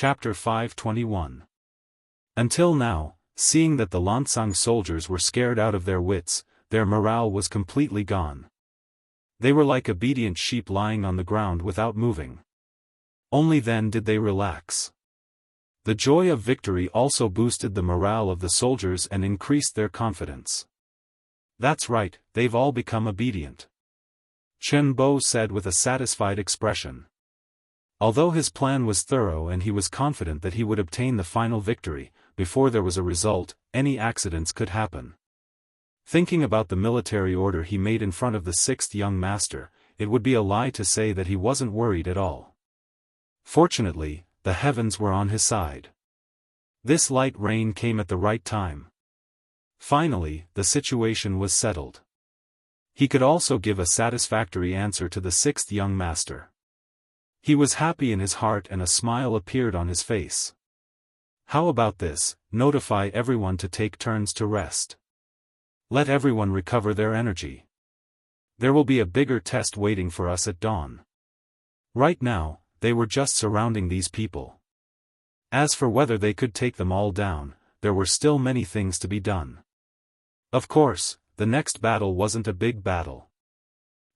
Chapter 521. Until now, seeing that the Lancang soldiers were scared out of their wits, their morale was completely gone. They were like obedient sheep lying on the ground without moving. Only then did they relax. The joy of victory also boosted the morale of the soldiers and increased their confidence. "That's right, they've all become obedient," Chen Bo said with a satisfied expression. Although his plan was thorough and he was confident that he would obtain the final victory, before there was a result, any accidents could happen. Thinking about the military order he made in front of the sixth young master, it would be a lie to say that he wasn't worried at all. Fortunately, the heavens were on his side. This light rain came at the right time. Finally, the situation was settled. He could also give a satisfactory answer to the sixth young master. He was happy in his heart and a smile appeared on his face. "How about this, notify everyone to take turns to rest. Let everyone recover their energy. There will be a bigger test waiting for us at dawn." Right now, they were just surrounding these people. As for whether they could take them all down, there were still many things to be done. Of course, the next battle wasn't a big battle.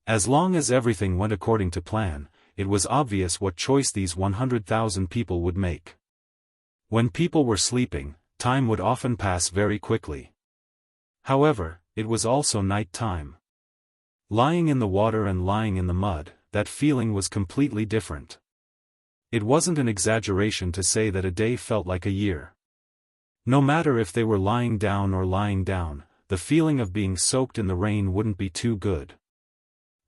As long as everything went according to plan, it was obvious what choice these 100,000 people would make. When people were sleeping, time would often pass very quickly. However, it was also night time. Lying in the water and lying in the mud, that feeling was completely different. It wasn't an exaggeration to say that a day felt like a year. No matter if they were lying down or lying down, the feeling of being soaked in the rain wouldn't be too good.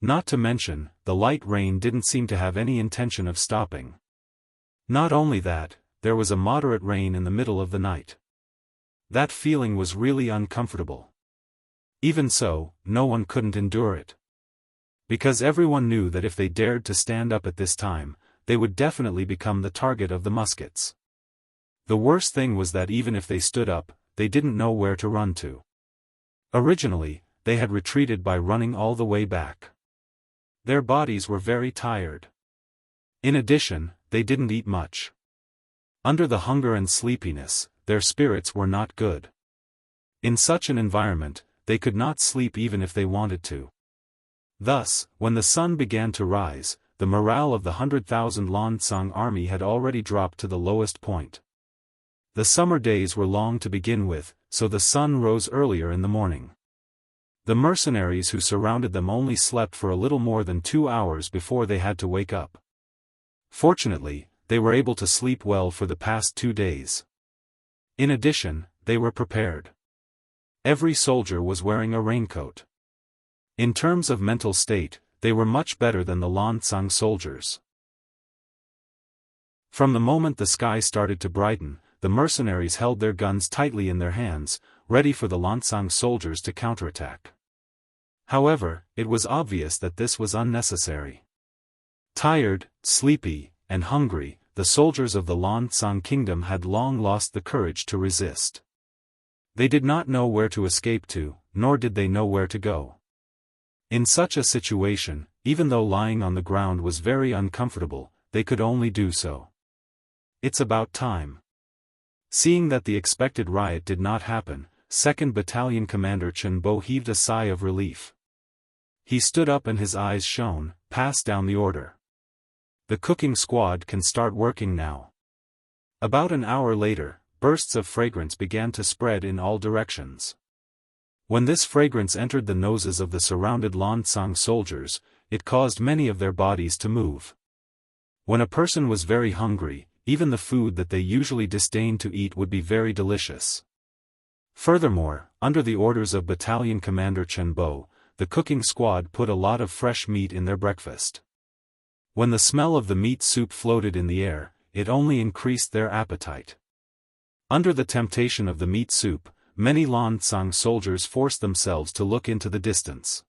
Not to mention, the light rain didn't seem to have any intention of stopping. Not only that, there was a moderate rain in the middle of the night. That feeling was really uncomfortable. Even so, no one couldn't endure it. Because everyone knew that if they dared to stand up at this time, they would definitely become the target of the muskets. The worst thing was that even if they stood up, they didn't know where to run to. Originally, they had retreated by running all the way back. Their bodies were very tired. In addition, they didn't eat much. Under the hunger and sleepiness, their spirits were not good. In such an environment, they could not sleep even if they wanted to. Thus, when the sun began to rise, the morale of the 100,000 Lancang army had already dropped to the lowest point. The summer days were long to begin with, so the sun rose earlier in the morning. The mercenaries who surrounded them only slept for a little more than 2 hours before they had to wake up. Fortunately, they were able to sleep well for the past 2 days. In addition, they were prepared. Every soldier was wearing a raincoat. In terms of mental state, they were much better than the Lancang soldiers. From the moment the sky started to brighten, the mercenaries held their guns tightly in their hands, ready for the Lancang soldiers to counterattack. However, it was obvious that this was unnecessary. Tired, sleepy, and hungry, the soldiers of the Lancang kingdom had long lost the courage to resist. They did not know where to escape to, nor did they know where to go. In such a situation, even though lying on the ground was very uncomfortable, they could only do so. It's about time. Seeing that the expected riot did not happen, 2nd Battalion Commander Chen Bo heaved a sigh of relief. He stood up and his eyes shone, passed down the order. The cooking squad can start working now. About an hour later, bursts of fragrance began to spread in all directions. When this fragrance entered the noses of the surrounded Lancang soldiers, it caused many of their bodies to move. When a person was very hungry, even the food that they usually disdained to eat would be very delicious. Furthermore, under the orders of Battalion Commander Chen Bo, the cooking squad put a lot of fresh meat in their breakfast. When the smell of the meat soup floated in the air, it only increased their appetite. Under the temptation of the meat soup, many Lancang soldiers forced themselves to look into the distance.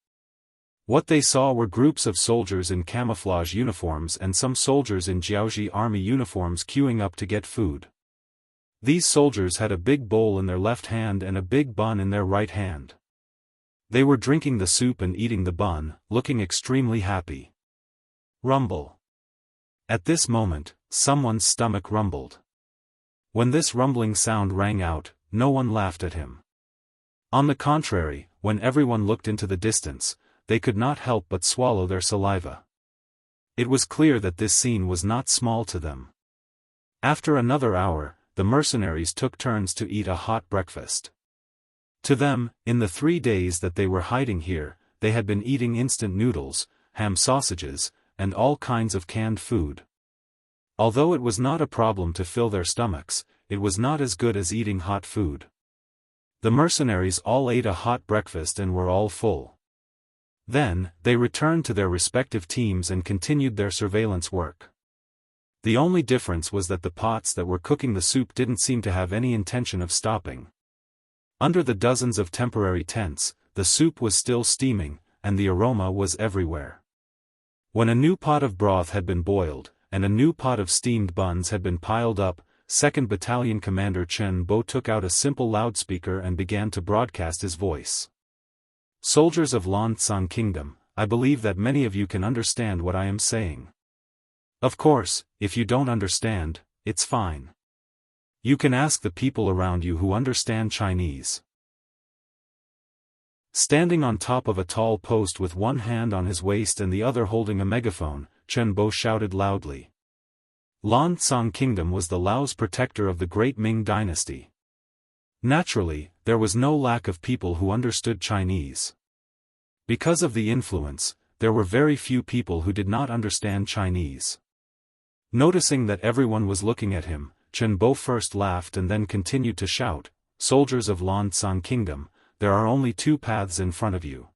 What they saw were groups of soldiers in camouflage uniforms and some soldiers in Jianghu army uniforms queuing up to get food. These soldiers had a big bowl in their left hand and a big bun in their right hand. They were drinking the soup and eating the bun, looking extremely happy. Rumble. At this moment, someone's stomach rumbled. When this rumbling sound rang out, no one laughed at him. On the contrary, when everyone looked into the distance, they could not help but swallow their saliva. It was clear that this scene was not small to them. After another hour, the mercenaries took turns to eat a hot breakfast. To them, in the 3 days that they were hiding here, they had been eating instant noodles, ham sausages, and all kinds of canned food. Although it was not a problem to fill their stomachs, it was not as good as eating hot food. The mercenaries all ate a hot breakfast and were all full. Then, they returned to their respective teams and continued their surveillance work. The only difference was that the pots that were cooking the soup didn't seem to have any intention of stopping. Under the dozens of temporary tents, the soup was still steaming, and the aroma was everywhere. When a new pot of broth had been boiled, and a new pot of steamed buns had been piled up, 2nd Battalion Commander Chen Bo took out a simple loudspeaker and began to broadcast his voice. Soldiers of Lancang Kingdom, I believe that many of you can understand what I am saying. Of course, if you don't understand, it's fine. You can ask the people around you who understand Chinese. Standing on top of a tall post with one hand on his waist and the other holding a megaphone, Chen Bo shouted loudly. Lancang Kingdom was the Lao's protector of the great Ming Dynasty. Naturally, there was no lack of people who understood Chinese. Because of the influence, there were very few people who did not understand Chinese. Noticing that everyone was looking at him, Chen Bo first laughed and then continued to shout, "Soldiers of Lancang Kingdom, there are only 2 paths in front of you.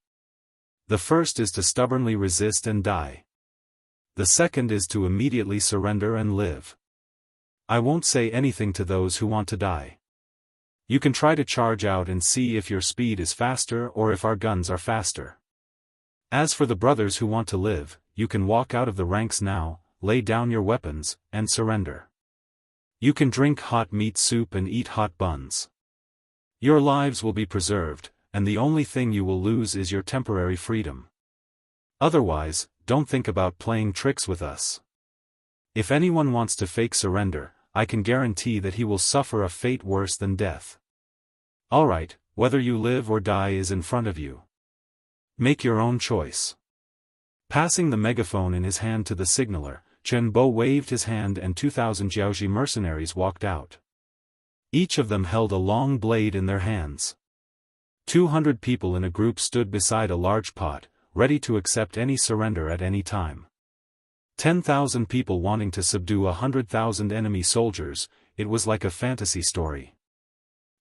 The first is to stubbornly resist and die. The second is to immediately surrender and live. I won't say anything to those who want to die. You can try to charge out and see if your speed is faster or if our guns are faster. As for the brothers who want to live, you can walk out of the ranks now, lay down your weapons, and surrender. You can drink hot meat soup and eat hot buns. Your lives will be preserved, and the only thing you will lose is your temporary freedom. Otherwise, don't think about playing tricks with us. If anyone wants to fake surrender, I can guarantee that he will suffer a fate worse than death. Alright, whether you live or die is in front of you. Make your own choice." Passing the megaphone in his hand to the signaller, Chen Bo waved his hand and 2,000 Jiaoji mercenaries walked out. Each of them held a long blade in their hands. 200 people in a group stood beside a large pot, ready to accept any surrender at any time. 10,000 people wanting to subdue 100,000 enemy soldiers, it was like a fantasy story.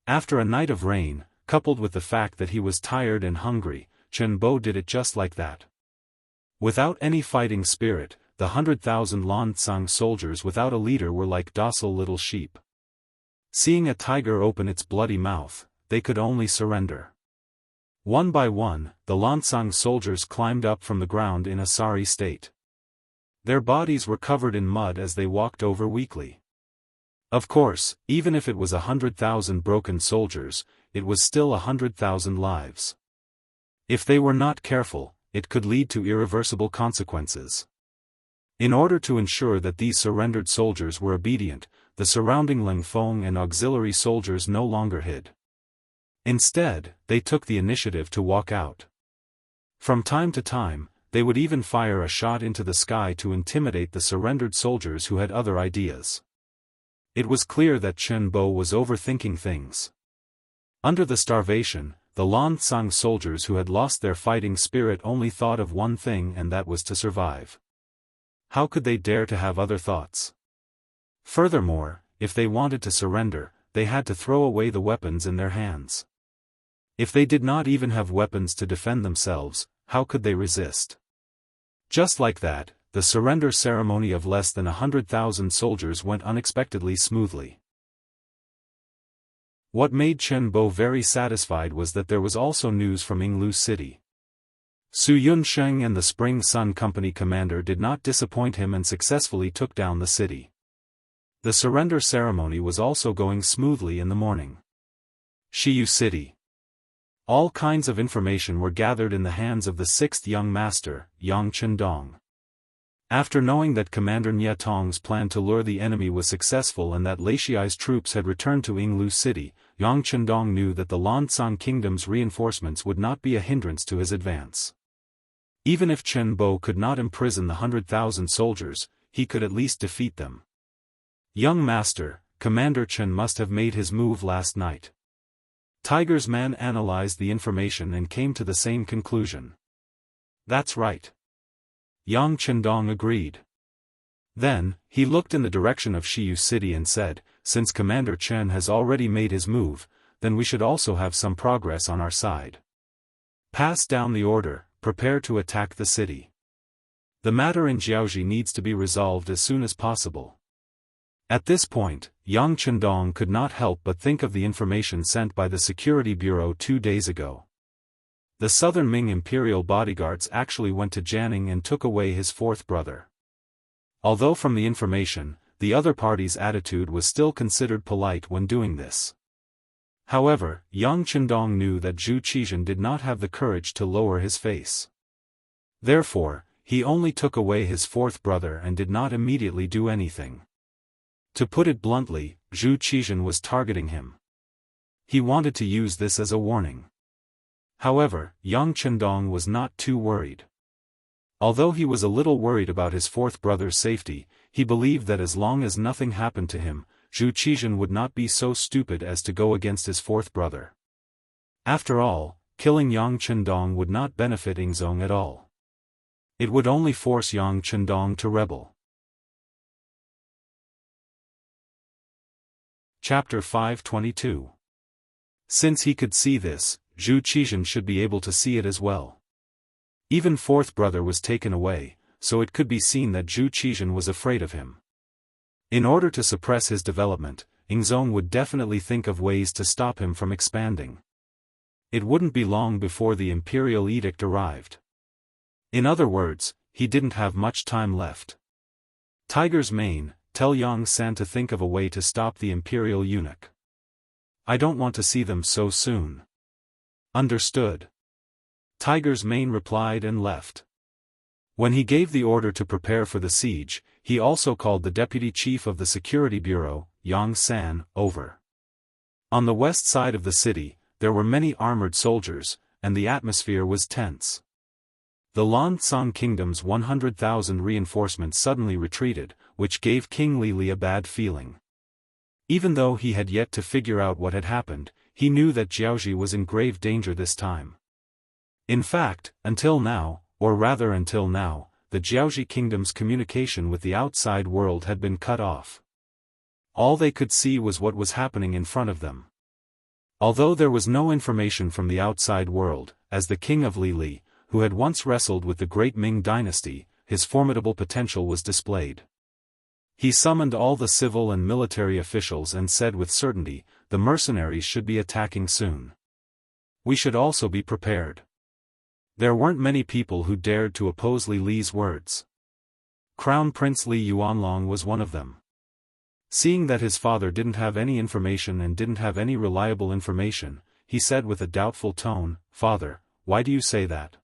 After a night of rain, coupled with the fact that he was tired and hungry, Chen Bo did it just like that. Without any fighting spirit, the 100,000 Lancang soldiers without a leader were like docile little sheep. Seeing a tiger open its bloody mouth, they could only surrender. One by one, the Lancang soldiers climbed up from the ground in a sorry state. Their bodies were covered in mud as they walked over weakly. Of course, even if it was 100,000 broken soldiers, it was still 100,000 lives. If they were not careful, it could lead to irreversible consequences. In order to ensure that these surrendered soldiers were obedient, the surrounding Lengfeng and auxiliary soldiers no longer hid. Instead, they took the initiative to walk out. From time to time, they would even fire a shot into the sky to intimidate the surrendered soldiers who had other ideas. It was clear that Chen Bo was overthinking things. Under the starvation, the Lancang soldiers who had lost their fighting spirit only thought of one thing, and that was to survive. How could they dare to have other thoughts? Furthermore, if they wanted to surrender, they had to throw away the weapons in their hands. If they did not even have weapons to defend themselves, how could they resist? Just like that, the surrender ceremony of less than 100,000 soldiers went unexpectedly smoothly. What made Chen Bo very satisfied was that there was also news from Yinglu City. Su Yunsheng and the Spring Sun Company commander did not disappoint him and successfully took down the city. The surrender ceremony was also going smoothly in the morning. Shiyu City. All kinds of information were gathered in the hands of the 6th young master, Yang Chendong. After knowing that Commander Nie Tong's plan to lure the enemy was successful and that Lei Xiai's troops had returned to Yinglu City, Yang Chendong knew that the Lancang Kingdom's reinforcements would not be a hindrance to his advance. Even if Chen Bo could not imprison the 100,000 soldiers, he could at least defeat them. Young master, Commander Chen must have made his move last night. Tiger's man analyzed the information and came to the same conclusion. That's right. Yang Chendong agreed. Then, he looked in the direction of Shiyu City and said, since Commander Chen has already made his move, then we should also have some progress on our side. Pass down the order, prepare to attack the city. The matter in Jiaoji needs to be resolved as soon as possible. At this point, Yang Chendong could not help but think of the information sent by the Security Bureau 2 days ago. The Southern Ming Imperial bodyguards actually went to Jianghu and took away his fourth brother. Although from the information, the other party's attitude was still considered polite when doing this. However, Yang Chendong knew that Zhu Qizhen did not have the courage to lower his face. Therefore, he only took away his fourth brother and did not immediately do anything. To put it bluntly, Zhu Qizhen was targeting him. He wanted to use this as a warning. However, Yang Chendong was not too worried. Although he was a little worried about his fourth brother's safety, he believed that as long as nothing happened to him, Zhu Qizhen would not be so stupid as to go against his fourth brother. After all, killing Yang Chendong would not benefit Yingzong at all. It would only force Yang Chendong to rebel. Chapter 522. Since he could see this, Zhu Qizhen should be able to see it as well. Even fourth brother was taken away, so it could be seen that Zhu Qizhen was afraid of him. In order to suppress his development, Yingzong would definitely think of ways to stop him from expanding. It wouldn't be long before the imperial edict arrived. In other words, he didn't have much time left. Tiger's mane, tell Yang San to think of a way to stop the imperial eunuch. I don't want to see them so soon. Understood. Tiger's mane replied and left. When he gave the order to prepare for the siege, he also called the deputy chief of the Security Bureau, Yang San, over. On the west side of the city, there were many armored soldiers, and the atmosphere was tense. The Lancang Kingdom's 100,000 reinforcements suddenly retreated, which gave King Lili a bad feeling. Even though he had yet to figure out what had happened, he knew that Jiaoji was in grave danger this time. In fact, until now, the Jiaoji Kingdom's communication with the outside world had been cut off. All they could see was what was happening in front of them. Although there was no information from the outside world, as the king of Lili, who had once wrestled with the great Ming dynasty, his formidable potential was displayed. He summoned all the civil and military officials and said with certainty, the mercenaries should be attacking soon. We should also be prepared. There weren't many people who dared to oppose Li Li's words. Crown Prince Li Yuanlong was one of them. Seeing that his father didn't have any information and didn't have any reliable information, he said with a doubtful tone, "Father, why do you say that?"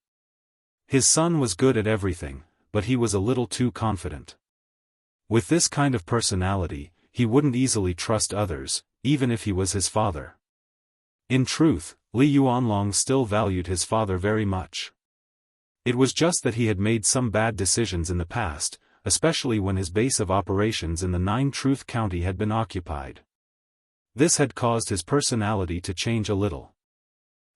His son was good at everything, but he was a little too confident. With this kind of personality, he wouldn't easily trust others, even if he was his father. In truth, Li Yuanlong still valued his father very much. It was just that he had made some bad decisions in the past, especially when his base of operations in the Nine-Truth County had been occupied. This had caused his personality to change a little.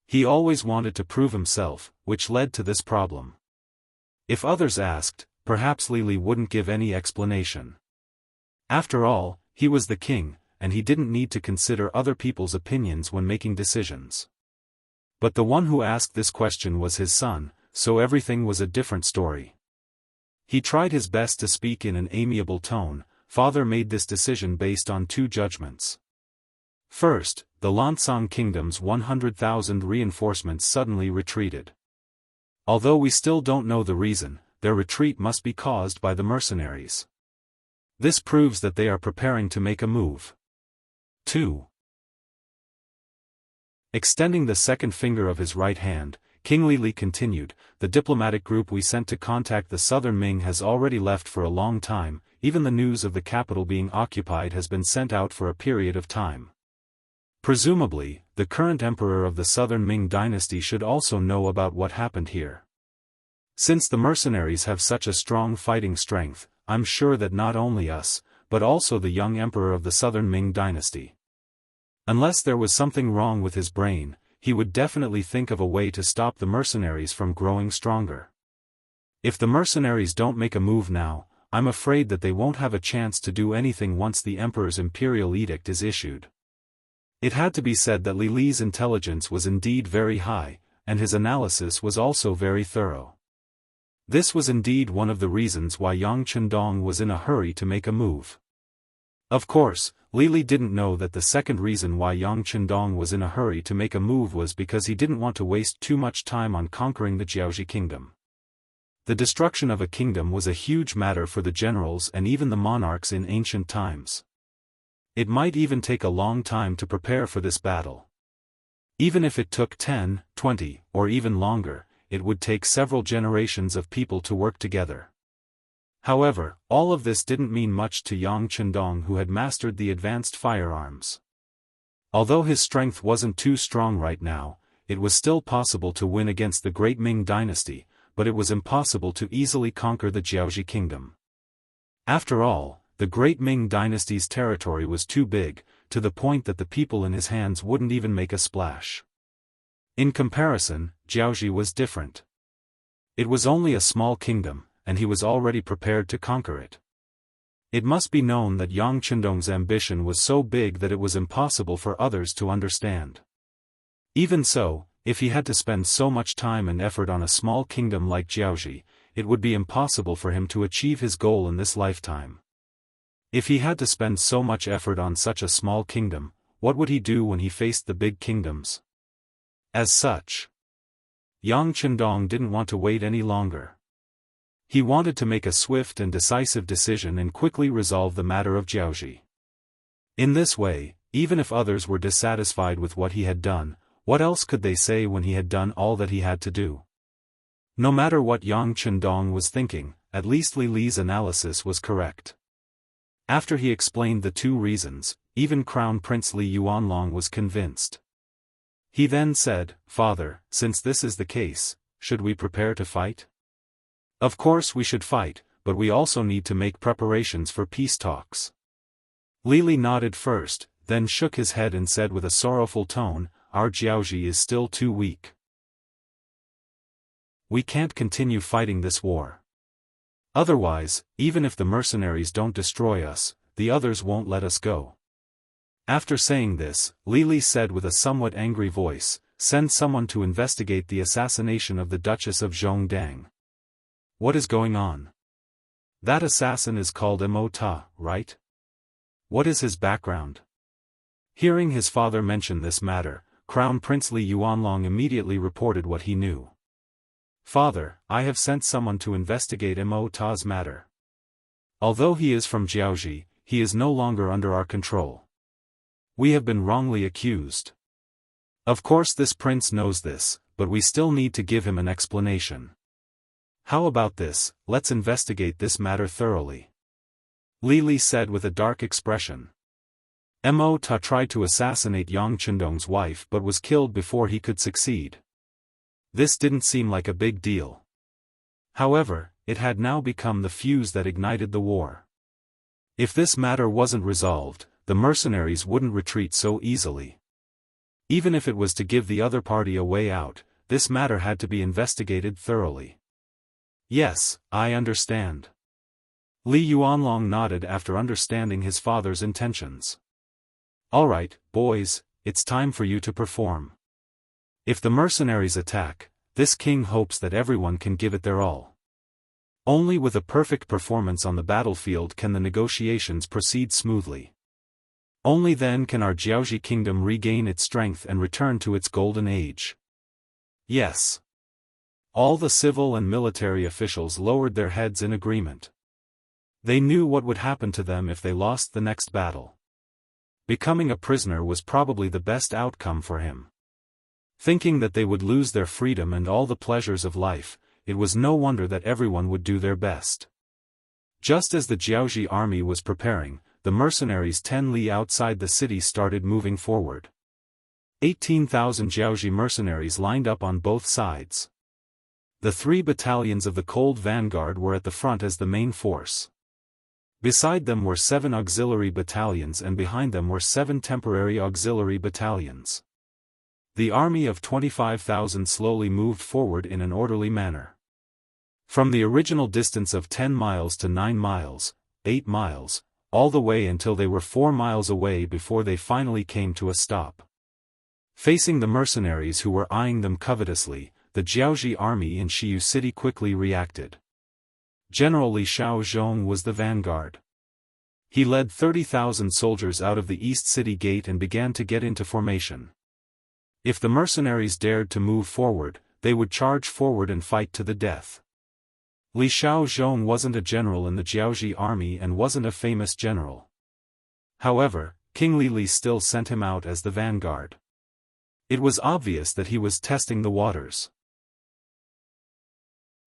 He always wanted to prove himself, which led to this problem. If others asked, perhaps Li Li wouldn't give any explanation. After all, he was the king, and he didn't need to consider other people's opinions when making decisions. But the one who asked this question was his son, so everything was a different story. He tried his best to speak in an amiable tone. Father made this decision based on two judgments. First, the Lancang Kingdom's 100,000 reinforcements suddenly retreated. Although we still don't know the reason, their retreat must be caused by the mercenaries. This proves that they are preparing to make a move. 2. Extending the second finger of his right hand, King Li continued, the diplomatic group we sent to contact the southern Ming has already left for a long time, even the news of the capital being occupied has been sent out for a period of time. Presumably, the current emperor of the southern Ming dynasty should also know about what happened here. Since the mercenaries have such a strong fighting strength, I'm sure that not only us, but also the young emperor of the southern Ming dynasty. Unless there was something wrong with his brain, he would definitely think of a way to stop the mercenaries from growing stronger. If the mercenaries don't make a move now, I'm afraid that they won't have a chance to do anything once the emperor's imperial edict is issued. It had to be said that Li Li's intelligence was indeed very high, and his analysis was also very thorough. This was indeed one of the reasons why Yang Chendong was in a hurry to make a move. Of course, Li Li didn't know that the second reason why Yang Chendong was in a hurry to make a move was because he didn't want to waste too much time on conquering the Jiaoxi kingdom. The destruction of a kingdom was a huge matter for the generals and even the monarchs in ancient times. It might even take a long time to prepare for this battle. Even if it took 10, 20, or even longer, it would take several generations of people to work together. However, all of this didn't mean much to Yang Chendong, who had mastered the advanced firearms. Although his strength wasn't too strong right now, it was still possible to win against the great Ming dynasty, but it was impossible to easily conquer the Jiaoxi kingdom. After all, the great Ming dynasty's territory was too big, to the point that the people in his hands wouldn't even make a splash. In comparison, Jiaoxi was different. It was only a small kingdom, and he was already prepared to conquer it. It must be known that Yang Chendong's ambition was so big that it was impossible for others to understand. Even so, if he had to spend so much time and effort on a small kingdom like Jiaoxi, it would be impossible for him to achieve his goal in this lifetime. If he had to spend so much effort on such a small kingdom, what would he do when he faced the big kingdoms? As such, Yang Chendong didn't want to wait any longer. He wanted to make a swift and decisive decision and quickly resolve the matter of Jiaoxi. In this way, even if others were dissatisfied with what he had done, what else could they say when he had done all that he had to do? No matter what Yang Chendong was thinking, at least Li Li's analysis was correct. After he explained the two reasons, even Crown Prince Li Yuanlong was convinced. He then said, "Father, since this is the case, should we prepare to fight?" "Of course we should fight, but we also need to make preparations for peace talks." Li Li nodded first, then shook his head and said with a sorrowful tone, "Our Jiaoxi is still too weak. We can't continue fighting this war. Otherwise, even if the mercenaries don't destroy us, the others won't let us go." After saying this, Li Li said with a somewhat angry voice, "Send someone to investigate the assassination of the Duchess of Zhongdang. What is going on? That assassin is called Immortal, right? What is his background?" Hearing his father mention this matter, Crown Prince Li Yuanlong immediately reported what he knew. "Father, I have sent someone to investigate Immortal's matter. Although he is from Jiaoxi, he is no longer under our control. We have been wrongly accused. Of course this prince knows this, but we still need to give him an explanation. How about this, let's investigate this matter thoroughly." Li Li said with a dark expression. Immortal tried to assassinate Yang Chendong's wife but was killed before he could succeed. This didn't seem like a big deal. However, it had now become the fuse that ignited the war. If this matter wasn't resolved, the mercenaries wouldn't retreat so easily. Even if it was to give the other party a way out, this matter had to be investigated thoroughly. "Yes, I understand." Li Yuanlong nodded after understanding his father's intentions. "Alright, boys, it's time for you to perform. If the mercenaries attack, this king hopes that everyone can give it their all. Only with a perfect performance on the battlefield can the negotiations proceed smoothly. Only then can our Jiaoxi kingdom regain its strength and return to its golden age." Yes. All the civil and military officials lowered their heads in agreement. They knew what would happen to them if they lost the next battle. Becoming a prisoner was probably the best outcome for him. Thinking that they would lose their freedom and all the pleasures of life, it was no wonder that everyone would do their best. Just as the Jiaoji army was preparing, the mercenaries 10 li outside the city started moving forward. 18,000 Jiaoji mercenaries lined up on both sides. The 3 battalions of the Cold Vanguard were at the front as the main force. Beside them were 7 auxiliary battalions and behind them were 7 temporary auxiliary battalions. The army of 25,000 slowly moved forward in an orderly manner. From the original distance of 10 miles to 9 miles, 8 miles, all the way until they were 4 miles away before they finally came to a stop. Facing the mercenaries who were eyeing them covetously, the Jiaoji army in Shiyu City quickly reacted. General Li Shaozhong was the vanguard. He led 30,000 soldiers out of the East City Gate and began to get into formation. If the mercenaries dared to move forward, they would charge forward and fight to the death. Li Shaozhong wasn't a general in the Jiaoji army and wasn't a famous general. However, King Li still sent him out as the vanguard. It was obvious that he was testing the waters.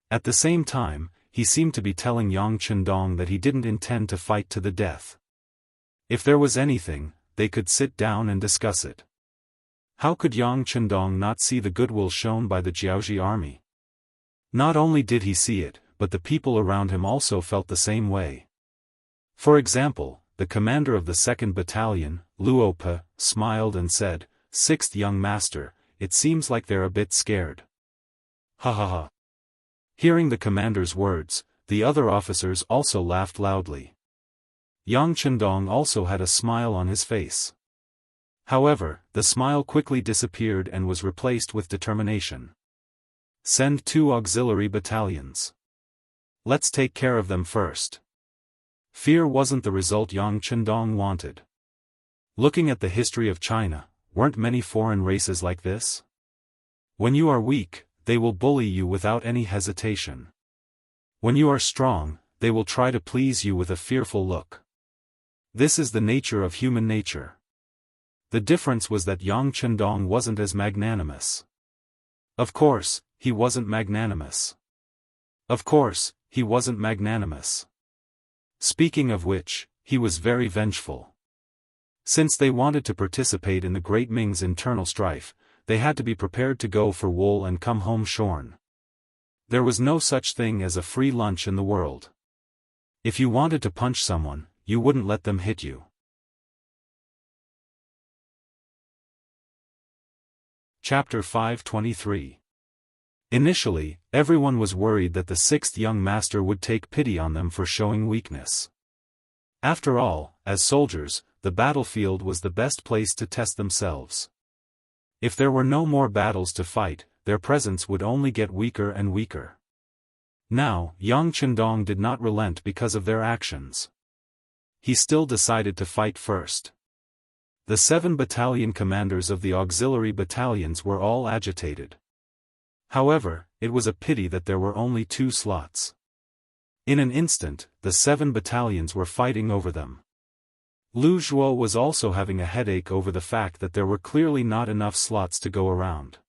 At the same time, he seemed to be telling Yang Chendong that he didn't intend to fight to the death. If there was anything, they could sit down and discuss it. How could Yang Chendong not see the goodwill shown by the Jiaoji army? Not only did he see it, but the people around him also felt the same way. For example, the commander of the 2nd Battalion, Luope, smiled and said, "Sixth young master, it seems like they're a bit scared." Ha ha ha. Hearing the commander's words, the other officers also laughed loudly. Yang Chendong also had a smile on his face. However, the smile quickly disappeared and was replaced with determination. Send 2 auxiliary battalions. Let's take care of them first. Fear wasn't the result Yang Chendong wanted. Looking at the history of China, weren't many foreign races like this? When you are weak, they will bully you without any hesitation. When you are strong, they will try to please you with a fearful look. This is the nature of human nature. The difference was that Yang Chendong wasn't as magnanimous. Of course, he wasn't magnanimous. Of course, he wasn't magnanimous. Speaking of which, he was very vengeful. Since they wanted to participate in the Great Ming's internal strife, they had to be prepared to go for wool and come home shorn. There was no such thing as a free lunch in the world. If you wanted to punch someone, you wouldn't let them hit you. Chapter 523. Initially, everyone was worried that the 6th young master would take pity on them for showing weakness. After all, as soldiers, the battlefield was the best place to test themselves. If there were no more battles to fight, their presence would only get weaker and weaker. Now, Yang Chendong did not relent because of their actions. He still decided to fight first. The 7 battalion commanders of the auxiliary battalions were all agitated. However, it was a pity that there were only 2 slots. In an instant, the 7 battalions were fighting over them. Lu Zhuo was also having a headache over the fact that there were clearly not enough slots to go around.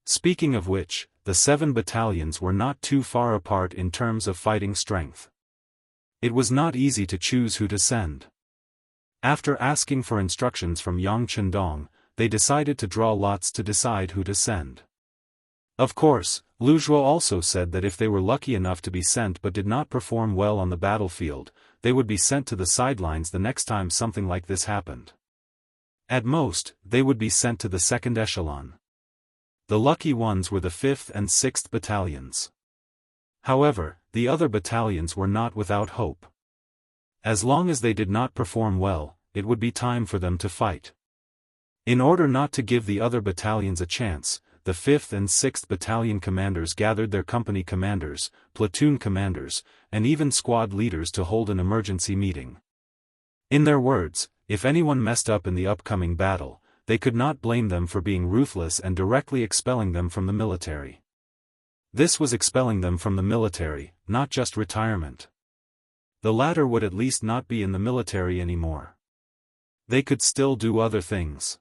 Speaking of which, the 7 battalions were not too far apart in terms of fighting strength. It was not easy to choose who to send. After asking for instructions from Yang Chendong, they decided to draw lots to decide who to send. Of course, Lu Zhuo also said that if they were lucky enough to be sent but did not perform well on the battlefield, they would be sent to the sidelines the next time something like this happened. At most, they would be sent to the 2nd echelon. The lucky ones were the 5th and 6th battalions. However, the other battalions were not without hope. As long as they did not perform well, it would be time for them to fight. In order not to give the other battalions a chance, the 5th and 6th battalion commanders gathered their company commanders, platoon commanders, and even squad leaders to hold an emergency meeting. In their words, if anyone messed up in the upcoming battle, they could not blame them for being ruthless and directly expelling them from the military. This was expelling them from the military, not just retirement. The latter would at least not be in the military anymore. They could still do other things.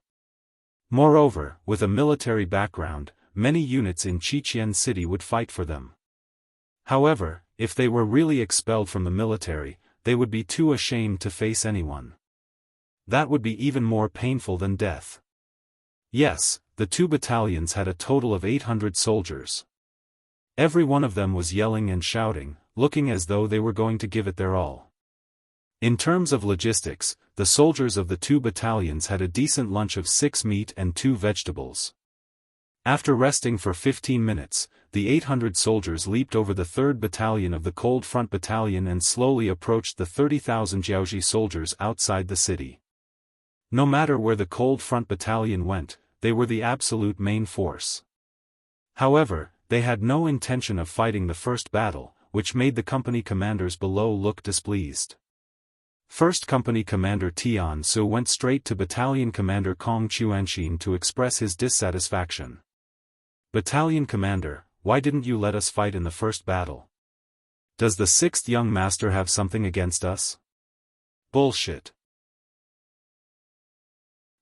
Moreover, with a military background, many units in Qiqian City would fight for them. However, if they were really expelled from the military, they would be too ashamed to face anyone. That would be even more painful than death. Yes, the 2 battalions had a total of 800 soldiers. Every one of them was yelling and shouting, looking as though they were going to give it their all. In terms of logistics, the soldiers of the 2 battalions had a decent lunch of 6 meat and 2 vegetables. After resting for 15 minutes, the 800 soldiers leaped over the 3rd Battalion of the Cold Front Battalion and slowly approached the 30,000 Jiaoji soldiers outside the city. No matter where the Cold Front Battalion went, they were the absolute main force. However, they had no intention of fighting the first battle, which made the company commanders below look displeased. 1st Company Commander Tian Su went straight to Battalion Commander Kong Chuanxin to express his dissatisfaction. "Battalion Commander, why didn't you let us fight in the first battle? Does the 6th young master have something against us?" "Bullshit."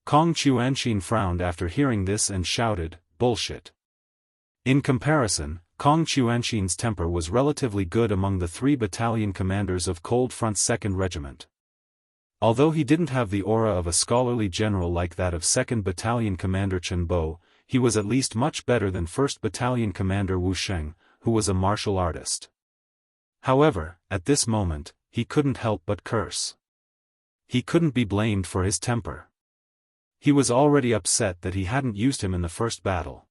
Kong Chuanxin frowned after hearing this and shouted, "Bullshit." In comparison, Kong Chuanxin's temper was relatively good among the 3 battalion commanders of Cold Front's 2nd Regiment. Although he didn't have the aura of a scholarly general like that of 2nd Battalion Commander Chen Bo, he was at least much better than 1st Battalion Commander Wu Sheng, who was a martial artist. However, at this moment, he couldn't help but curse. He couldn't be blamed for his temper. He was already upset that he hadn't used him in the first battle.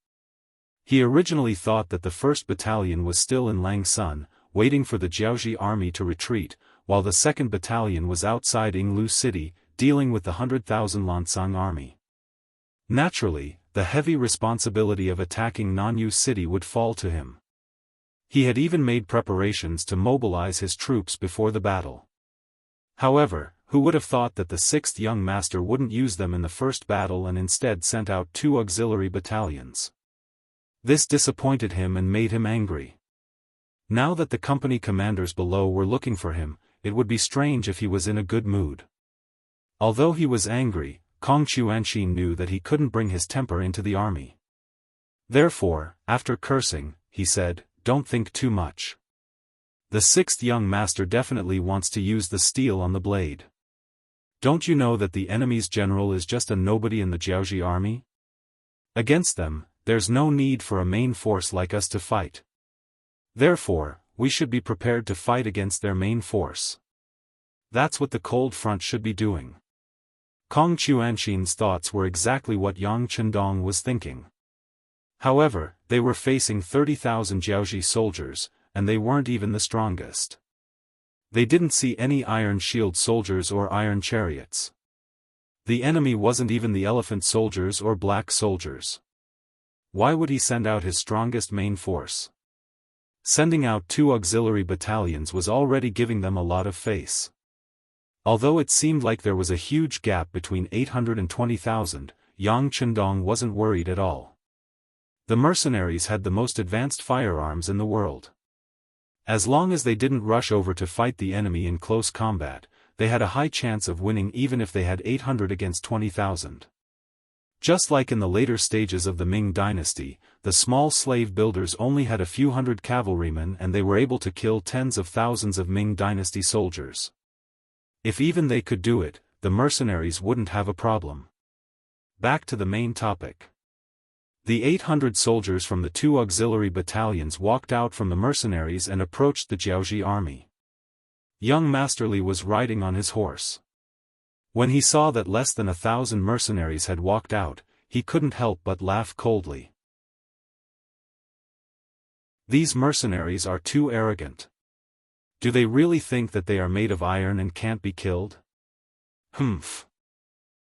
He originally thought that the 1st Battalion was still in Langsun, waiting for the Jiaoji army to retreat, while the 2nd Battalion was outside Yinglu City, dealing with the 100,000 Lancang army. Naturally, the heavy responsibility of attacking Nanyu City would fall to him. He had even made preparations to mobilize his troops before the battle. However, who would have thought that the 6th young master wouldn't use them in the first battle and instead sent out 2 auxiliary battalions? This disappointed him and made him angry. Now that the company commanders below were looking for him, it would be strange if he was in a good mood. Although he was angry, Kong Chuanxin knew that he couldn't bring his temper into the army. Therefore, after cursing, he said, "Don't think too much. The 6th young master definitely wants to use the steel on the blade. Don't you know that the enemy's general is just a nobody in the Jiaoji army? Against them, there's no need for a main force like us to fight. Therefore, we should be prepared to fight against their main force. That's what the Cold Front should be doing." Kong Chuanxin's thoughts were exactly what Yang Chendong was thinking. However, they were facing 30,000 Jiaoji soldiers, and they weren't even the strongest. They didn't see any iron shield soldiers or iron chariots. The enemy wasn't even the elephant soldiers or black soldiers. Why would he send out his strongest main force? Sending out 2 auxiliary battalions was already giving them a lot of face. Although it seemed like there was a huge gap between 800 and 20,000, Yang Chendong wasn't worried at all. The mercenaries had the most advanced firearms in the world. As long as they didn't rush over to fight the enemy in close combat, they had a high chance of winning even if they had 800 against 20,000. Just like in the later stages of the Ming Dynasty, the small slave builders only had a few hundred cavalrymen and they were able to kill tens of thousands of Ming Dynasty soldiers. If even they could do it, the mercenaries wouldn't have a problem. Back to the main topic. The 800 soldiers from the 2 auxiliary battalions walked out from the mercenaries and approached the Jiaoji army. Young Master Li was riding on his horse. When he saw that less than 1,000 mercenaries had walked out, he couldn't help but laugh coldly. These mercenaries are too arrogant. Do they really think that they are made of iron and can't be killed? Humph.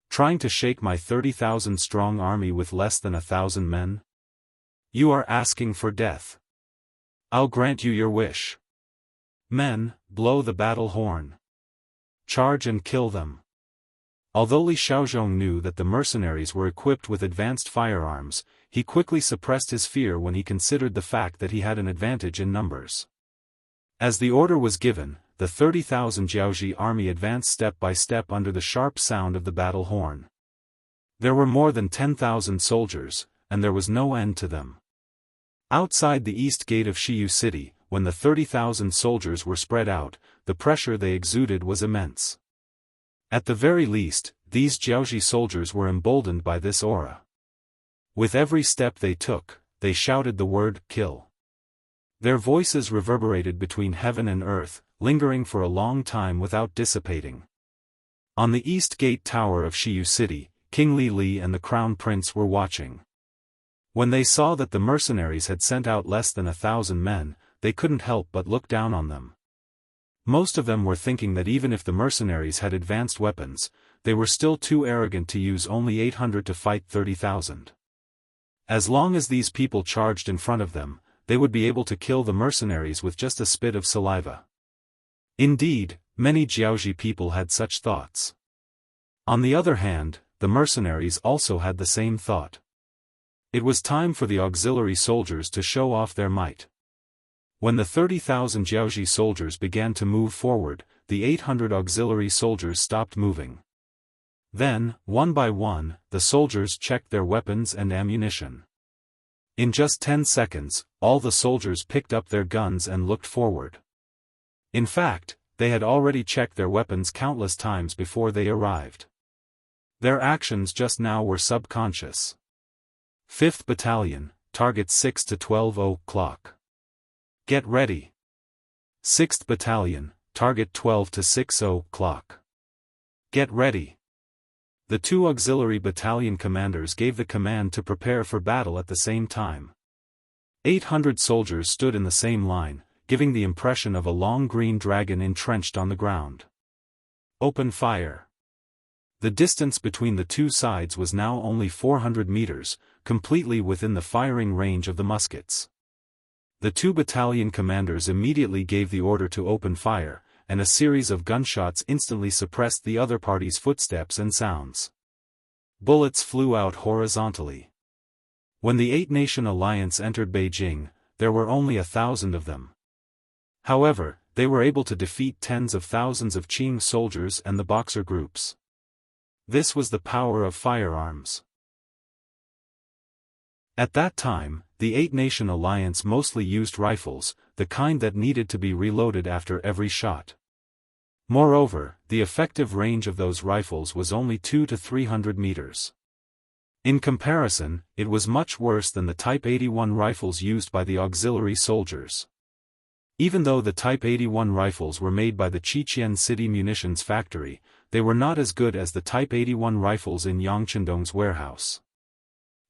Trying to shake my 30,000 strong army with less than 1,000 men? You are asking for death. I'll grant you your wish. Men, blow the battle horn. Charge and kill them. Although Li Xiaozhong knew that the mercenaries were equipped with advanced firearms, he quickly suppressed his fear when he considered the fact that he had an advantage in numbers. As the order was given, the 30,000 Jiaoji army advanced step by step under the sharp sound of the battle horn. There were more than 10,000 soldiers, and there was no end to them. Outside the east gate of Shiyu City, when the 30,000 soldiers were spread out, the pressure they exuded was immense. At the very least, these Jiaoji soldiers were emboldened by this aura. With every step they took, they shouted the word, "Kill." Their voices reverberated between heaven and earth, lingering for a long time without dissipating. On the east gate tower of Shiyu City, King Li and the Crown Prince were watching. When they saw that the mercenaries had sent out less than 1,000 men, they couldn't help but look down on them. Most of them were thinking that even if the mercenaries had advanced weapons, they were still too arrogant to use only 800 to fight 30,000. As long as these people charged in front of them, they would be able to kill the mercenaries with just a spit of saliva. Indeed, many Jiaoji people had such thoughts. On the other hand, the mercenaries also had the same thought. It was time for the auxiliary soldiers to show off their might. When the 30,000 Jiaoji soldiers began to move forward, the 800 auxiliary soldiers stopped moving. Then, one by one, the soldiers checked their weapons and ammunition. In just 10 seconds, all the soldiers picked up their guns and looked forward. In fact, they had already checked their weapons countless times before they arrived. Their actions just now were subconscious. 5th Battalion, target 6 to 12 o'clock. Get ready. 6th Battalion, target 12 to 6 o'clock. Get ready. The two auxiliary battalion commanders gave the command to prepare for battle at the same time. 800 soldiers stood in the same line, giving the impression of a long green dragon entrenched on the ground. Open fire. The distance between the two sides was now only 400 meters, completely within the firing range of the muskets. The two battalion commanders immediately gave the order to open fire, and a series of gunshots instantly suppressed the other party's footsteps and sounds. Bullets flew out horizontally. When the Eight-Nation Alliance entered Beijing, there were only 1,000 of them. However, they were able to defeat tens of thousands of Qing soldiers and the Boxer groups. This was the power of firearms. At that time, the Eight-Nation Alliance mostly used rifles, the kind that needed to be reloaded after every shot. Moreover, the effective range of those rifles was only 200 to 300 meters. In comparison, it was much worse than the Type 81 rifles used by the auxiliary soldiers. Even though the Type 81 rifles were made by the Qiqian City Munitions Factory, they were not as good as the Type 81 rifles in Yangchendong's warehouse.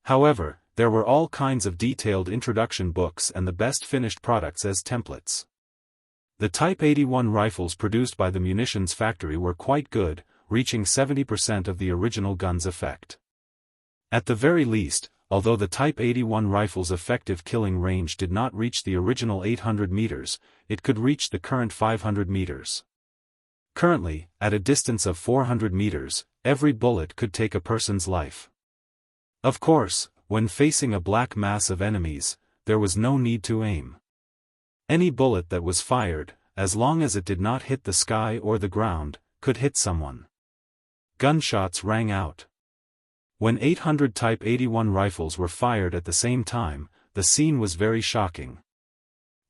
However, there were all kinds of detailed introduction books and the best finished products as templates. The Type 81 rifles produced by the munitions factory were quite good, reaching 70% of the original gun's effect. At the very least, although the Type 81 rifle's effective killing range did not reach the original 800 meters, it could reach the current 500 meters. Currently, at a distance of 400 meters, every bullet could take a person's life. Of course, when facing a black mass of enemies, there was no need to aim. Any bullet that was fired, as long as it did not hit the sky or the ground, could hit someone. Gunshots rang out. When 800 Type 81 rifles were fired at the same time, the scene was very shocking.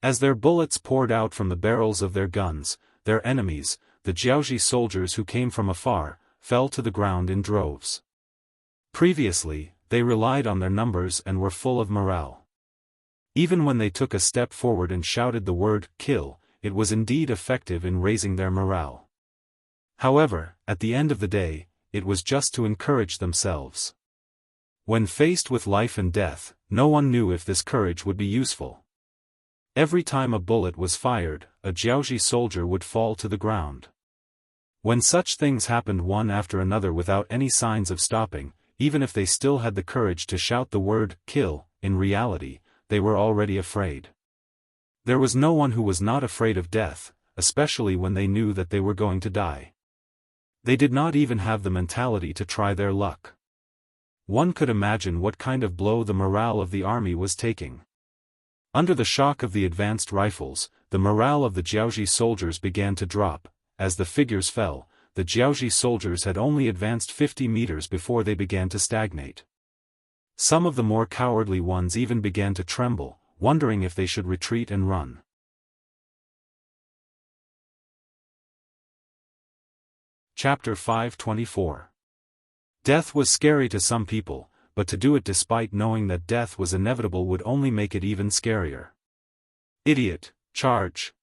As their bullets poured out from the barrels of their guns, their enemies, the Jiaoji soldiers who came from afar, fell to the ground in droves. Previously, they relied on their numbers and were full of morale. Even when they took a step forward and shouted the word, "Kill," it was indeed effective in raising their morale. However, at the end of the day, it was just to encourage themselves. When faced with life and death, no one knew if this courage would be useful. Every time a bullet was fired, a Jiaoji soldier would fall to the ground. When such things happened one after another without any signs of stopping, even if they still had the courage to shout the word, "Kill," in reality, they were already afraid. There was no one who was not afraid of death, especially when they knew that they were going to die. They did not even have the mentality to try their luck. One could imagine what kind of blow the morale of the army was taking. Under the shock of the advanced rifles, the morale of the Jiaoji soldiers began to drop. As the figures fell, the Jiaoji soldiers had only advanced 50 meters before they began to stagnate. Some of the more cowardly ones even began to tremble, wondering if they should retreat and run. Chapter 524. Death was scary to some people, but to do it despite knowing that death was inevitable would only make it even scarier. Idiot, charge!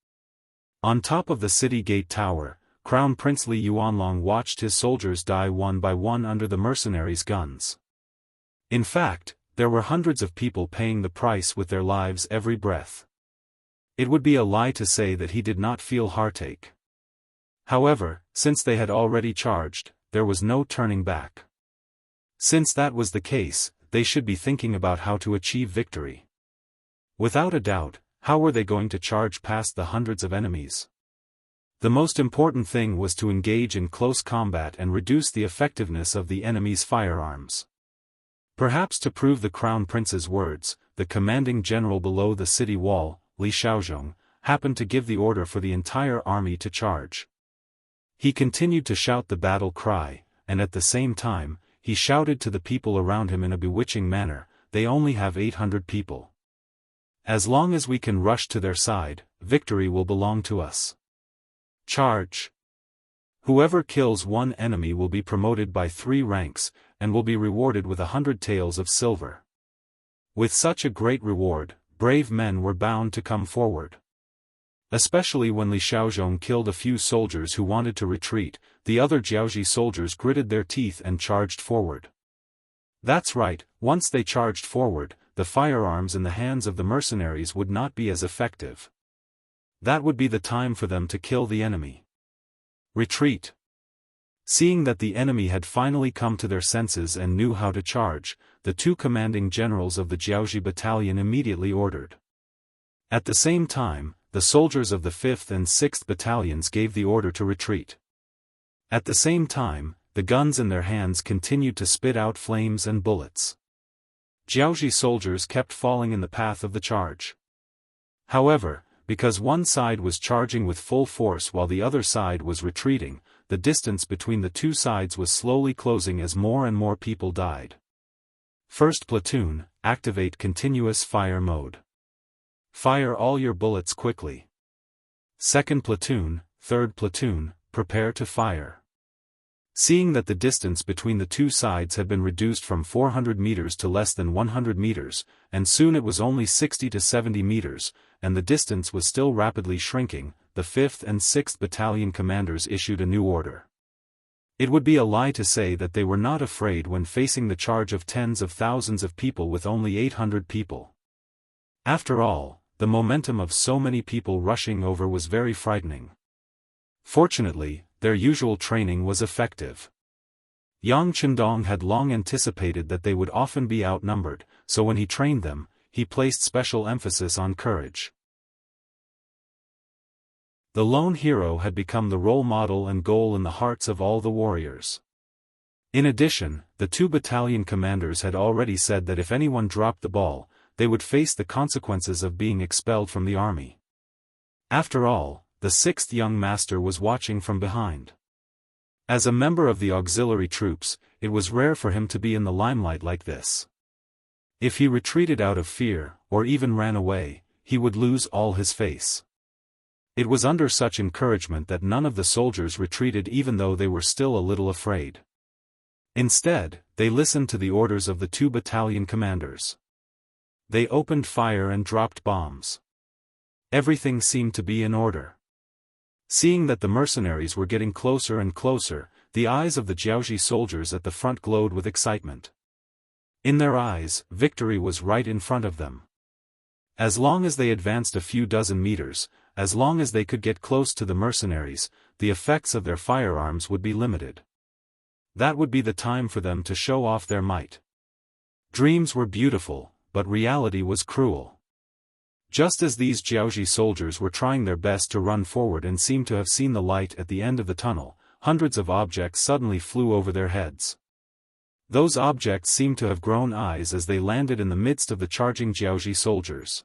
On top of the city gate tower, Crown Prince Li Yuanlong watched his soldiers die one by one under the mercenaries' guns. In fact, there were hundreds of people paying the price with their lives every breath. It would be a lie to say that he did not feel heartache. However, since they had already charged, there was no turning back. Since that was the case, they should be thinking about how to achieve victory. Without a doubt, how were they going to charge past the hundreds of enemies? The most important thing was to engage in close combat and reduce the effectiveness of the enemy's firearms. Perhaps to prove the Crown Prince's words, the commanding general below the city wall, Li Shaozhong, happened to give the order for the entire army to charge. He continued to shout the battle cry, and at the same time, he shouted to the people around him in a bewitching manner, "They only have 800 people. As long as we can rush to their side, victory will belong to us. Charge! Whoever kills one enemy will be promoted by 3 ranks, and will be rewarded with 100 taels of silver." With such a great reward, brave men were bound to come forward. Especially when Li Shaozhong killed a few soldiers who wanted to retreat, the other Jiaoji soldiers gritted their teeth and charged forward. That's right, once they charged forward, the firearms in the hands of the mercenaries would not be as effective. That would be the time for them to kill the enemy. Retreat! Seeing that the enemy had finally come to their senses and knew how to charge, the 2 commanding generals of the Jiaoji battalion immediately ordered. At the same time, the soldiers of the 5th and 6th battalions gave the order to retreat. At the same time, the guns in their hands continued to spit out flames and bullets. Jiaoji soldiers kept falling in the path of the charge. However, because one side was charging with full force while the other side was retreating, the distance between the 2 sides was slowly closing as more and more people died. First platoon, activate continuous fire mode. Fire all your bullets quickly. Second platoon, third platoon, prepare to fire. Seeing that the distance between the 2 sides had been reduced from 400 meters to less than 100 meters, and soon it was only 60 to 70 meters, and the distance was still rapidly shrinking, the 5th and 6th battalion commanders issued a new order. It would be a lie to say that they were not afraid when facing the charge of tens of thousands of people with only 800 people. After all, the momentum of so many people rushing over was very frightening. Fortunately, their usual training was effective. Yang Chendong had long anticipated that they would often be outnumbered, so when he trained them, he placed special emphasis on courage. The lone hero had become the role model and goal in the hearts of all the warriors. In addition, the 2 battalion commanders had already said that if anyone dropped the ball, they would face the consequences of being expelled from the army. After all, the 6th young master was watching from behind. As a member of the auxiliary troops, it was rare for him to be in the limelight like this. If he retreated out of fear, or even ran away, he would lose all his face. It was under such encouragement that none of the soldiers retreated even though they were still a little afraid. Instead, they listened to the orders of the 2 battalion commanders. They opened fire and dropped bombs. Everything seemed to be in order. Seeing that the mercenaries were getting closer and closer, the eyes of the Jiaoji soldiers at the front glowed with excitement. In their eyes, victory was right in front of them. As long as they advanced a few dozen meters, as long as they could get close to the mercenaries, the effects of their firearms would be limited. That would be the time for them to show off their might. Dreams were beautiful, but reality was cruel. Just as these Jiaoji soldiers were trying their best to run forward and seemed to have seen the light at the end of the tunnel, hundreds of objects suddenly flew over their heads. Those objects seemed to have grown eyes as they landed in the midst of the charging Jiaoji soldiers.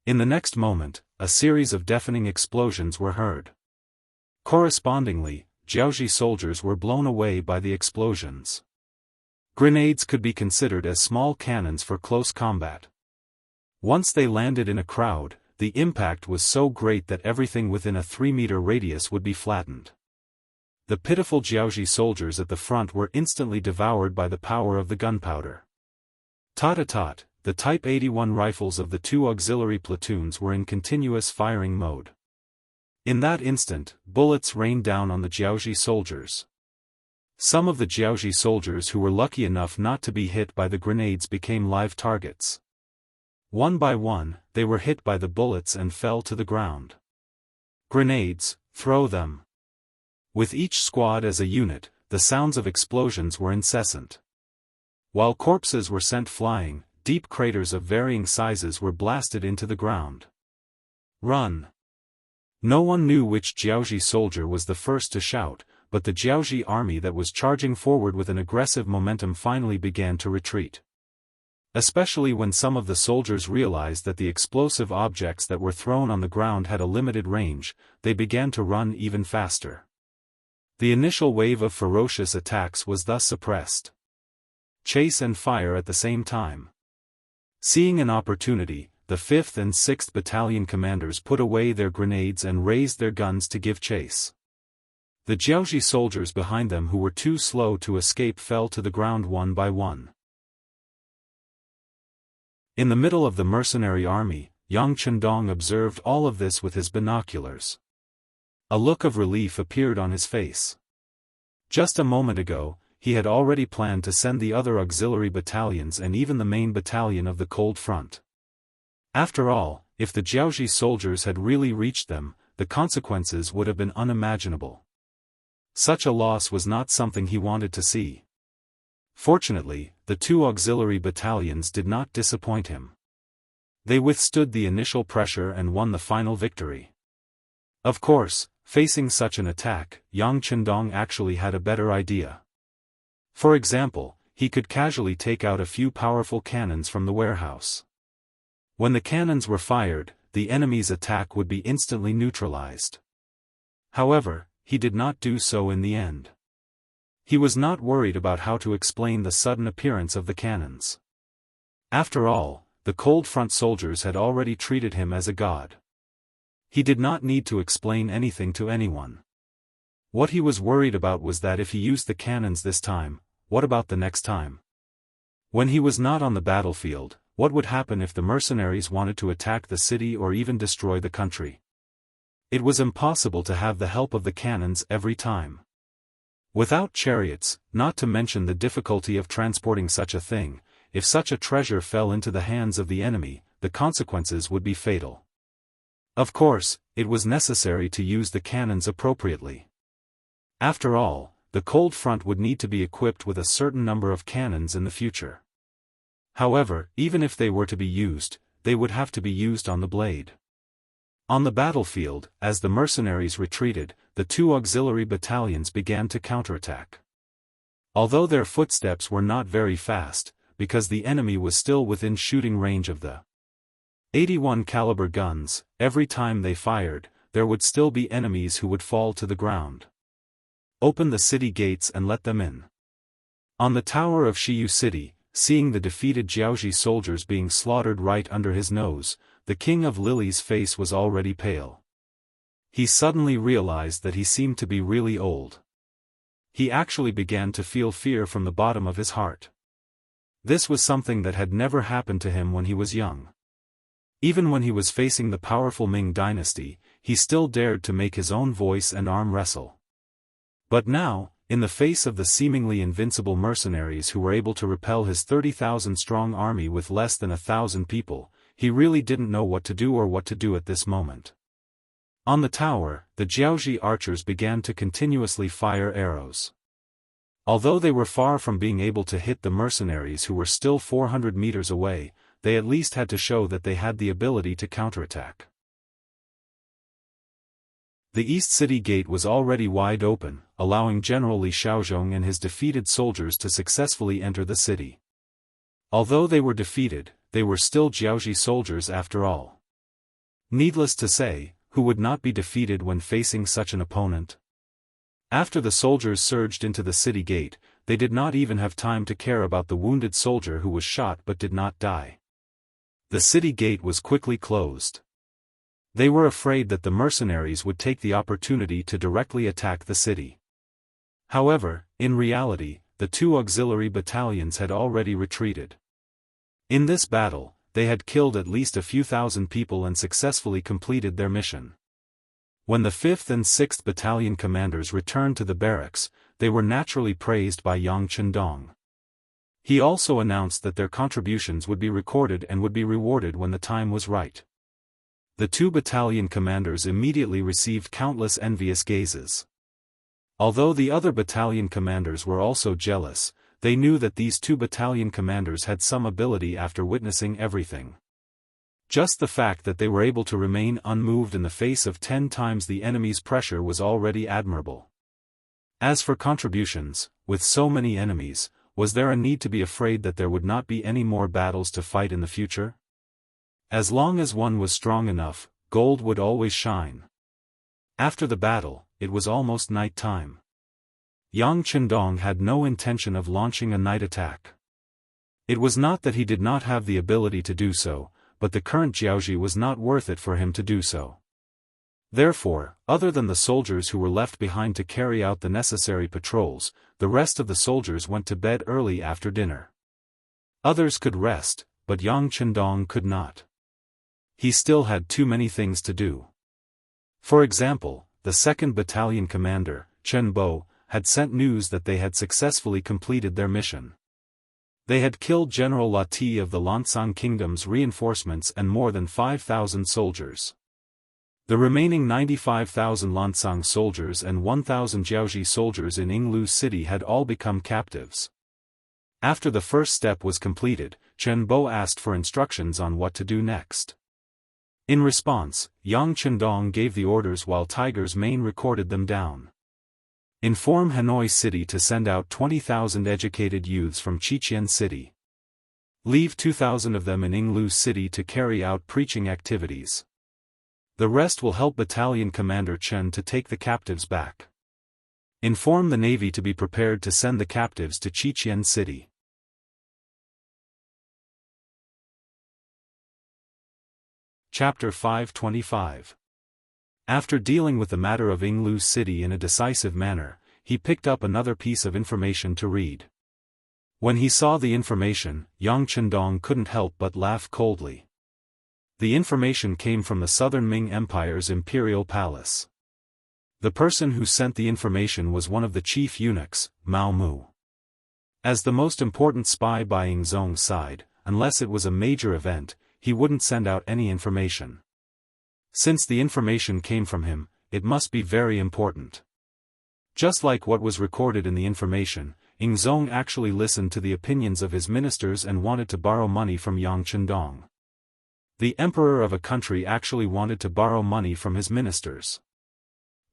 In the next moment, a series of deafening explosions were heard. Correspondingly, Jianghu soldiers were blown away by the explosions. Grenades could be considered as small cannons for close combat. Once they landed in a crowd, the impact was so great that everything within a 3-meter radius would be flattened. The pitiful Jianghu soldiers at the front were instantly devoured by the power of the gunpowder. Tot-a-tot, the Type 81 rifles of the 2 auxiliary platoons were in continuous firing mode. In that instant, bullets rained down on the Jianghu soldiers. Some of the Jianghu soldiers who were lucky enough not to be hit by the grenades became live targets. One by one, they were hit by the bullets and fell to the ground. Grenades, throw them. With each squad as a unit, the sounds of explosions were incessant. While corpses were sent flying, deep craters of varying sizes were blasted into the ground. Run! No one knew which Jianghu soldier was the first to shout, but the Jianghu army that was charging forward with an aggressive momentum finally began to retreat. Especially when some of the soldiers realized that the explosive objects that were thrown on the ground had a limited range, they began to run even faster. The initial wave of ferocious attacks was thus suppressed. Chase and fire at the same time. Seeing an opportunity, the 5th and 6th Battalion commanders put away their grenades and raised their guns to give chase. The Jianghu soldiers behind them who were too slow to escape fell to the ground one by one. In the middle of the mercenary army, Yang Chendong observed all of this with his binoculars. A look of relief appeared on his face. Just a moment ago, he had already planned to send the other auxiliary battalions and even the main battalion of the Cold Front. After all, if the Jianghu soldiers had really reached them, the consequences would have been unimaginable. Such a loss was not something he wanted to see. Fortunately, the 2 auxiliary battalions did not disappoint him. They withstood the initial pressure and won the final victory. Of course, facing such an attack, Yang Chendong actually had a better idea. For example, he could casually take out a few powerful cannons from the warehouse. When the cannons were fired, the enemy's attack would be instantly neutralized. However, he did not do so in the end. He was not worried about how to explain the sudden appearance of the cannons. After all, the Cold Front soldiers had already treated him as a god. He did not need to explain anything to anyone. What he was worried about was that if he used the cannons this time, what about the next time? When he was not on the battlefield, what would happen if the mercenaries wanted to attack the city or even destroy the country? It was impossible to have the help of the cannons every time. Without chariots, not to mention the difficulty of transporting such a thing, if such a treasure fell into the hands of the enemy, the consequences would be fatal. Of course, it was necessary to use the cannons appropriately. After all, the Cold Front would need to be equipped with a certain number of cannons in the future. However, even if they were to be used, they would have to be used on the blade. On the battlefield, as the mercenaries retreated, the 2 auxiliary battalions began to counterattack. Although their footsteps were not very fast, because the enemy was still within shooting range of the 81 caliber guns, every time they fired, there would still be enemies who would fall to the ground. Open the city gates and let them in. On the tower of Shiyu City, seeing the defeated Jianghu soldiers being slaughtered right under his nose, the King of Lily's face was already pale. He suddenly realized that he seemed to be really old. He actually began to feel fear from the bottom of his heart. This was something that had never happened to him when he was young. Even when he was facing the powerful Ming Dynasty, he still dared to make his own voice and arm wrestle. But now, in the face of the seemingly invincible mercenaries who were able to repel his 30,000-strong army with less than 1,000 people, he really didn't know what to do or what to do at this moment. On the tower, the Jianghu archers began to continuously fire arrows. Although they were far from being able to hit the mercenaries who were still 400 meters away, they at least had to show that they had the ability to counterattack. The East City Gate was already wide open, allowing General Li Shaozhong and his defeated soldiers to successfully enter the city. Although they were defeated, they were still Jianghu soldiers after all. Needless to say, who would not be defeated when facing such an opponent? After the soldiers surged into the city gate, they did not even have time to care about the wounded soldier who was shot but did not die. The city gate was quickly closed. They were afraid that the mercenaries would take the opportunity to directly attack the city. However, in reality, the two auxiliary battalions had already retreated. In this battle, they had killed at least a few thousand people and successfully completed their mission. When the 5th and 6th battalion commanders returned to the barracks, they were naturally praised by Yang Chendong. He also announced that their contributions would be recorded and would be rewarded when the time was right. The two battalion commanders immediately received countless envious gazes. Although the other battalion commanders were also jealous, they knew that these two battalion commanders had some ability after witnessing everything. Just the fact that they were able to remain unmoved in the face of 10 times the enemy's pressure was already admirable. As for contributions, with so many enemies, was there a need to be afraid that there would not be any more battles to fight in the future? As long as one was strong enough, gold would always shine. After the battle, it was almost night time. Yang Chendong had no intention of launching a night attack. It was not that he did not have the ability to do so, but the current Jiaoji was not worth it for him to do so. Therefore, other than the soldiers who were left behind to carry out the necessary patrols, the rest of the soldiers went to bed early after dinner. Others could rest, but Yang Chendong could not. He still had too many things to do. For example, the 2nd Battalion commander, Chen Bo, had sent news that they had successfully completed their mission. They had killed General Lati of the Lancang Kingdom's reinforcements and more than 5,000 soldiers. The remaining 95,000 Lancang soldiers and 1,000 Jiaoji soldiers in Yinglu City had all become captives. After the first step was completed, Chen Bo asked for instructions on what to do next. In response, Yang Chendong gave the orders while Tiger's Mane recorded them down. Inform Hanoi City to send out 20,000 educated youths from Qiqian City. Leave 2,000 of them in Yinglu City to carry out preaching activities. The rest will help Battalion Commander Chen to take the captives back. Inform the Navy to be prepared to send the captives to Qiqian City. Chapter 525. After dealing with the matter of Yinglu City in a decisive manner, he picked up another piece of information to read. When he saw the information, Yang Chendong couldn't help but laugh coldly. The information came from the Southern Ming Empire's imperial palace. The person who sent the information was one of the chief eunuchs, Mao Mu. As the most important spy by Ying Zong's side, unless it was a major event, he wouldn't send out any information. Since the information came from him, it must be very important. Just like what was recorded in the information, Ying Zong actually listened to the opinions of his ministers and wanted to borrow money from Yang Chendong. The emperor of a country actually wanted to borrow money from his ministers.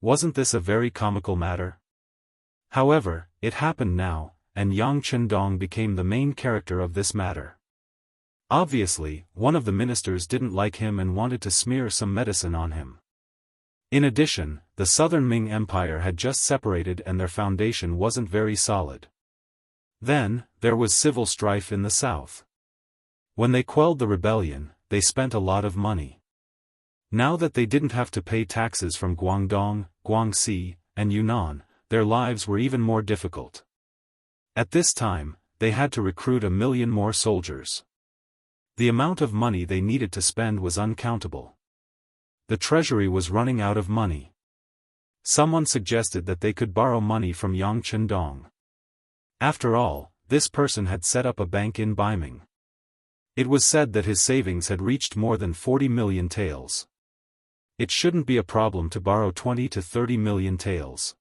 Wasn't this a very comical matter? However, it happened now, and Yang Chendong became the main character of this matter. Obviously, one of the ministers didn't like him and wanted to smear some medicine on him. In addition, the Southern Ming Empire had just separated and their foundation wasn't very solid. Then, there was civil strife in the south. When they quelled the rebellion, they spent a lot of money. Now that they didn't have to pay taxes from Guangdong, Guangxi, and Yunnan, their lives were even more difficult. At this time, they had to recruit 1 million more soldiers. The amount of money they needed to spend was uncountable. The treasury was running out of money. Someone suggested that they could borrow money from Yang Chendong. After all, this person had set up a bank in Baiming. It was said that his savings had reached more than 40 million taels. It shouldn't be a problem to borrow 20 to 30 million taels.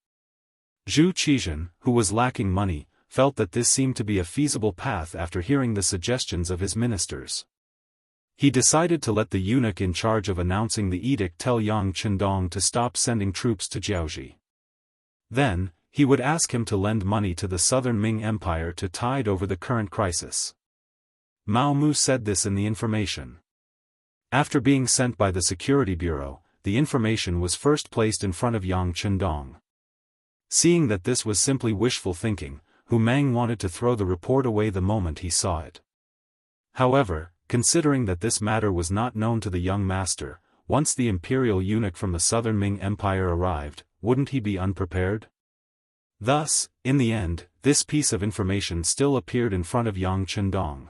Zhu Qizhen, who was lacking money, felt that this seemed to be a feasible path after hearing the suggestions of his ministers. He decided to let the eunuch in charge of announcing the edict tell Yang Chendong to stop sending troops to Jiaoji. Then, he would ask him to lend money to the Southern Ming Empire to tide over the current crisis. Mao Mu said this in the information. After being sent by the Security Bureau, the information was first placed in front of Yang Chendong. Seeing that this was simply wishful thinking, Hu Mang wanted to throw the report away the moment he saw it. However, considering that this matter was not known to the young master, once the imperial eunuch from the southern Ming Empire arrived, wouldn't he be unprepared? Thus, in the end, this piece of information still appeared in front of Yang Chendong.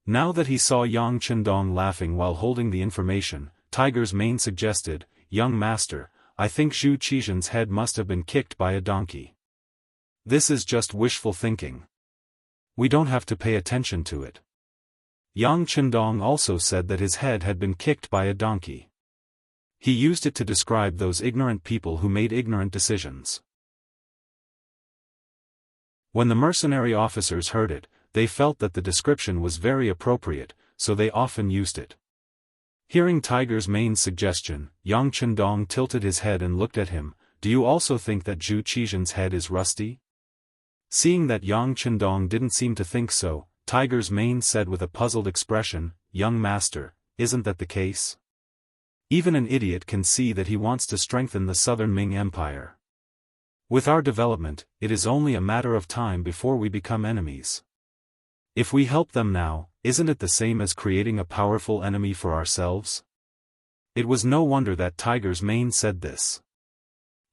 Now that he saw Yang Chendong laughing while holding the information, Tiger's Mane suggested, "Young master, I think Zhu Qijian's head must have been kicked by a donkey. This is just wishful thinking. We don't have to pay attention to it." Yang Chendong also said that his head had been kicked by a donkey. He used it to describe those ignorant people who made ignorant decisions. When the mercenary officers heard it, they felt that the description was very appropriate, so they often used it. Hearing Tiger's Mane's suggestion, Yang Chendong tilted his head and looked at him. "Do you also think that Zhu Qijian's head is rusty?" Seeing that Yang Chendong didn't seem to think so, Tiger's Mane said with a puzzled expression, "Young master, isn't that the case? Even an idiot can see that he wants to strengthen the southern Ming Empire. With our development, it is only a matter of time before we become enemies. If we help them now, isn't it the same as creating a powerful enemy for ourselves?" It was no wonder that Tiger's Mane said this.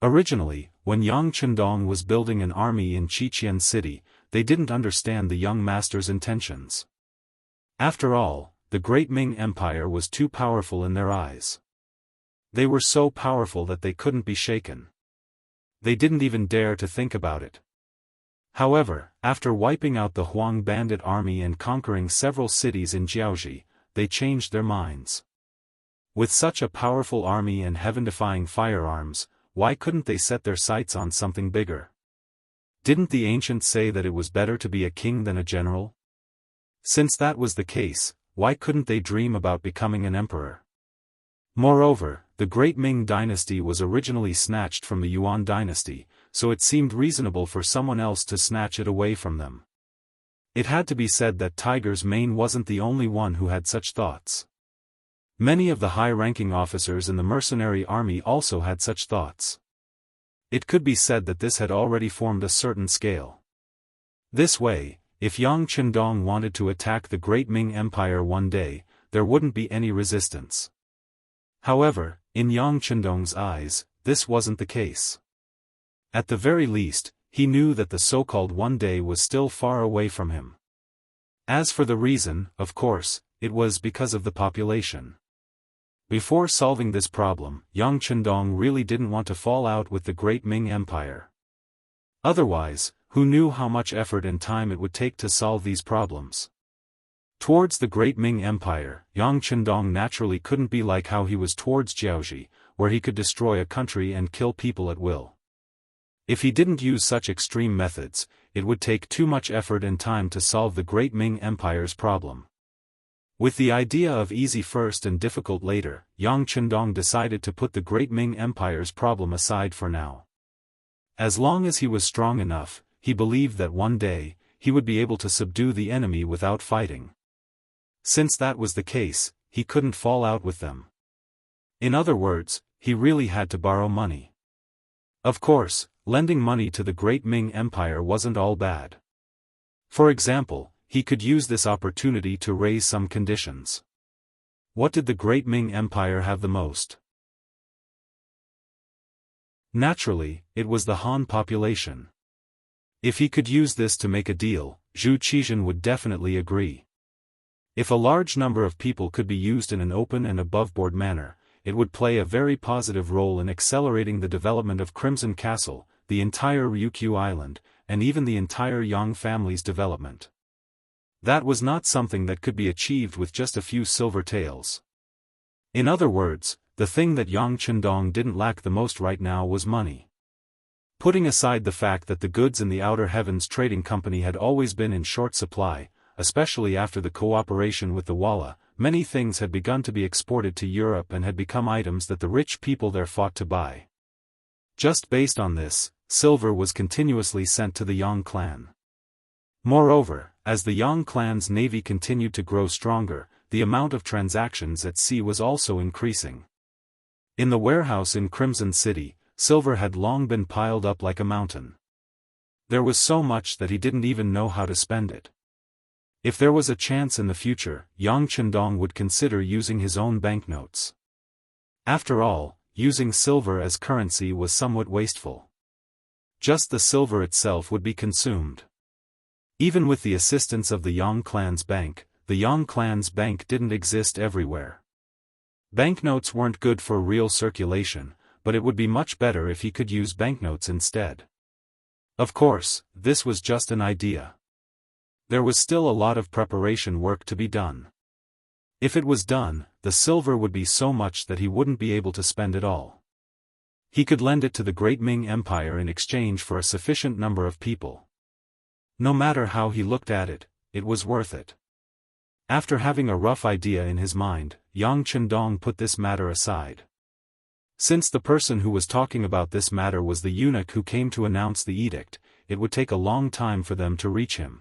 Originally, when Yang Chendong was building an army in Qiqian City, they didn't understand the young master's intentions. After all, the great Ming Empire was too powerful in their eyes. They were so powerful that they couldn't be shaken. They didn't even dare to think about it. However, after wiping out the Huang bandit army and conquering several cities in Jianghu, they changed their minds. With such a powerful army and heaven-defying firearms, why couldn't they set their sights on something bigger? Didn't the ancients say that it was better to be a king than a general? Since that was the case, why couldn't they dream about becoming an emperor? Moreover, the great Ming dynasty was originally snatched from the Yuan dynasty, so it seemed reasonable for someone else to snatch it away from them. It had to be said that Tiger's Mane wasn't the only one who had such thoughts. Many of the high-ranking officers in the mercenary army also had such thoughts. It could be said that this had already formed a certain scale. This way, if Yang Chendong wanted to attack the great Ming Empire one day, there wouldn't be any resistance. However, in Yang Chendong's eyes, this wasn't the case. At the very least, he knew that the so-called one day was still far away from him. As for the reason, of course, it was because of the population. Before solving this problem, Yang Chendong really didn't want to fall out with the great Ming Empire. Otherwise, who knew how much effort and time it would take to solve these problems? Towards the great Ming Empire, Yang Chendong naturally couldn't be like how he was towards Jianghu, where he could destroy a country and kill people at will. If he didn't use such extreme methods, it would take too much effort and time to solve the great Ming Empire's problem. With the idea of easy first and difficult later, Yang Chendong decided to put the great Ming Empire's problem aside for now. As long as he was strong enough, he believed that one day, he would be able to subdue the enemy without fighting. Since that was the case, he couldn't fall out with them. In other words, he really had to borrow money. Of course, lending money to the great Ming Empire wasn't all bad. For example, he could use this opportunity to raise some conditions. What did the great Ming Empire have the most? Naturally, it was the Han population. If he could use this to make a deal, Zhu Qijian would definitely agree. If a large number of people could be used in an open and above-board manner, it would play a very positive role in accelerating the development of Crimson Castle, the entire Ryukyu Island, and even the entire Yang family's development. That was not something that could be achieved with just a few silver taels. In other words, the thing that Yang Chendong didn't lack the most right now was money. Putting aside the fact that the goods in the Outer Heavens Trading Company had always been in short supply, especially after the cooperation with the Walla, many things had begun to be exported to Europe and had become items that the rich people there fought to buy. Just based on this, silver was continuously sent to the Yang clan. Moreover, as the Yang clan's navy continued to grow stronger, the amount of transactions at sea was also increasing. In the warehouse in Crimson City, silver had long been piled up like a mountain. There was so much that he didn't even know how to spend it. If there was a chance in the future, Yang Chendong would consider using his own banknotes. After all, using silver as currency was somewhat wasteful. Just the silver itself would be consumed. Even with the assistance of the Yang clan's bank, the Yang clan's bank didn't exist everywhere. Banknotes weren't good for real circulation, but it would be much better if he could use banknotes instead. Of course, this was just an idea. There was still a lot of preparation work to be done. If it was done, the silver would be so much that he wouldn't be able to spend it all. He could lend it to the Great Ming Empire in exchange for a sufficient number of people. No matter how he looked at it, it was worth it. After having a rough idea in his mind, Yang Chendong put this matter aside. Since the person who was talking about this matter was the eunuch who came to announce the edict, it would take a long time for them to reach him.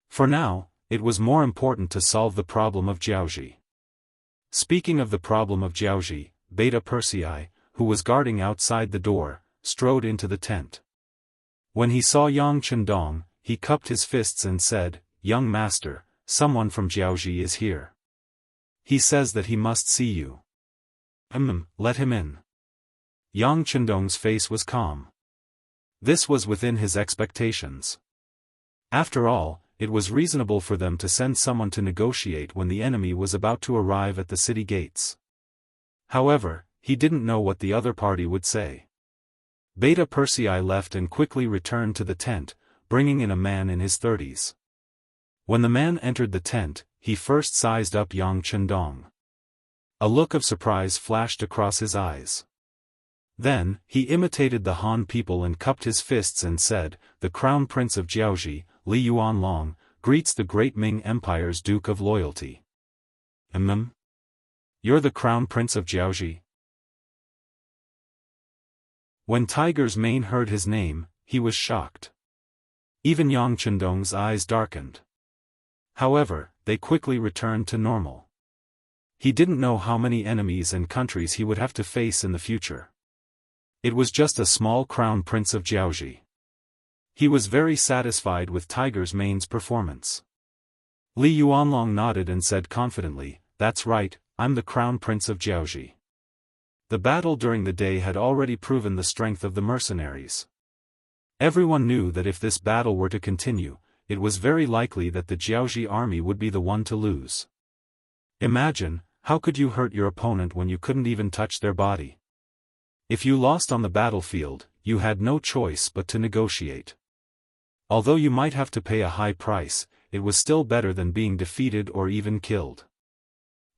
For now, it was more important to solve the problem of Jiaoji. Speaking of the problem of Jiaoji, Beta Persei, who was guarding outside the door, strode into the tent. When he saw Yang Chendong, he cupped his fists and said, "Young master, someone from Jiaoji is here. He says that he must see you." Let him in." Yang Chendong's face was calm. This was within his expectations. After all, it was reasonable for them to send someone to negotiate when the enemy was about to arrive at the city gates. However, he didn't know what the other party would say. Beta Persei left and quickly returned to the tent, bringing in a man in his 30s. When the man entered the tent, he first sized up Yang Chendong. A look of surprise flashed across his eyes. Then, he imitated the Han people and cupped his fists and said, "The Crown Prince of Jiaoji, Li Yuanlong, greets the Great Ming Empire's Duke of Loyalty." You're the Crown Prince of Jiaoji?" When Tiger's Mane heard his name, he was shocked. Even Yang Chendong's eyes darkened. However, they quickly returned to normal. He didn't know how many enemies and countries he would have to face in the future. It was just a small crown prince of Jiaoji. He was very satisfied with Tiger's Mane's performance. Li Yuanlong nodded and said confidently, "That's right, I'm the crown prince of Jiaoji." The battle during the day had already proven the strength of the mercenaries. Everyone knew that if this battle were to continue, it was very likely that the Jiaoji army would be the one to lose. Imagine, how could you hurt your opponent when you couldn't even touch their body? If you lost on the battlefield, you had no choice but to negotiate. Although you might have to pay a high price, it was still better than being defeated or even killed.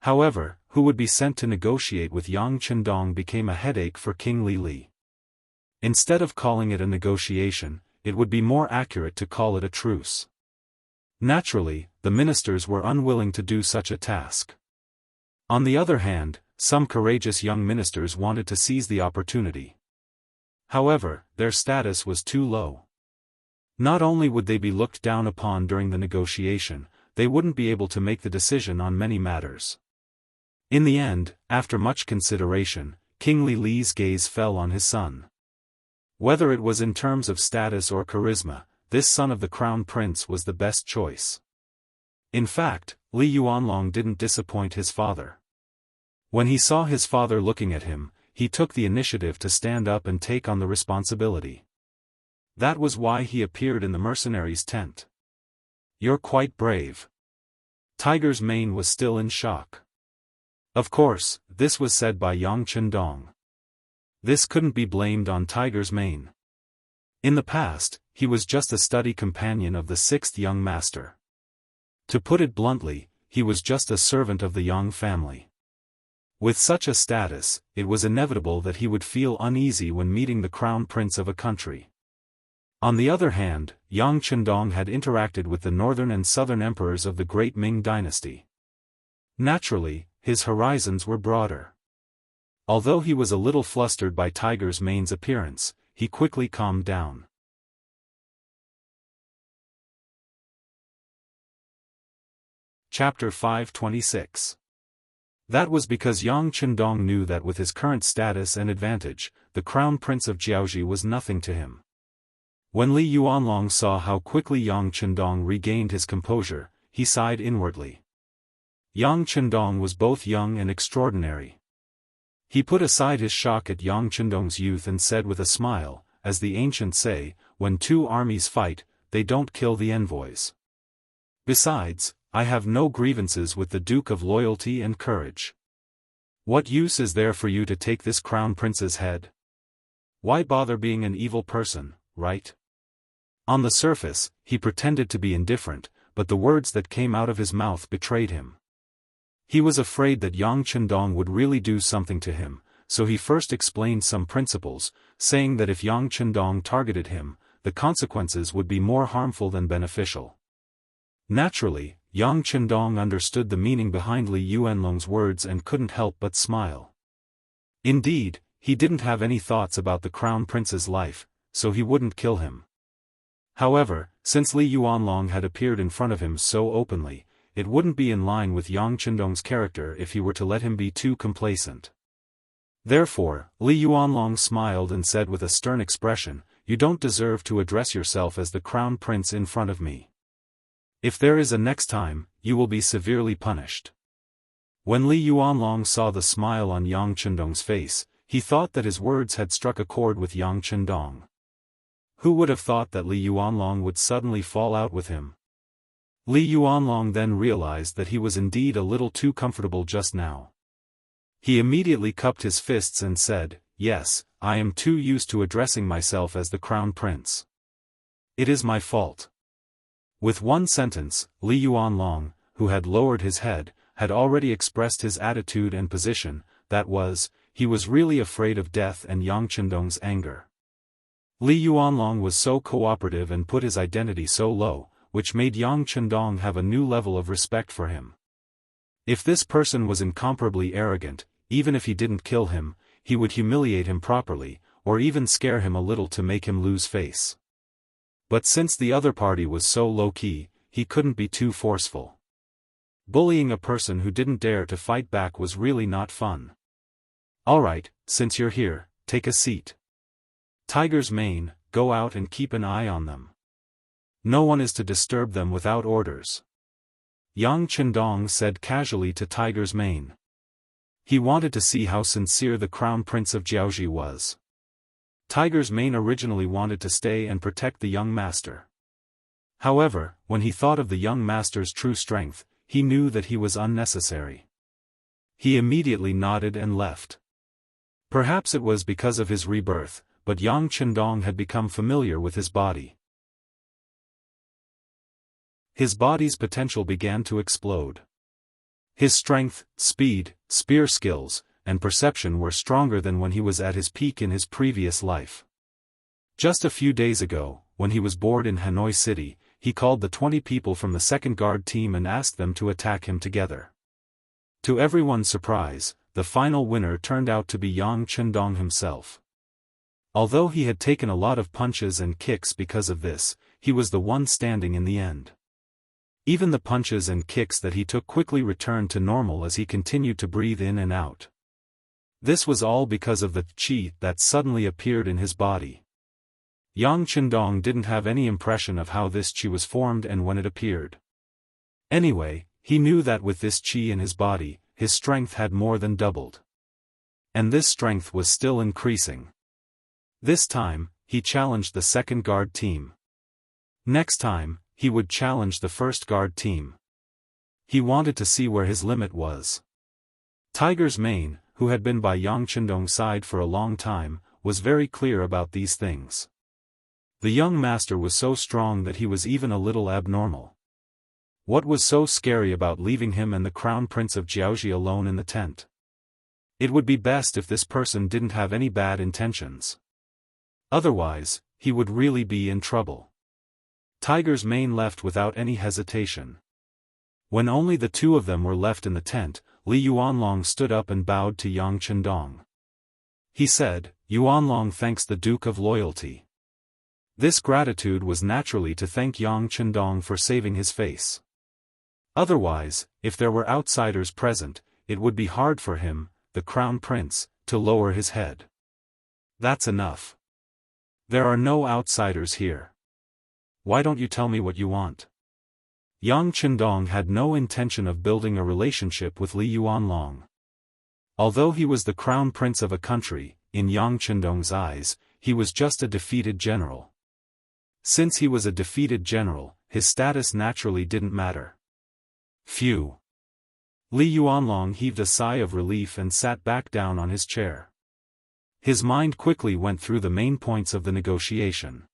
However, who would be sent to negotiate with Yang Chendong became a headache for King Li. Instead of calling it a negotiation, it would be more accurate to call it a truce. Naturally, the ministers were unwilling to do such a task. On the other hand, some courageous young ministers wanted to seize the opportunity. However, their status was too low. Not only would they be looked down upon during the negotiation, they wouldn't be able to make the decision on many matters. In the end, after much consideration, King Li's gaze fell on his son. Whether it was in terms of status or charisma, this son of the crown prince was the best choice. In fact, Li Yuanlong didn't disappoint his father. When he saw his father looking at him, he took the initiative to stand up and take on the responsibility. That was why he appeared in the mercenaries' tent. "You're quite brave." Tiger's Mane was still in shock. Of course, this was said by Yang Chendong. This couldn't be blamed on Tiger's Mane. In the past, he was just a study companion of the 6th young master. To put it bluntly, he was just a servant of the Yang family. With such a status, it was inevitable that he would feel uneasy when meeting the crown prince of a country. On the other hand, Yang Chendong had interacted with the northern and southern emperors of the Great Ming Dynasty. Naturally, his horizons were broader. Although he was a little flustered by Tiger's Mane's appearance, he quickly calmed down. Chapter 526. That was because Yang Chendong knew that with his current status and advantage, the crown prince of Jiaoji was nothing to him. When Li Yuanlong saw how quickly Yang Chendong regained his composure, he sighed inwardly. Yang Chendong was both young and extraordinary. He put aside his shock at Yang Chendong's youth and said with a smile, as the ancients say, when two armies fight, they don't kill the envoys. Besides, I have no grievances with the Duke of Loyalty and Courage. What use is there for you to take this crown prince's head? Why bother being an evil person, right? On the surface, he pretended to be indifferent, but the words that came out of his mouth betrayed him. He was afraid that Yang Chendong would really do something to him, so he first explained some principles, saying that if Yang Chendong targeted him, the consequences would be more harmful than beneficial. Naturally, Yang Chendong understood the meaning behind Li Yuanlong's words and couldn't help but smile. Indeed, he didn't have any thoughts about the crown prince's life, so he wouldn't kill him. However, since Li Yuanlong had appeared in front of him so openly, it wouldn't be in line with Yang Chendong's character if he were to let him be too complacent. Therefore, Li Yuanlong smiled and said with a stern expression, "You don't deserve to address yourself as the crown prince in front of me. If there is a next time, you will be severely punished." When Li Yuanlong saw the smile on Yang Chendong's face, he thought that his words had struck a chord with Yang Chendong. Who would have thought that Li Yuanlong would suddenly fall out with him? Li Yuanlong then realized that he was indeed a little too comfortable just now. He immediately cupped his fists and said, "Yes, I am too used to addressing myself as the crown prince. It is my fault." With one sentence, Li Yuanlong, who had lowered his head, had already expressed his attitude and position, that was, he was really afraid of death and Yang Chendong's anger. Li Yuanlong was so cooperative and put his identity so low, which made Yang Chendong have a new level of respect for him. If this person was incomparably arrogant, even if he didn't kill him, he would humiliate him properly, or even scare him a little to make him lose face. But since the other party was so low-key, he couldn't be too forceful. Bullying a person who didn't dare to fight back was really not fun. "Alright, since you're here, take a seat. Tiger's mane, go out and keep an eye on them. No one is to disturb them without orders," Yang Chendong said casually to Tiger's mane. He wanted to see how sincere the crown prince of Jiaoji was. Tiger's mane originally wanted to stay and protect the young master. However, when he thought of the young master's true strength, he knew that he was unnecessary. He immediately nodded and left. Perhaps it was because of his rebirth, but Yang Chendong had become familiar with his body. His body's potential began to explode. His strength, speed, spear skills, and perception were stronger than when he was at his peak in his previous life. Just a few days ago, when he was bored in Hanoi City, he called the 20 people from the second guard team and asked them to attack him together. To everyone's surprise, the final winner turned out to be Yang Chendong himself. Although he had taken a lot of punches and kicks because of this, he was the one standing in the end. Even the punches and kicks that he took quickly returned to normal as he continued to breathe in and out. This was all because of the qi that suddenly appeared in his body. Yang Chendong didn't have any impression of how this qi was formed and when it appeared. Anyway, he knew that with this qi in his body, his strength had more than doubled. And this strength was still increasing. This time, he challenged the second guard team. Next time, he would challenge the first guard team. He wanted to see where his limit was. Tiger's mane, who had been by Yang Chendong's side for a long time, was very clear about these things. The young master was so strong that he was even a little abnormal. What was so scary about leaving him and the crown prince of Jiaoji alone in the tent? It would be best if this person didn't have any bad intentions. Otherwise, he would really be in trouble. Tiger's mane left without any hesitation. When only the two of them were left in the tent, Li Yuanlong stood up and bowed to Yang Chendong. He said, "Yuanlong thanks the Duke of Loyalty." This gratitude was naturally to thank Yang Chendong for saving his face. Otherwise, if there were outsiders present, it would be hard for him, the crown prince, to lower his head. That's enough. There are no outsiders here. Why don't you tell me what you want? Yang Chendong had no intention of building a relationship with Li Yuanlong. Although he was the crown prince of a country, in Yang Chendong's eyes, he was just a defeated general. Since he was a defeated general, his status naturally didn't matter. Phew. Li Yuanlong heaved a sigh of relief and sat back down on his chair. His mind quickly went through the main points of the negotiation.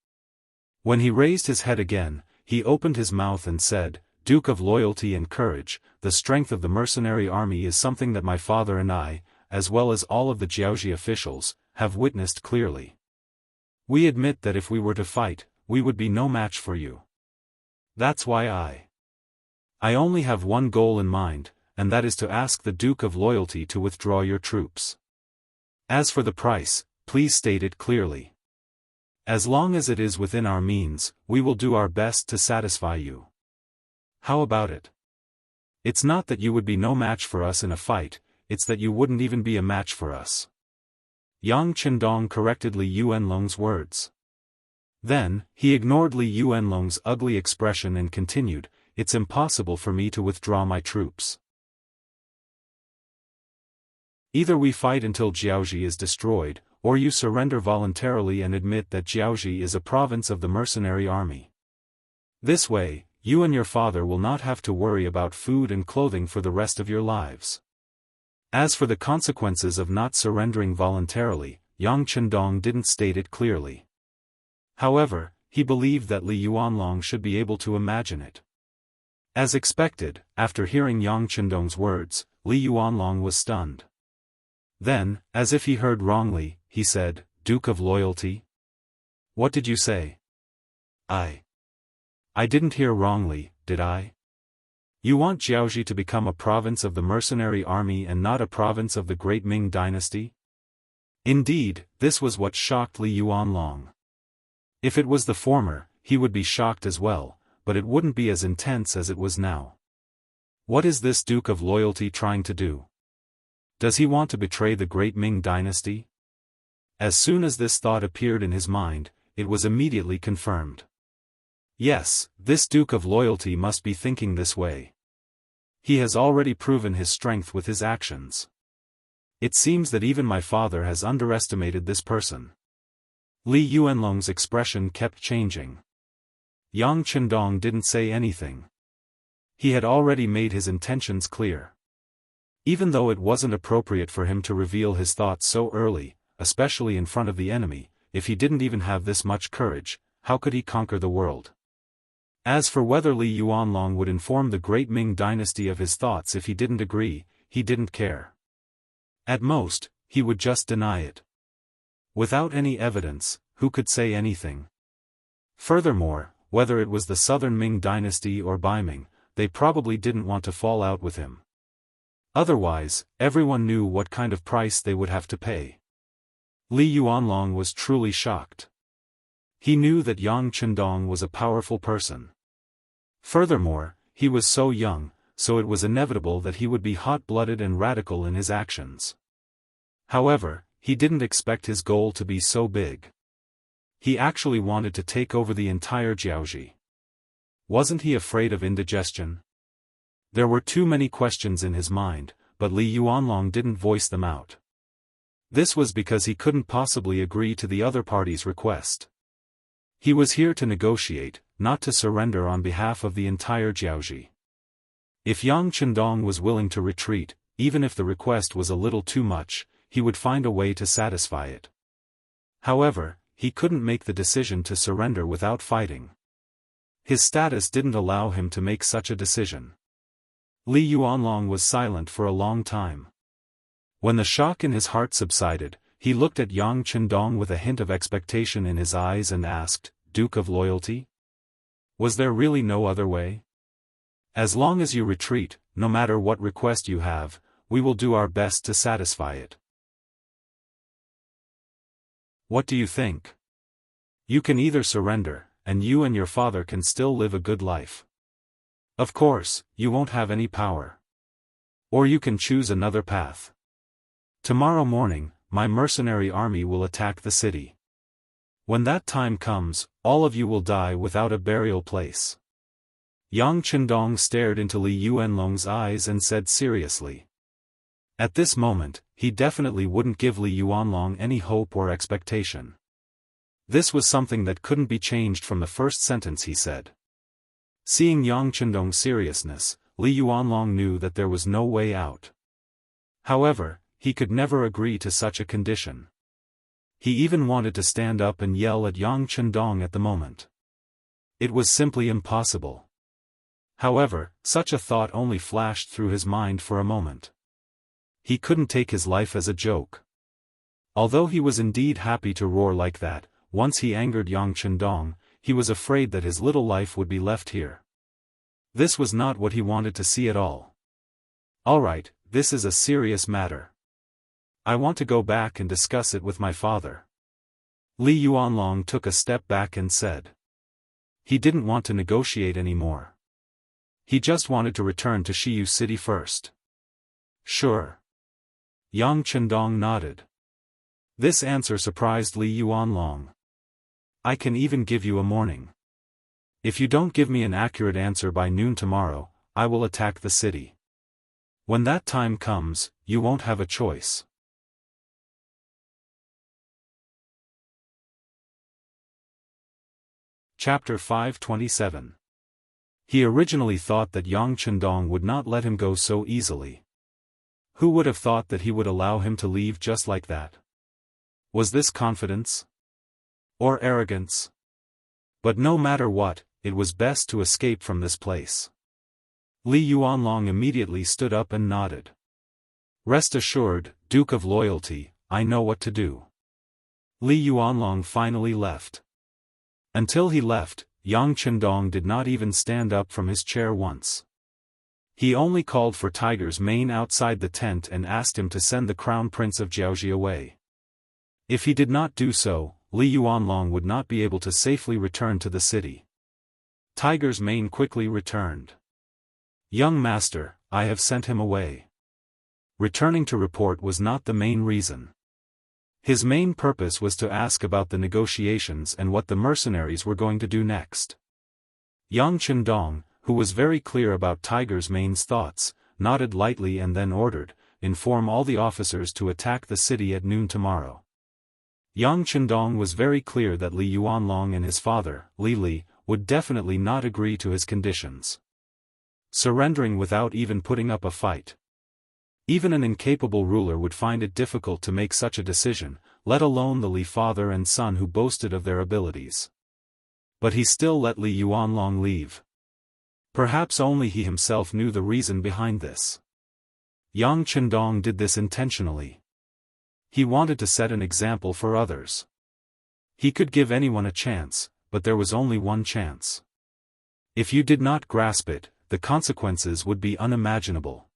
When he raised his head again, he opened his mouth and said, "Duke of loyalty and courage, the strength of the mercenary army is something that my father and I, as well as all of the Jiaoji officials, have witnessed clearly. We admit that if we were to fight, we would be no match for you. That's why I only have one goal in mind, and that is to ask the Duke of Loyalty to withdraw your troops. As for the price, please state it clearly. As long as it is within our means, we will do our best to satisfy you. How about it? It's not that you would be no match for us in a fight, it's that you wouldn't even be a match for us." Yang Chendong corrected Li Yuanlong's words. Then, he ignored Li Yuanlong's ugly expression and continued, "It's impossible for me to withdraw my troops. Either we fight until Jiaoji is destroyed, or you surrender voluntarily and admit that Jiaoji is a province of the mercenary army. This way, you and your father will not have to worry about food and clothing for the rest of your lives." As for the consequences of not surrendering voluntarily, Yang Chendong didn't state it clearly. However, he believed that Li Yuanlong should be able to imagine it. As expected, after hearing Yang Chendong's words, Li Yuanlong was stunned. Then, as if he heard wrongly, he said, "Duke of Loyalty? What did you say?" I didn't hear wrongly, did I? You want Jiaoji to become a province of the mercenary army and not a province of the great Ming dynasty? Indeed, this was what shocked Li Yuanlong. If it was the former, he would be shocked as well, but it wouldn't be as intense as it was now. What is this Duke of Loyalty trying to do? Does he want to betray the great Ming dynasty? As soon as this thought appeared in his mind, it was immediately confirmed. Yes, this Duke of Loyalty must be thinking this way. He has already proven his strength with his actions. It seems that even my father has underestimated this person. Li Yuanlong's expression kept changing. Yang Chendong didn't say anything. He had already made his intentions clear. Even though it wasn't appropriate for him to reveal his thoughts so early, especially in front of the enemy, if he didn't even have this much courage, how could he conquer the world? As for whether Li Yuanlong would inform the great Ming dynasty of his thoughts if he didn't agree, he didn't care. At most, he would just deny it. Without any evidence, who could say anything? Furthermore, whether it was the southern Ming dynasty or Baiming, they probably didn't want to fall out with him. Otherwise, everyone knew what kind of price they would have to pay. Li Yuanlong was truly shocked. He knew that Yang Chendong was a powerful person. Furthermore, he was so young, so it was inevitable that he would be hot-blooded and radical in his actions. However, he didn't expect his goal to be so big. He actually wanted to take over the entire Jiaoji. Wasn't he afraid of indigestion? There were too many questions in his mind, but Li Yuanlong didn't voice them out. This was because he couldn't possibly agree to the other party's request. He was here to negotiate, not to surrender on behalf of the entire Jiaoji. If Yang Chendong was willing to retreat, even if the request was a little too much, he would find a way to satisfy it. However, he couldn't make the decision to surrender without fighting. His status didn't allow him to make such a decision. Li Yuanlong was silent for a long time. When the shock in his heart subsided, he looked at Yang Chendong with a hint of expectation in his eyes and asked, "Duke of Loyalty? Was there really no other way? As long as you retreat, no matter what request you have, we will do our best to satisfy it. What do you think? You can either surrender, and you and your father can still live a good life. Of course, you won't have any power. Or you can choose another path. Tomorrow morning, my mercenary army will attack the city. When that time comes, all of you will die without a burial place. Yang Chendong stared into Li Yuanlong's eyes and said seriously. At this moment, he definitely wouldn't give Li Yuanlong any hope or expectation. This was something that couldn't be changed from the first sentence he said. Seeing Yang Chendong's seriousness, Li Yuanlong knew that there was no way out. However, he could never agree to such a condition. He even wanted to stand up and yell at Yang Chendong at the moment. It was simply impossible. However, such a thought only flashed through his mind for a moment. He couldn't take his life as a joke. Although he was indeed happy to roar like that, once he angered Yang Chendong, he was afraid that his little life would be left here. This was not what he wanted to see at all. Alright, this is a serious matter. I want to go back and discuss it with my father. Li Yuanlong took a step back and said. He didn't want to negotiate anymore. He just wanted to return to Shiyu City first. Sure. Yang Chendong nodded. This answer surprised Li Yuanlong. I can even give you a warning. If you don't give me an accurate answer by noon tomorrow, I will attack the city. When that time comes, you won't have a choice. Chapter 527. He originally thought that Yang Chendong would not let him go so easily. Who would have thought that he would allow him to leave just like that? Was this confidence? Or arrogance? But no matter what, it was best to escape from this place. Li Yuanlong immediately stood up and nodded. Rest assured, Duke of Loyalty, I know what to do. Li Yuanlong finally left. Until he left, Yang Chendong did not even stand up from his chair once. He only called for Tiger's mane outside the tent and asked him to send the Crown Prince of Jianghu away. If he did not do so, Li Yuanlong would not be able to safely return to the city. Tiger's mane quickly returned. Young master, I have sent him away. Returning to report was not the main reason. His main purpose was to ask about the negotiations and what the mercenaries were going to do next. Yang Chendong, who was very clear about Tiger's mane's thoughts, nodded lightly and then ordered, inform all the officers to attack the city at noon tomorrow. Yang Chendong was very clear that Li Yuanlong and his father, Li, would definitely not agree to his conditions. Surrendering without even putting up a fight. Even an incapable ruler would find it difficult to make such a decision, let alone the Li father and son who boasted of their abilities. But he still let Li Yuanlong leave. Perhaps only he himself knew the reason behind this. Yang Chendong did this intentionally. He wanted to set an example for others. He could give anyone a chance, but there was only one chance. If you did not grasp it, the consequences would be unimaginable.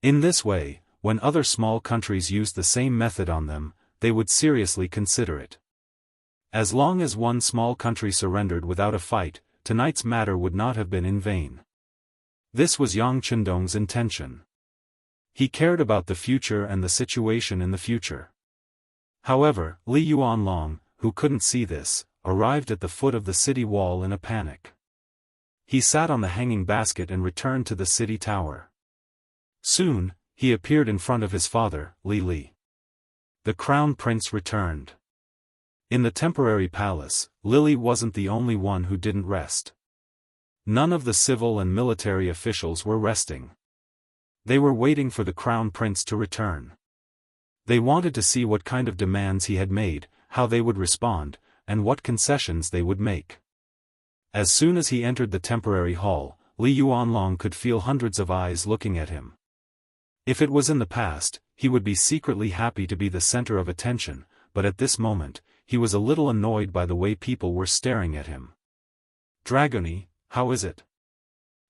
In this way, when other small countries used the same method on them, they would seriously consider it. As long as one small country surrendered without a fight, tonight's matter would not have been in vain. This was Yang Chendong's intention. He cared about the future and the situation in the future. However, Li Yuanlong, who couldn't see this, arrived at the foot of the city wall in a panic. He sat on the hanging basket and returned to the city tower. Soon, he appeared in front of his father, Li. The crown prince returned. In the temporary palace, Lily wasn't the only one who didn't rest. None of the civil and military officials were resting. They were waiting for the crown prince to return. They wanted to see what kind of demands he had made, how they would respond, and what concessions they would make. As soon as he entered the temporary hall, Li Yuanlong could feel hundreds of eyes looking at him. If it was in the past, he would be secretly happy to be the center of attention, but at this moment, he was a little annoyed by the way people were staring at him. Dragony, how is it?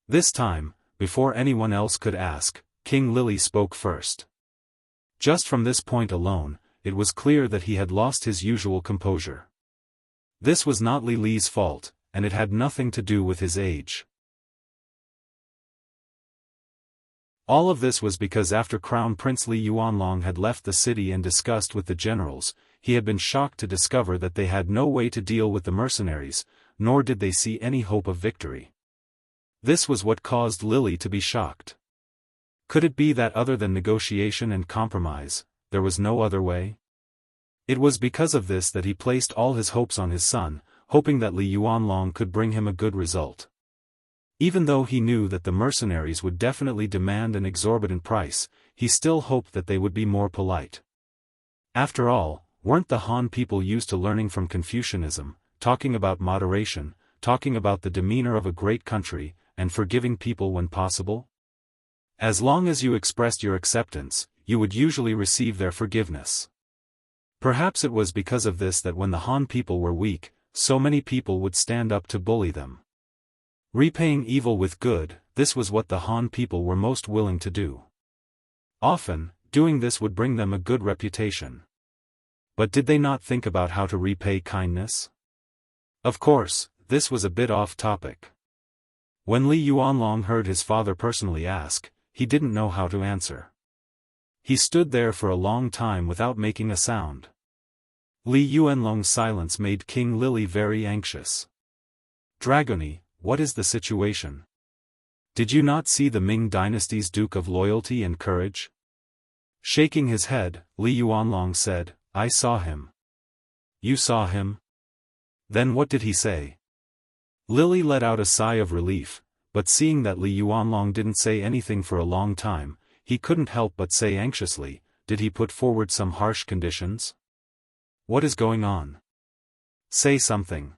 This time, before anyone else could ask, King Lily spoke first. Just from this point alone, it was clear that he had lost his usual composure. This was not Li's fault, and it had nothing to do with his age. All of this was because after Crown Prince Li Yuanlong had left the city and discussed with the generals, he had been shocked to discover that they had no way to deal with the mercenaries, nor did they see any hope of victory. This was what caused Lily to be shocked. Could it be that other than negotiation and compromise, there was no other way? It was because of this that he placed all his hopes on his son, hoping that Li Yuanlong could bring him a good result. Even though he knew that the mercenaries would definitely demand an exorbitant price, he still hoped that they would be more polite. After all, weren't the Han people used to learning from Confucianism, talking about moderation, talking about the demeanor of a great country, and forgiving people when possible? As long as you expressed your acceptance, you would usually receive their forgiveness. Perhaps it was because of this that when the Han people were weak, so many people would stand up to bully them. Repaying evil with good, this was what the Han people were most willing to do. Often, doing this would bring them a good reputation. But did they not think about how to repay kindness? Of course, this was a bit off topic. When Li Yuanlong heard his father personally ask, he didn't know how to answer. He stood there for a long time without making a sound. Li Yuanlong's silence made King Lily very anxious. Dragony, what is the situation? Did you not see the Ming Dynasty's Duke of Loyalty and Courage? Shaking his head, Li Yuanlong said, I saw him. You saw him? Then what did he say? Lily let out a sigh of relief, but seeing that Li Yuanlong didn't say anything for a long time, he couldn't help but say anxiously, did he put forward some harsh conditions? What is going on? Say something.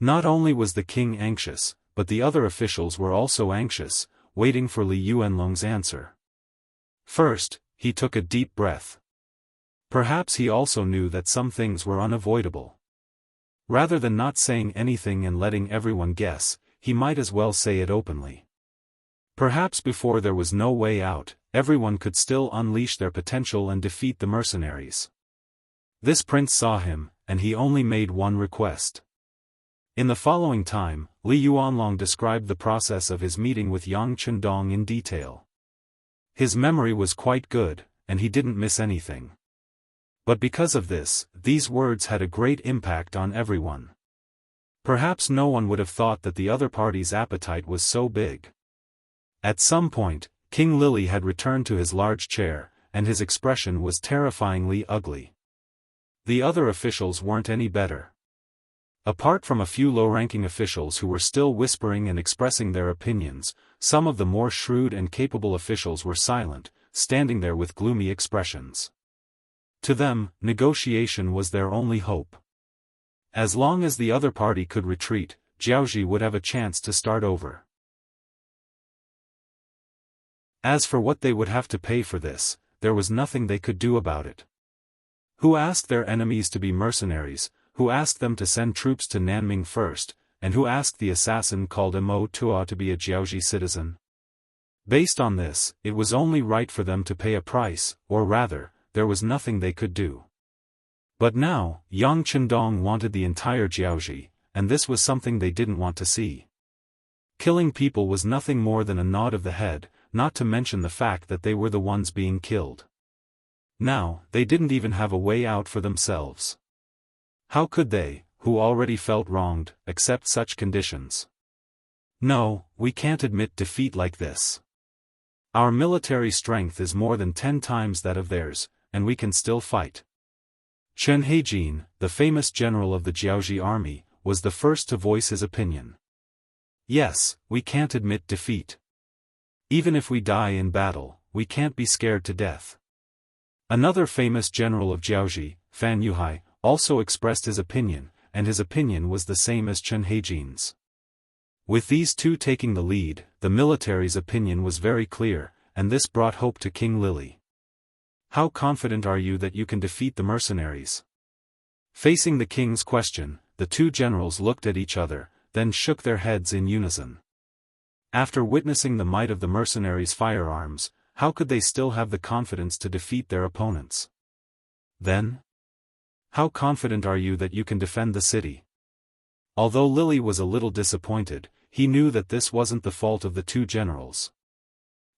Not only was the king anxious, but the other officials were also anxious, waiting for Li Yuanlong's answer. First, he took a deep breath. Perhaps he also knew that some things were unavoidable. Rather than not saying anything and letting everyone guess, he might as well say it openly. Perhaps before there was no way out, everyone could still unleash their potential and defeat the mercenaries. This prince saw him, and he only made one request. In the following time, Li Yuanlong described the process of his meeting with Yang Chendong in detail. His memory was quite good, and he didn't miss anything. But because of this, these words had a great impact on everyone. Perhaps no one would have thought that the other party's appetite was so big. At some point, King Lily had returned to his large chair, and his expression was terrifyingly ugly. The other officials weren't any better. Apart from a few low-ranking officials who were still whispering and expressing their opinions, some of the more shrewd and capable officials were silent, standing there with gloomy expressions. To them, negotiation was their only hope. As long as the other party could retreat, Jiaoji would have a chance to start over. As for what they would have to pay for this, there was nothing they could do about it. Who asked their enemies to be mercenaries, who asked them to send troops to Nanming first, and who asked the assassin called Mo Tua to be a Jiaoji citizen? Based on this, it was only right for them to pay a price, or rather, there was nothing they could do. But now, Yang Chendong wanted the entire Jiaoji, and this was something they didn't want to see. Killing people was nothing more than a nod of the head, not to mention the fact that they were the ones being killed. Now, they didn't even have a way out for themselves. How could they, who already felt wronged, accept such conditions? No, we can't admit defeat like this. Our military strength is more than 10 times that of theirs, and we can still fight. Chen Heijin, the famous general of the Jiaoji army, was the first to voice his opinion. Yes, we can't admit defeat. Even if we die in battle, we can't be scared to death. Another famous general of Jiaoji, Fan Yuhai, also expressed his opinion, and his opinion was the same as Chen Heijin's. With these two taking the lead, the military's opinion was very clear, and this brought hope to King Lily. How confident are you that you can defeat the mercenaries? Facing the king's question, the two generals looked at each other, then shook their heads in unison. After witnessing the might of the mercenaries' firearms, how could they still have the confidence to defeat their opponents? Then? How confident are you that you can defend the city? Although Lily was a little disappointed, he knew that this wasn't the fault of the two generals.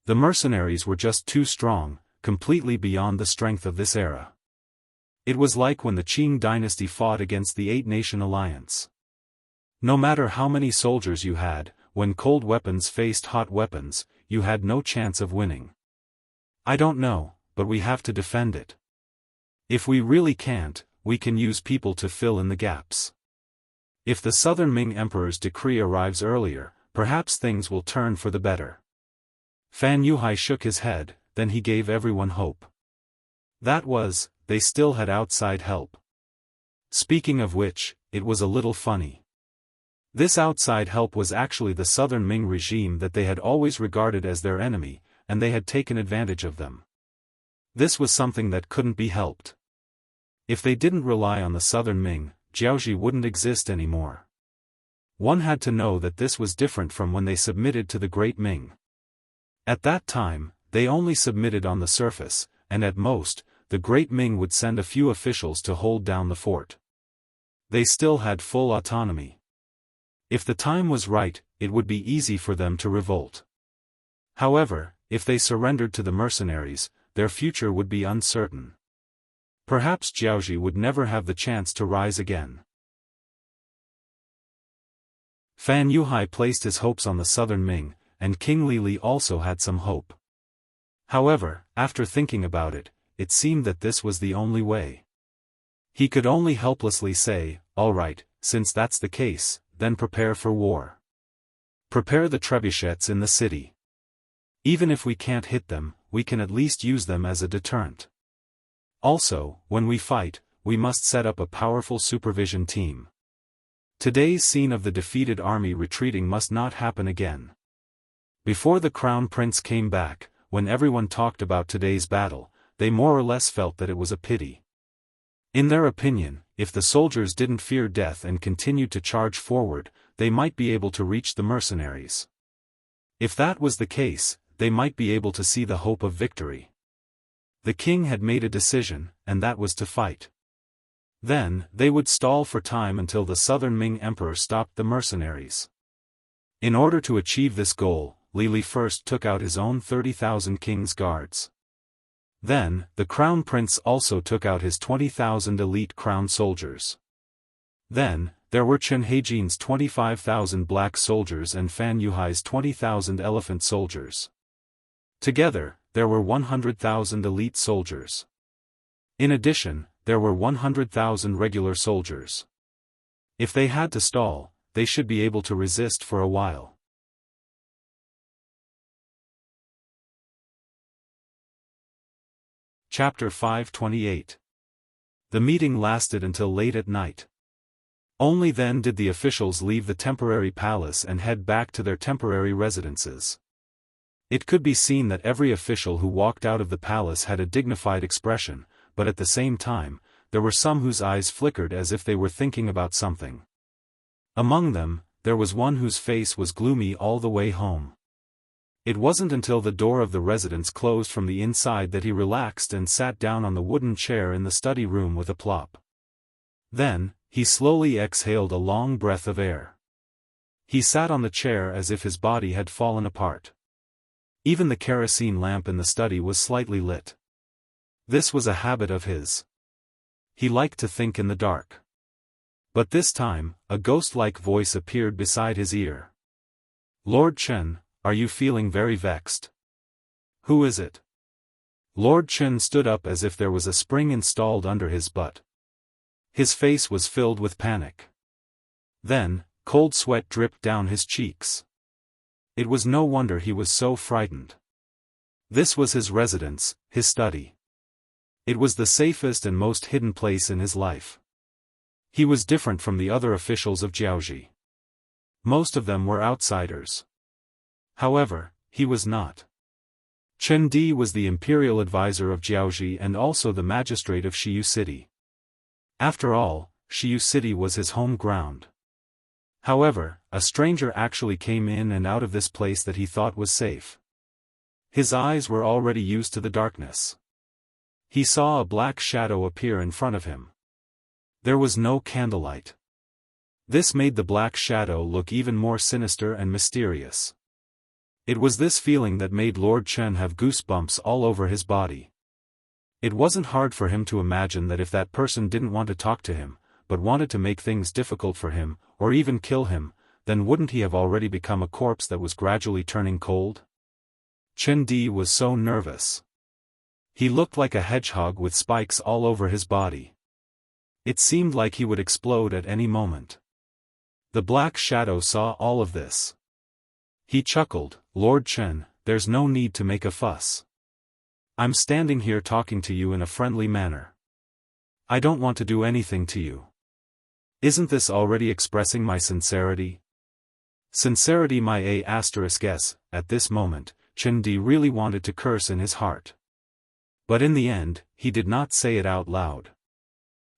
The mercenaries were just too strong, completely beyond the strength of this era. It was like when the Qing dynasty fought against the Eight-Nation Alliance. No matter how many soldiers you had, when cold weapons faced hot weapons, you had no chance of winning. I don't know, but we have to defend it. If we really can't, we can use people to fill in the gaps. If the Southern Ming Emperor's decree arrives earlier, perhaps things will turn for the better. Fan Yuhai shook his head, then he gave everyone hope. That was, they still had outside help. Speaking of which, it was a little funny. This outside help was actually the Southern Ming regime that they had always regarded as their enemy, and they had taken advantage of them. This was something that couldn't be helped. If they didn't rely on the Southern Ming, Jiaoji wouldn't exist anymore. One had to know that this was different from when they submitted to the Great Ming. At that time, they only submitted on the surface, and at most, the Great Ming would send a few officials to hold down the fort. They still had full autonomy. If the time was right, it would be easy for them to revolt. However, if they surrendered to the mercenaries, their future would be uncertain. Perhaps Jiaoji would never have the chance to rise again. Fan Yuhai placed his hopes on the Southern Ming, and King Lili also had some hope. However, after thinking about it, it seemed that this was the only way. He could only helplessly say, "All right, since that's the case, then prepare for war. Prepare the trebuchets in the city. Even if we can't hit them, we can at least use them as a deterrent. Also, when we fight, we must set up a powerful supervision team. Today's scene of the defeated army retreating must not happen again." Before the Crown Prince came back, when everyone talked about today's battle, they more or less felt that it was a pity. In their opinion, if the soldiers didn't fear death and continued to charge forward, they might be able to reach the mercenaries. If that was the case, they might be able to see the hope of victory. The king had made a decision, and that was to fight. Then, they would stall for time until the Southern Ming Emperor stopped the mercenaries. In order to achieve this goal, Lili first took out his own 30,000 King's Guards. Then, the Crown Prince also took out his 20,000 elite crown soldiers. Then, there were Chen Heijin's 25,000 black soldiers and Fan Yuhai's 20,000 elephant soldiers. Together, there were 100,000 elite soldiers. In addition, there were 100,000 regular soldiers. If they had to stall, they should be able to resist for a while. Chapter 528. The meeting lasted until late at night. Only then did the officials leave the temporary palace and head back to their temporary residences. It could be seen that every official who walked out of the palace had a dignified expression, but at the same time, there were some whose eyes flickered as if they were thinking about something. Among them, there was one whose face was gloomy all the way home. It wasn't until the door of the residence closed from the inside that he relaxed and sat down on the wooden chair in the study room with a plop. Then, he slowly exhaled a long breath of air. He sat on the chair as if his body had fallen apart. Even the kerosene lamp in the study was slightly lit. This was a habit of his. He liked to think in the dark. But this time, a ghost-like voice appeared beside his ear. "Lord Chen, are you feeling very vexed?" "Who is it?" Lord Chen stood up as if there was a spring installed under his butt. His face was filled with panic. Then, cold sweat dripped down his cheeks. It was no wonder he was so frightened. This was his residence, his study. It was the safest and most hidden place in his life. He was different from the other officials of Jiaoji. Most of them were outsiders. However, he was not. Chen Di was the imperial advisor of Jiaoji and also the magistrate of Shiyu City. After all, Shiyu City was his home ground. However, a stranger actually came in and out of this place that he thought was safe. His eyes were already used to the darkness. He saw a black shadow appear in front of him. There was no candlelight. This made the black shadow look even more sinister and mysterious. It was this feeling that made Lord Chen have goosebumps all over his body. It wasn't hard for him to imagine that if that person didn't want to talk to him, but wanted to make things difficult for him, or even kill him, then wouldn't he have already become a corpse that was gradually turning cold? Chen Di was so nervous. He looked like a hedgehog with spikes all over his body. It seemed like he would explode at any moment. The Black Shadow saw all of this. He chuckled, "Lord Chen, there's no need to make a fuss. I'm standing here talking to you in a friendly manner. I don't want to do anything to you. Isn't this already expressing my sincerity?" Sincerity my **s. At this moment, Chen Di really wanted to curse in his heart. But in the end, he did not say it out loud.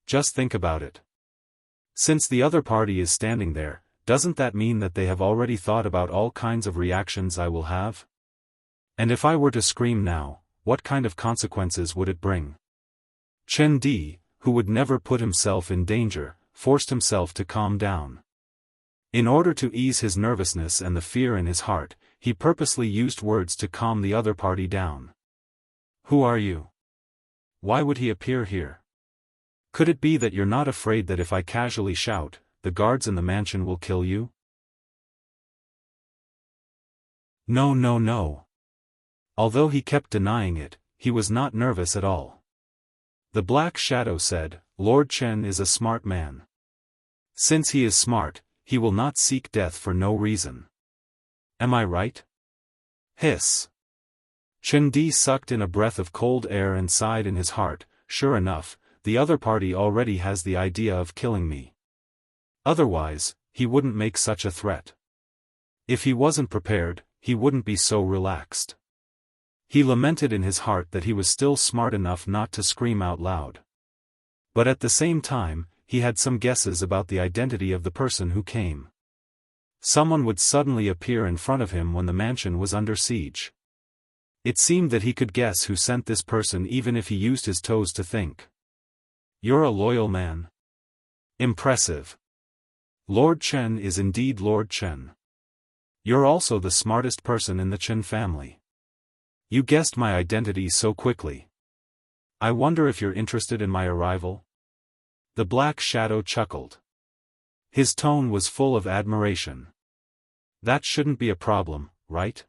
Just think about it. Since the other party is standing there, doesn't that mean that they have already thought about all kinds of reactions I will have? And if I were to scream now, what kind of consequences would it bring? Chen Di, who would never put himself in danger, forced himself to calm down. In order to ease his nervousness and the fear in his heart, he purposely used words to calm the other party down. "Who are you? Why would he appear here? Could it be that you're not afraid that if I casually shout, the guards in the mansion will kill you?" No, no, no. Although he kept denying it, he was not nervous at all. The Black Shadow said, "Lord Chen is a smart man. Since he is smart, he will not seek death for no reason. Am I right?" Hiss. Chen Di sucked in a breath of cold air and sighed in his heart, "Sure enough, the other party already has the idea of killing me. Otherwise, he wouldn't make such a threat. If he wasn't prepared, he wouldn't be so relaxed." He lamented in his heart that he was still smart enough not to scream out loud. But at the same time, he had some guesses about the identity of the person who came. Someone would suddenly appear in front of him when the mansion was under siege. It seemed that he could guess who sent this person even if he used his toes to think. "You're a loyal man. Impressive. Lord Chen is indeed Lord Chen. You're also the smartest person in the Chen family. You guessed my identity so quickly. I wonder if you're interested in my arrival?" The Black Shadow chuckled. His tone was full of admiration. "That shouldn't be a problem, right?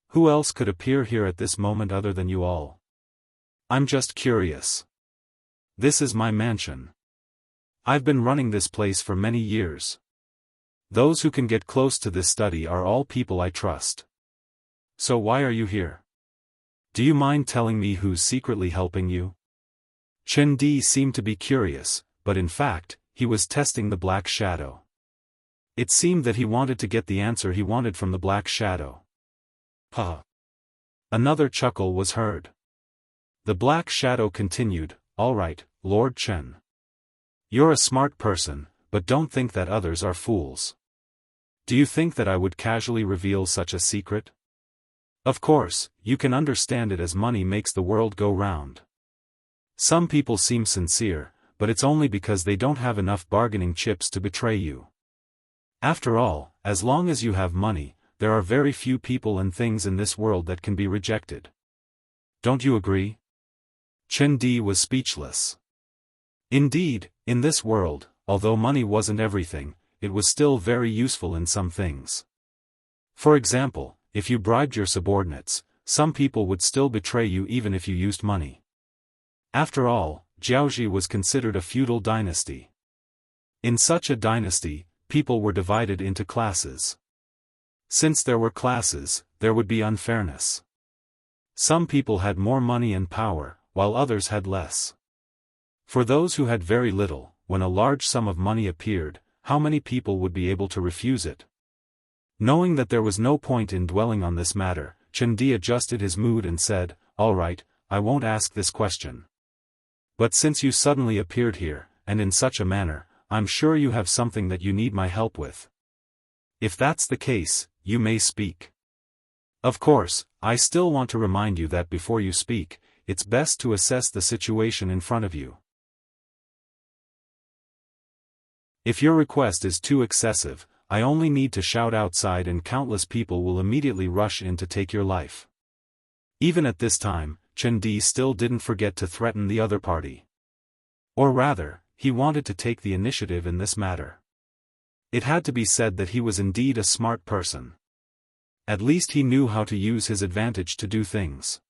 Who else could appear here at this moment other than you all? I'm just curious. This is my mansion. I've been running this place for many years. Those who can get close to this study are all people I trust. So why are you here? Do you mind telling me who's secretly helping you?" Chen Di seemed to be curious, but in fact, he was testing the Black Shadow. It seemed that he wanted to get the answer he wanted from the Black Shadow. "Huh." Another chuckle was heard. The Black Shadow continued, "All right, Lord Chen. You're a smart person, but don't think that others are fools. Do you think that I would casually reveal such a secret? Of course, you can understand it as money makes the world go round. Some people seem sincere, but it's only because they don't have enough bargaining chips to betray you. After all, as long as you have money, there are very few people and things in this world that can be rejected. Don't you agree?" Chen Di was speechless. Indeed, in this world, although money wasn't everything, it was still very useful in some things. For example, if you bribed your subordinates, some people would still betray you even if you used money. After all, Jianghu was considered a feudal dynasty. In such a dynasty, people were divided into classes. Since there were classes, there would be unfairness. Some people had more money and power, while others had less. For those who had very little, when a large sum of money appeared, how many people would be able to refuse it? Knowing that there was no point in dwelling on this matter, Chen Di adjusted his mood and said, "All right, I won't ask this question. But since you suddenly appeared here, and in such a manner, I'm sure you have something that you need my help with. If that's the case, you may speak. Of course, I still want to remind you that before you speak, it's best to assess the situation in front of you. If your request is too excessive, I only need to shout outside and countless people will immediately rush in to take your life. Even at this time, Chen Di still didn't forget to threaten the other party. Or rather, he wanted to take the initiative in this matter. It had to be said that he was indeed a smart person. At least he knew how to use his advantage to do things.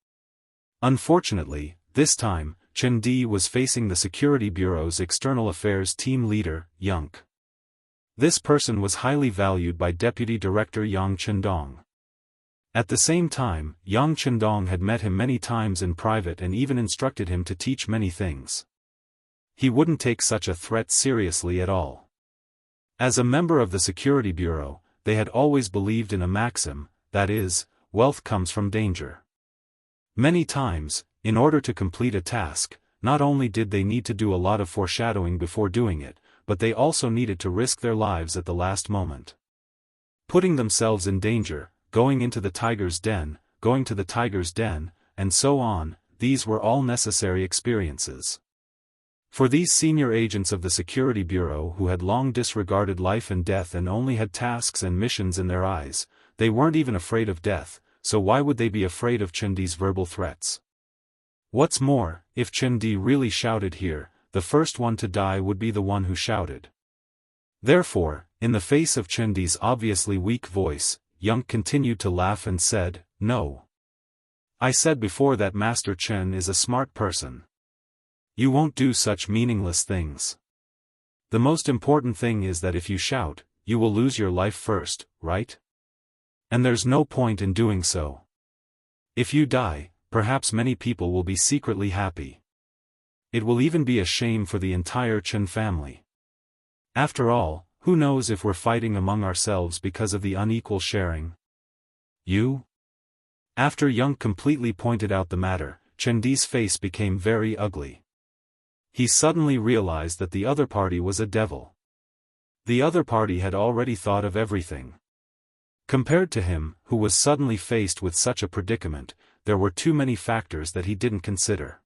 Unfortunately, this time, Chen Di was facing the Security Bureau's External Affairs team leader, Yuan. This person was highly valued by Deputy Director Yang Chendong. At the same time, Yang Chendong had met him many times in private and even instructed him to teach many things. He wouldn't take such a threat seriously at all. As a member of the Security Bureau, they had always believed in a maxim, that is, wealth comes from danger. Many times, in order to complete a task, not only did they need to do a lot of foreshadowing before doing it, but they also needed to risk their lives at the last moment. Putting themselves in danger, going into the tiger's den, going to the tiger's den, and so on, these were all necessary experiences. For these senior agents of the Security Bureau who had long disregarded life and death and only had tasks and missions in their eyes, they weren't even afraid of death, so why would they be afraid of Chen Di's verbal threats? What's more, if Chen Di really shouted here, the first one to die would be the one who shouted. Therefore, in the face of Chen Di's obviously weak voice, Yang continued to laugh and said, "No. I said before that Master Chen is a smart person. You won't do such meaningless things. The most important thing is that if you shout, you will lose your life first, right? And there's no point in doing so. If you die, perhaps many people will be secretly happy. It will even be a shame for the entire Chen family. After all, who knows if we're fighting among ourselves because of the unequal sharing? You?" After Yang completely pointed out the matter, Chen Di's face became very ugly. He suddenly realized that the other party was a devil. The other party had already thought of everything. Compared to him, who was suddenly faced with such a predicament, there were too many factors that he didn't consider.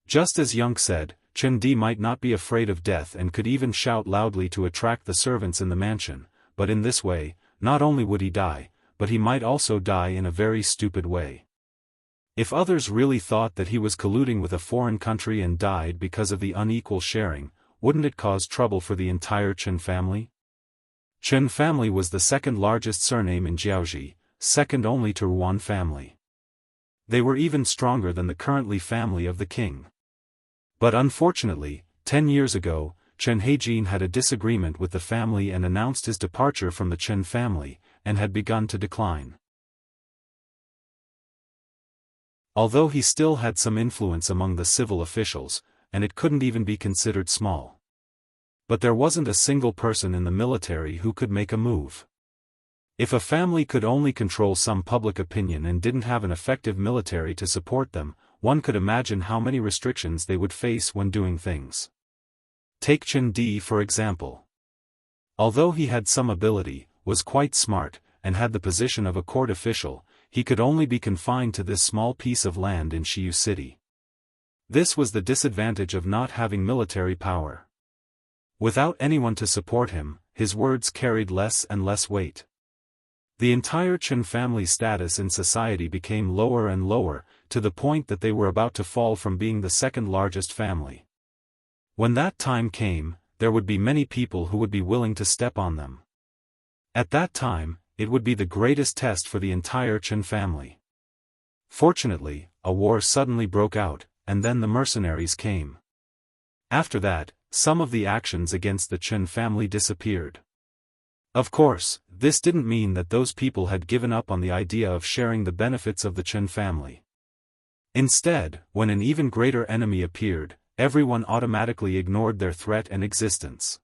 Just as Yang said, Chen Di might not be afraid of death and could even shout loudly to attract the servants in the mansion, but in this way, not only would he die, but he might also die in a very stupid way. If others really thought that he was colluding with a foreign country and died because of the unequal sharing, wouldn't it cause trouble for the entire Chen family? Chen family was the second largest surname in Jianghu, second only to Yuan family. They were even stronger than the currently family of the king. But unfortunately, 10 years ago, Chen Heijin had a disagreement with the family and announced his departure from the Chen family, and had begun to decline. Although he still had some influence among the civil officials, and it couldn't even be considered small. But there wasn't a single person in the military who could make a move. If a family could only control some public opinion and didn't have an effective military to support them, one could imagine how many restrictions they would face when doing things. Take Chen Di for example. Although he had some ability, was quite smart, and had the position of a court official, he could only be confined to this small piece of land in Shiyu City. This was the disadvantage of not having military power. Without anyone to support him, his words carried less and less weight. The entire Chen family status in society became lower and lower, to the point that they were about to fall from being the second largest family. When that time came, there would be many people who would be willing to step on them. At that time, it would be the greatest test for the entire Chen family. Fortunately, a war suddenly broke out, and then the mercenaries came. After that, some of the actions against the Chen family disappeared. Of course, this didn't mean that those people had given up on the idea of sharing the benefits of the Chen family. Instead, when an even greater enemy appeared, everyone automatically ignored their threat and existence.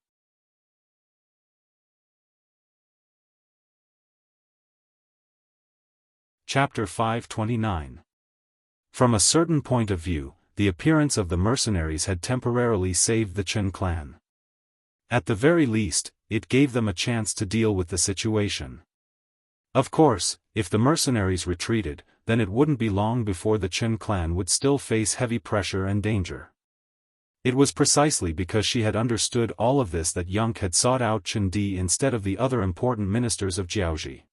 Chapter 529. From a certain point of view, the appearance of the mercenaries had temporarily saved the Chen clan. At the very least, it gave them a chance to deal with the situation. Of course, if the mercenaries retreated, then it wouldn't be long before the Chen clan would still face heavy pressure and danger. It was precisely because she had understood all of this that Yonk had sought out Chen Di instead of the other important ministers of Jiaoji.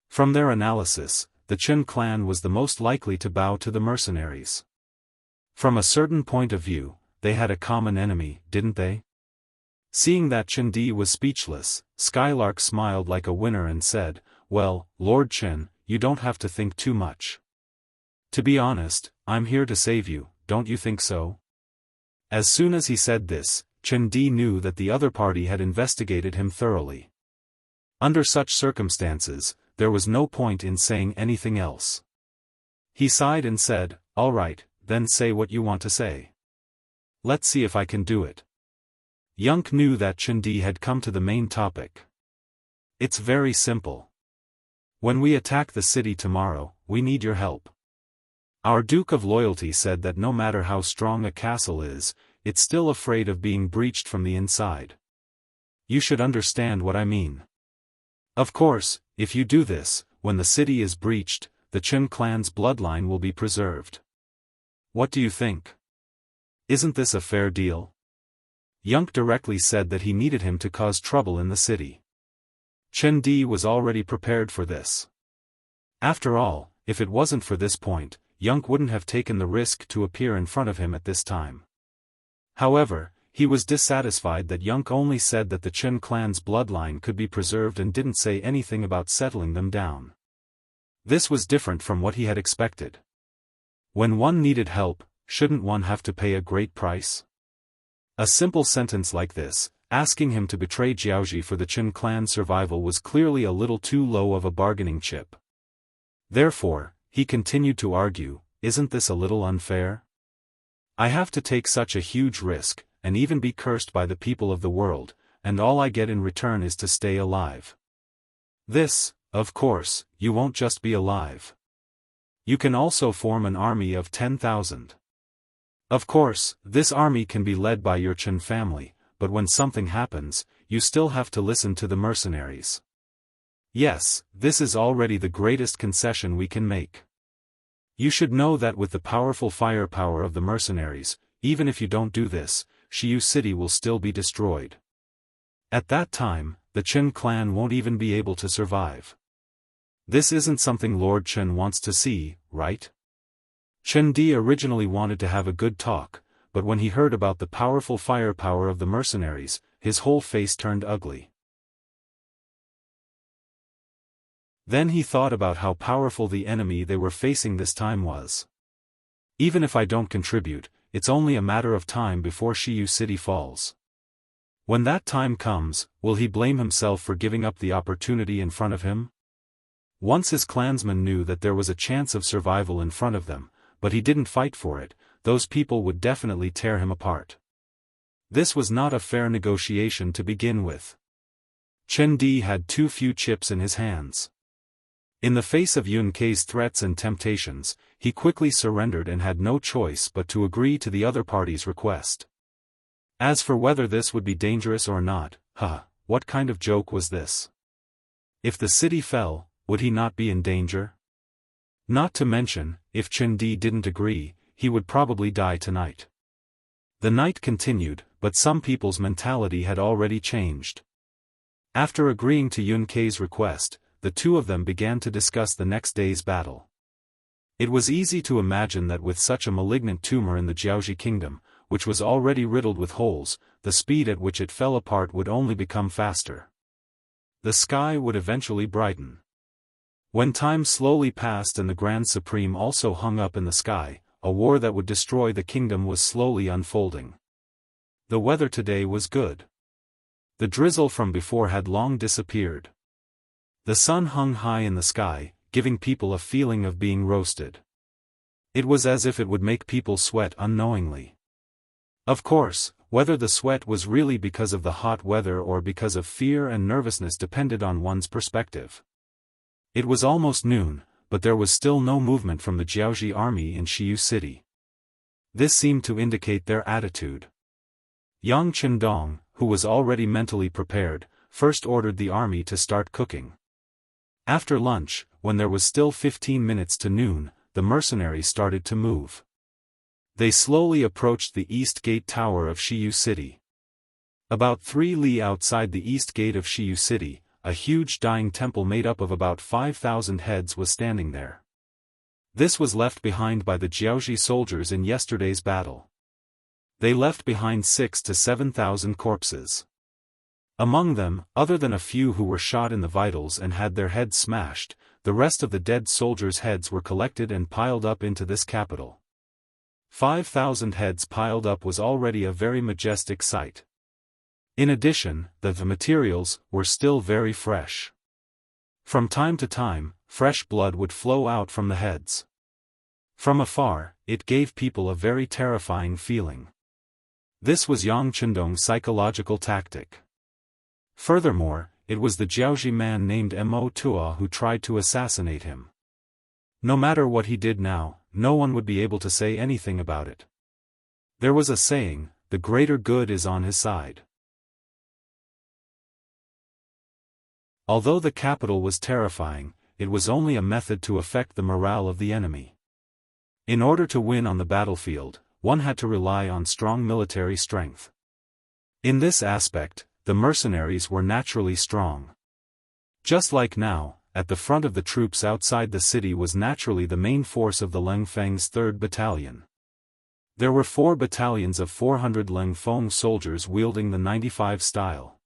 From their analysis, the Chen clan was the most likely to bow to the mercenaries. From a certain point of view, they had a common enemy, didn't they? Seeing that Chen Di was speechless, Skylark smiled like a winner and said, "Well, Lord Chen, you don't have to think too much. To be honest, I'm here to save you, don't you think so?" As soon as he said this, Chen Di knew that the other party had investigated him thoroughly. Under such circumstances, there was no point in saying anything else. He sighed and said, "All right, then say what you want to say. Let's see if I can do it." Yonk knew that Chen Di had come to the main topic. "It's very simple. When we attack the city tomorrow, we need your help. Our Duke of Loyalty said that no matter how strong a castle is, it's still afraid of being breached from the inside. You should understand what I mean. Of course, if you do this, when the city is breached, the Chen clan's bloodline will be preserved. What do you think? Isn't this a fair deal?" Yonk directly said that he needed him to cause trouble in the city. Chen Di was already prepared for this. After all, if it wasn't for this point, Yonk wouldn't have taken the risk to appear in front of him at this time. However, he was dissatisfied that Yonk only said that the Chen clan's bloodline could be preserved and didn't say anything about settling them down. This was different from what he had expected. When one needed help, shouldn't one have to pay a great price? A simple sentence like this, asking him to betray Jiaoji for the Chen clan's survival, was clearly a little too low of a bargaining chip. Therefore, he continued to argue, "Isn't this a little unfair? I have to take such a huge risk, and even be cursed by the people of the world, and all I get in return is to stay alive. This, of course, you won't just be alive. You can also form an army of 10,000. Of course, this army can be led by your Chen family, but when something happens, you still have to listen to the mercenaries. Yes, this is already the greatest concession we can make. You should know that with the powerful firepower of the mercenaries, even if you don't do this, Shiyu City will still be destroyed. At that time, the Chen clan won't even be able to survive. This isn't something Lord Chen wants to see, right?" Chen Di originally wanted to have a good talk, but when he heard about the powerful firepower of the mercenaries, his whole face turned ugly. Then he thought about how powerful the enemy they were facing this time was. Even if I don't contribute, it's only a matter of time before Shiyu City falls. When that time comes, will he blame himself for giving up the opportunity in front of him? Once his clansmen knew that there was a chance of survival in front of them, but he didn't fight for it, those people would definitely tear him apart. This was not a fair negotiation to begin with. Chen Di had too few chips in his hands. In the face of Yun Kei's threats and temptations, he quickly surrendered and had no choice but to agree to the other party's request. As for whether this would be dangerous or not, what kind of joke was this? If the city fell, would he not be in danger? Not to mention, if Chen Di didn't agree, he would probably die tonight. The night continued, but some people's mentality had already changed. After agreeing to Yun Kei's request, the two of them began to discuss the next day's battle. It was easy to imagine that with such a malignant tumor in the Jiaoji kingdom, which was already riddled with holes, the speed at which it fell apart would only become faster. The sky would eventually brighten. When time slowly passed and the Grand Supreme also hung up in the sky, a war that would destroy the kingdom was slowly unfolding. The weather today was good. The drizzle from before had long disappeared. The sun hung high in the sky, giving people a feeling of being roasted. It was as if it would make people sweat unknowingly. Of course, whether the sweat was really because of the hot weather or because of fear and nervousness depended on one's perspective. It was almost noon, but there was still no movement from the Jiaoji army in Shiyu City. This seemed to indicate their attitude. Yang Qindong, who was already mentally prepared, first ordered the army to start cooking. After lunch, when there was still 15 minutes to noon, the mercenaries started to move. They slowly approached the east gate tower of Shiyu City. About 3 li outside the east gate of Shiyu City, a huge dying temple made up of about 5,000 heads was standing there. This was left behind by the Jiaoji soldiers in yesterday's battle. They left behind 6,000 to 7,000 corpses. Among them, other than a few who were shot in the vitals and had their heads smashed, the rest of the dead soldiers' heads were collected and piled up into this capital. 5,000 heads piled up was already a very majestic sight. In addition, the materials were still very fresh. From time to time, fresh blood would flow out from the heads. From afar, it gave people a very terrifying feeling. This was Yang Chendong's psychological tactic. Furthermore, it was the Jiaoji man named Mo Tua who tried to assassinate him. No matter what he did now, no one would be able to say anything about it. There was a saying, the greater good is on his side. Although the capital was terrifying, it was only a method to affect the morale of the enemy. In order to win on the battlefield, one had to rely on strong military strength. In this aspect, the mercenaries were naturally strong. Just like now, at the front of the troops outside the city was naturally the main force of the Leng Feng's 3rd Battalion. There were 4 battalions of 400 Leng Feng soldiers wielding the 95 style.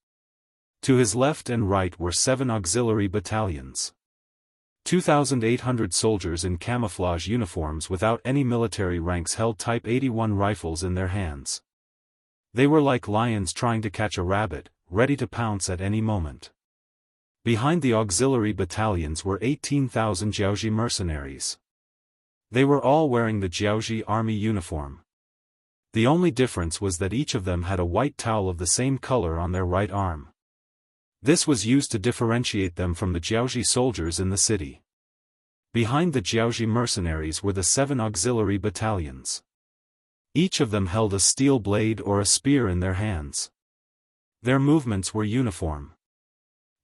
To his left and right were 7 auxiliary battalions. 2,800 soldiers in camouflage uniforms without any military ranks held Type 81 rifles in their hands. They were like lions trying to catch a rabbit, ready to pounce at any moment. Behind the auxiliary battalions were 18,000 Jiaoji mercenaries. They were all wearing the Jiaoji army uniform. The only difference was that each of them had a white towel of the same color on their right arm. This was used to differentiate them from the Jiaoji soldiers in the city. Behind the Jiaoji mercenaries were the 7 auxiliary battalions. Each of them held a steel blade or a spear in their hands. Their movements were uniform.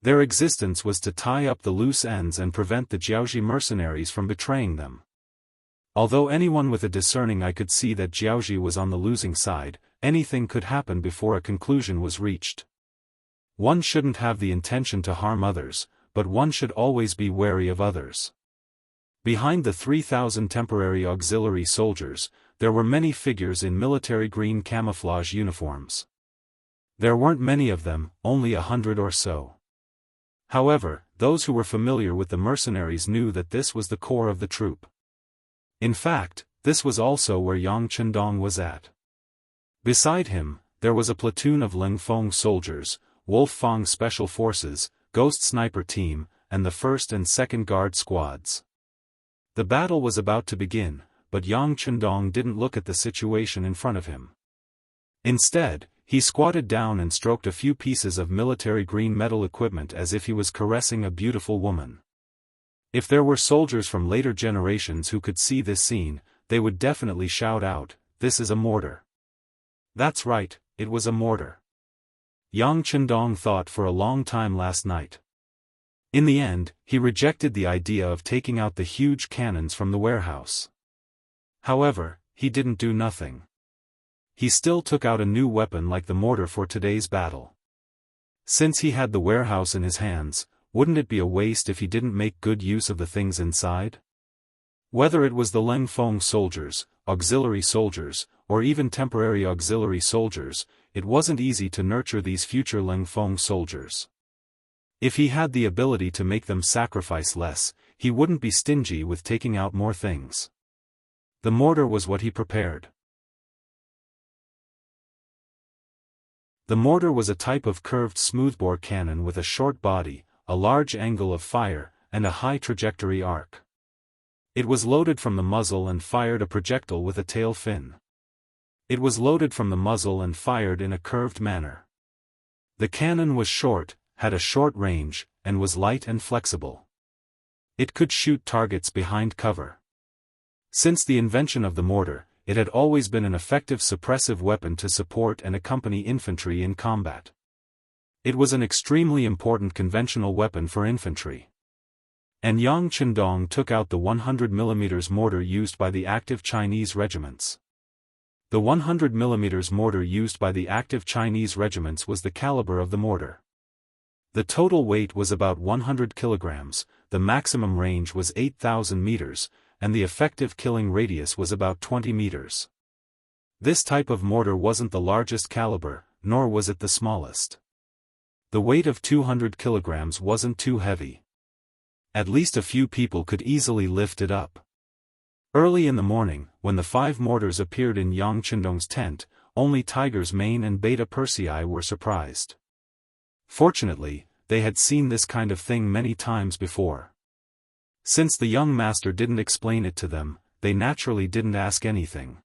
Their existence was to tie up the loose ends and prevent the Jiaoji mercenaries from betraying them. Although anyone with a discerning eye could see that Jiaoji was on the losing side, anything could happen before a conclusion was reached. One shouldn't have the intention to harm others, but one should always be wary of others. Behind the 3,000 temporary auxiliary soldiers, there were many figures in military green camouflage uniforms. There weren't many of them, only 100 or so. However, those who were familiar with the mercenaries knew that this was the core of the troop. In fact, this was also where Yang Chendong was at. Beside him, there was a platoon of Leng Feng soldiers, Wolf Fang Special Forces, Ghost Sniper Team, and the 1st and 2nd Guard squads. The battle was about to begin, but Yang Chendong didn't look at the situation in front of him. Instead, he squatted down and stroked a few pieces of military green metal equipment as if he was caressing a beautiful woman. If there were soldiers from later generations who could see this scene, they would definitely shout out, "This is a mortar." That's right, it was a mortar. Yang Chendong thought for a long time last night. In the end, he rejected the idea of taking out the huge cannons from the warehouse. However, he didn't do nothing. He still took out a new weapon like the mortar for today's battle. Since he had the warehouse in his hands, wouldn't it be a waste if he didn't make good use of the things inside? Whether it was the Leng Feng soldiers, auxiliary soldiers, or even temporary auxiliary soldiers, it wasn't easy to nurture these future Leng Feng soldiers. If he had the ability to make them sacrifice less, he wouldn't be stingy with taking out more things. The mortar was what he prepared. The mortar was a type of curved smoothbore cannon with a short body, a large angle of fire, and a high trajectory arc. It was loaded from the muzzle and fired a projectile with a tail fin. It was loaded from the muzzle and fired in a curved manner. The cannon was short, had a short range, and was light and flexible. It could shoot targets behind cover. Since the invention of the mortar, it had always been an effective suppressive weapon to support and accompany infantry in combat. It was an extremely important conventional weapon for infantry. And Yang Chendong took out the 100 mm mortar used by the active Chinese regiments. The 100mm mortar used by the active Chinese regiments was the caliber of the mortar. The total weight was about 100 kilograms, the maximum range was 8,000 meters, and the effective killing radius was about 20 meters. This type of mortar wasn't the largest caliber, nor was it the smallest. The weight of 200 kilograms wasn't too heavy. At least a few people could easily lift it up. Early in the morning, when the 5 mortars appeared in Yang Chendong's tent, only Tiger's Mane and Beta Persei were surprised. Fortunately, they had seen this kind of thing many times before. Since the young master didn't explain it to them, they naturally didn't ask anything.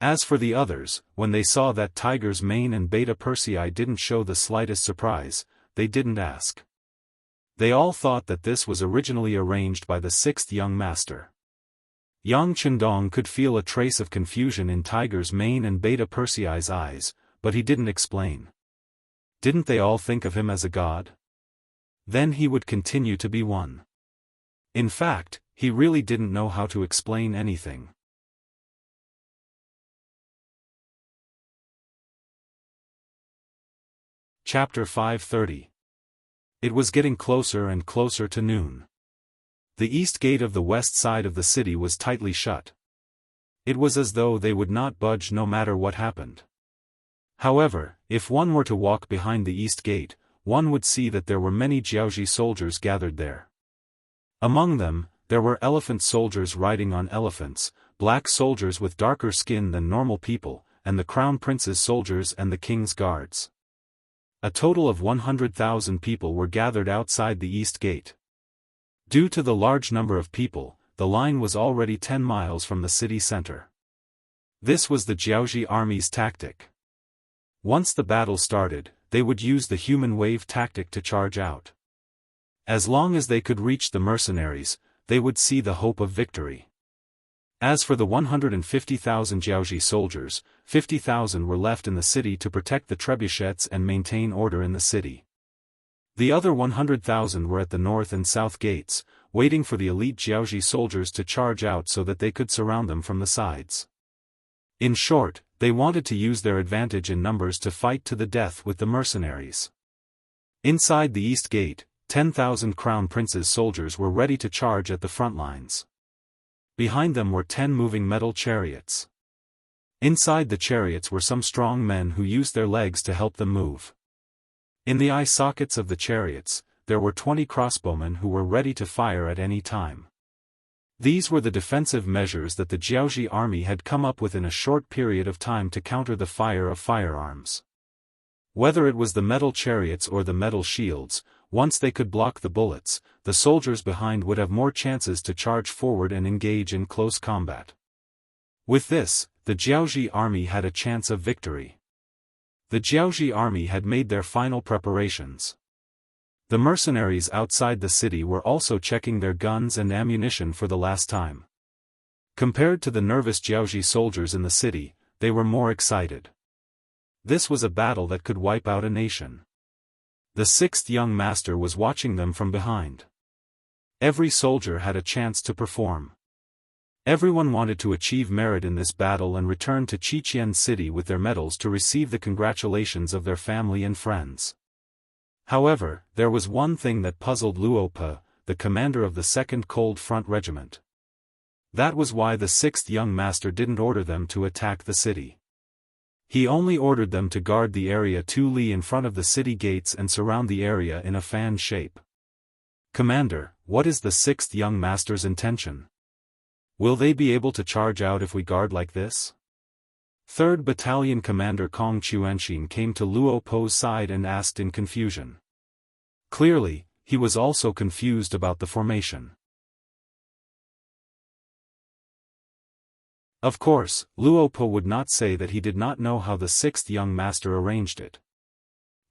As for the others, when they saw that Tiger's Mane and Beta Persei didn't show the slightest surprise, they didn't ask. They all thought that this was originally arranged by the 6th young master. Yang Chendong could feel a trace of confusion in Tiger's Mane and Beta Persei's eyes, but he didn't explain. Didn't they all think of him as a god? Then he would continue to be one. In fact, he really didn't know how to explain anything. Chapter 530. It was getting closer and closer to noon. The east gate of the west side of the city was tightly shut. It was as though they would not budge no matter what happened. However, if one were to walk behind the east gate, one would see that there were many Jiaoji soldiers gathered there. Among them, there were elephant soldiers riding on elephants, black soldiers with darker skin than normal people, and the crown prince's soldiers and the king's guards. A total of 100,000 people were gathered outside the east gate. Due to the large number of people, the line was already 10 miles from the city center. This was the Jiaoji army's tactic. Once the battle started, they would use the human wave tactic to charge out. As long as they could reach the mercenaries, they would see the hope of victory. As for the 150,000 Jiaoji soldiers, 50,000 were left in the city to protect the trebuchets and maintain order in the city. The other 100,000 were at the north and south gates, waiting for the elite Jiaoji soldiers to charge out so that they could surround them from the sides. In short, they wanted to use their advantage in numbers to fight to the death with the mercenaries. Inside the east gate, 10,000 crown prince's soldiers were ready to charge at the front lines. Behind them were 10 moving metal chariots. Inside the chariots were some strong men who used their legs to help them move. In the eye sockets of the chariots, there were 20 crossbowmen who were ready to fire at any time. These were the defensive measures that the Jiaoji army had come up with in a short period of time to counter the fire of firearms. Whether it was the metal chariots or the metal shields, once they could block the bullets, the soldiers behind would have more chances to charge forward and engage in close combat. With this, the Jiaoji army had a chance of victory. The Jiaoji army had made their final preparations. The mercenaries outside the city were also checking their guns and ammunition for the last time. Compared to the nervous Jiaoji soldiers in the city, they were more excited. This was a battle that could wipe out a nation. The 6th young master was watching them from behind. Every soldier had a chance to perform. Everyone wanted to achieve merit in this battle and return to Qiqian City with their medals to receive the congratulations of their family and friends. However, there was one thing that puzzled Luope, the commander of the 2nd Cold Front Regiment. That was why the 6th young master didn't order them to attack the city. He only ordered them to guard the area 2 li in front of the city gates and surround the area in a fan shape. Commander, what is the 6th young master's intention? Will they be able to charge out if we guard like this? 3rd Battalion Commander Kong Chuanxin came to Luo Po's side and asked in confusion. Clearly, he was also confused about the formation. Of course, Luo Po would not say that he did not know how the 6th young master arranged it.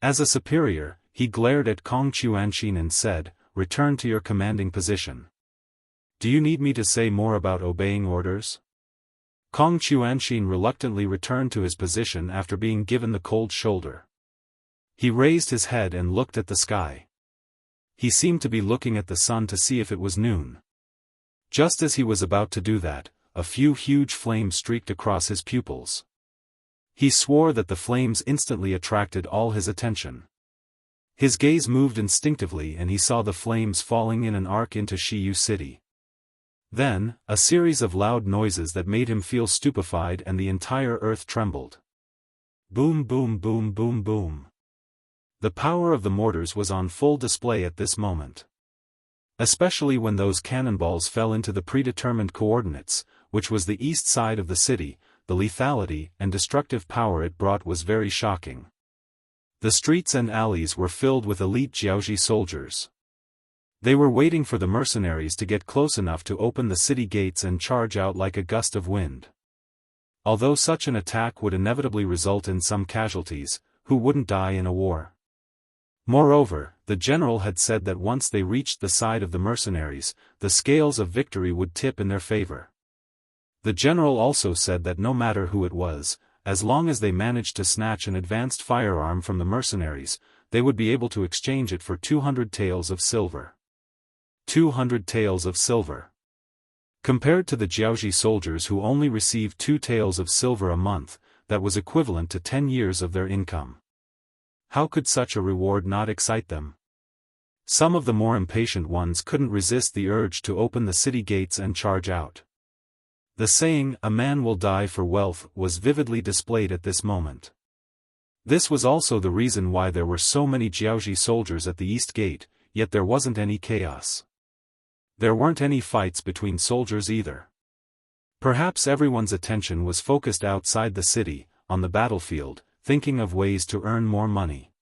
As a superior, he glared at Kong Chuanxin and said, "Return to your commanding position." Do you need me to say more about obeying orders? Kong Chuanxin reluctantly returned to his position after being given the cold shoulder. He raised his head and looked at the sky. He seemed to be looking at the sun to see if it was noon. Just as he was about to do that, a few huge flames streaked across his pupils. He swore that the flames instantly attracted all his attention. His gaze moved instinctively and he saw the flames falling in an arc into Shiyu City. Then, a series of loud noises that made him feel stupefied and the entire earth trembled. Boom boom boom boom boom. The power of the mortars was on full display at this moment. Especially when those cannonballs fell into the predetermined coordinates, which was the east side of the city, the lethality and destructive power it brought was very shocking. The streets and alleys were filled with elite Jiaoji soldiers. They were waiting for the mercenaries to get close enough to open the city gates and charge out like a gust of wind. Although such an attack would inevitably result in some casualties, who wouldn't die in a war? Moreover, the general had said that once they reached the side of the mercenaries, the scales of victory would tip in their favor. The general also said that no matter who it was, as long as they managed to snatch an advanced firearm from the mercenaries, they would be able to exchange it for 200 taels of silver. 200 taels of silver. Compared to the Jiaoji soldiers who only received 2 taels of silver a month, that was equivalent to 10 years of their income. How could such a reward not excite them? Some of the more impatient ones couldn't resist the urge to open the city gates and charge out. The saying, "a man will die for wealth," was vividly displayed at this moment. This was also the reason why there were so many Jiaoji soldiers at the east gate, yet there wasn't any chaos. There weren't any fights between soldiers either. Perhaps everyone's attention was focused outside the city, on the battlefield, thinking of ways to earn more money.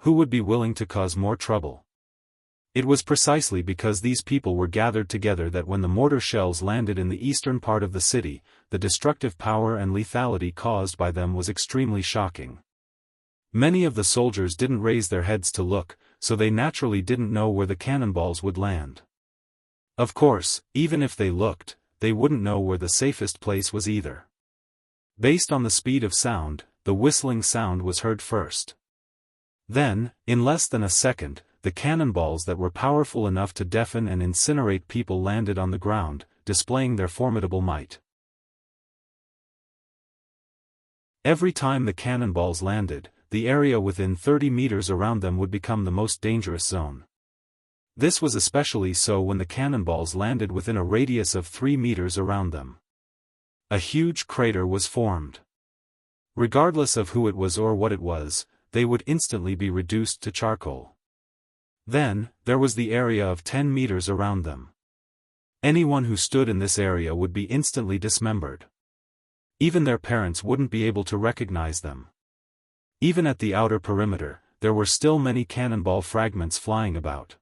Who would be willing to cause more trouble? It was precisely because these people were gathered together that when the mortar shells landed in the eastern part of the city, the destructive power and lethality caused by them was extremely shocking. Many of the soldiers didn't raise their heads to look, so they naturally didn't know where the cannonballs would land. Of course, even if they looked, they wouldn't know where the safest place was either. Based on the speed of sound, the whistling sound was heard first. Then, in less than a second, the cannonballs that were powerful enough to deafen and incinerate people landed on the ground, displaying their formidable might. Every time the cannonballs landed, the area within 30 meters around them would become the most dangerous zone. This was especially so when the cannonballs landed within a radius of 3 meters around them. A huge crater was formed. Regardless of who it was or what it was, they would instantly be reduced to charcoal. Then, there was the area of 10 meters around them. Anyone who stood in this area would be instantly dismembered. Even their parents wouldn't be able to recognize them. Even at the outer perimeter, there were still many cannonball fragments flying about.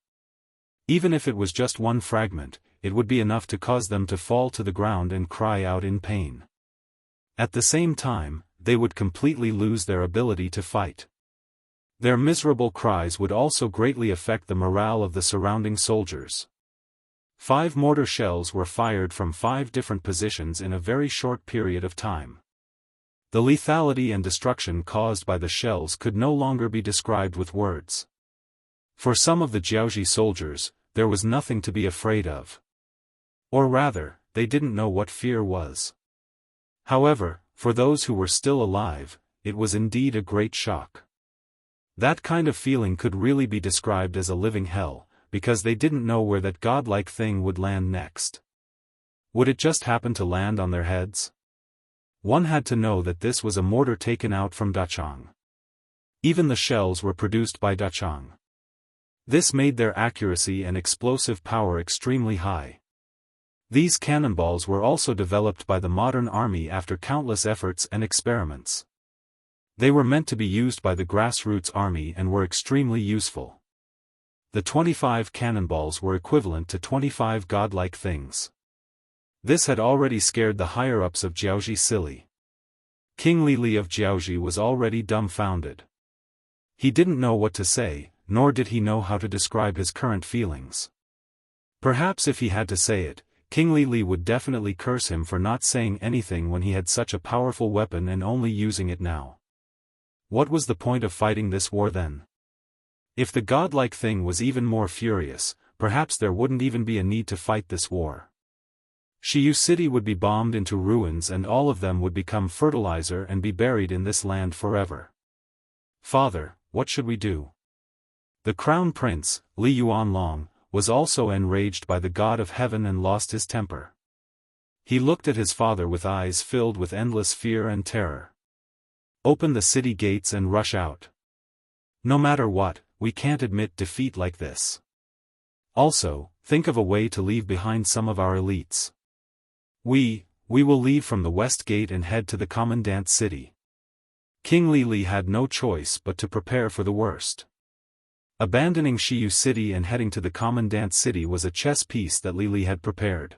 Even if it was just one fragment, it would be enough to cause them to fall to the ground and cry out in pain. At the same time, they would completely lose their ability to fight. Their miserable cries would also greatly affect the morale of the surrounding soldiers. 5 mortar shells were fired from 5 different positions in a very short period of time. The lethality and destruction caused by the shells could no longer be described with words. For some of the Jiaoji soldiers, there was nothing to be afraid of. Or rather, they didn't know what fear was. However, for those who were still alive, it was indeed a great shock. That kind of feeling could really be described as a living hell, because they didn't know where that godlike thing would land next. Would it just happen to land on their heads? One had to know that this was a mortar taken out from Dachang. Even the shells were produced by Dachang. This made their accuracy and explosive power extremely high. These cannonballs were also developed by the modern army after countless efforts and experiments. They were meant to be used by the grassroots army and were extremely useful. The 25 cannonballs were equivalent to 25 godlike things. This had already scared the higher-ups of Jiaoji silly. King Li of Jiaoji was already dumbfounded. He didn't know what to say, nor did he know how to describe his current feelings. Perhaps if he had to say it, King Li would definitely curse him for not saying anything when he had such a powerful weapon and only using it now. What was the point of fighting this war then? If the godlike thing was even more furious, perhaps there wouldn't even be a need to fight this war. Shiyu City would be bombed into ruins and all of them would become fertilizer and be buried in this land forever. Father, what should we do? The crown prince, Li Yuanlong, was also enraged by the god of heaven and lost his temper. He looked at his father with eyes filled with endless fear and terror. Open the city gates and rush out. No matter what, we can't admit defeat like this. Also, think of a way to leave behind some of our elites. We will leave from the west gate and head to the commandant city. King Li had no choice but to prepare for the worst. Abandoning Shiyu City and heading to the commandant city was a chess piece that Li had prepared.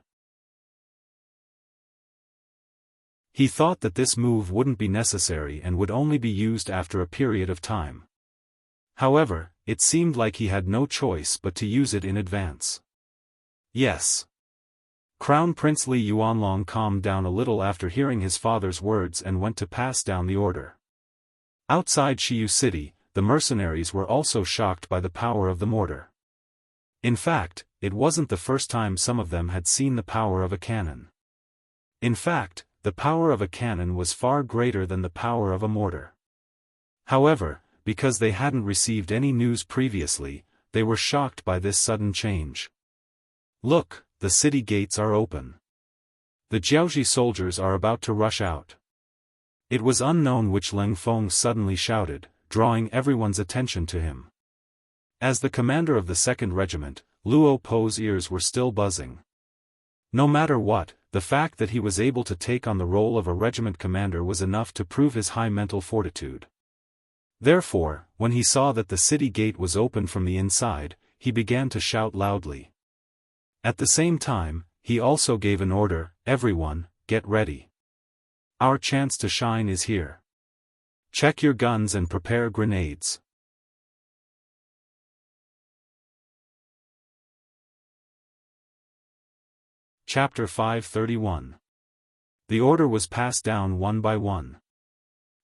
He thought that this move wouldn't be necessary and would only be used after a period of time. However, it seemed like he had no choice but to use it in advance. Yes. Crown Prince Li Yuanlong calmed down a little after hearing his father's words and went to pass down the order. Outside Shiyu City, the mercenaries were also shocked by the power of the mortar. In fact, it wasn't the first time some of them had seen the power of a cannon. In fact, the power of a cannon was far greater than the power of a mortar. However, because they hadn't received any news previously, they were shocked by this sudden change. Look, the city gates are open. The Jiaoji soldiers are about to rush out. It was unknown which Leng Feng suddenly shouted, drawing everyone's attention to him. As the commander of the 2nd Regiment, Luo Po's ears were still buzzing. No matter what, the fact that he was able to take on the role of a regiment commander was enough to prove his high mental fortitude. Therefore, when he saw that the city gate was open from the inside, he began to shout loudly. At the same time, he also gave an order, everyone, get ready. Our chance to shine is here. Check your guns and prepare grenades. Chapter 531. The order was passed down one by one.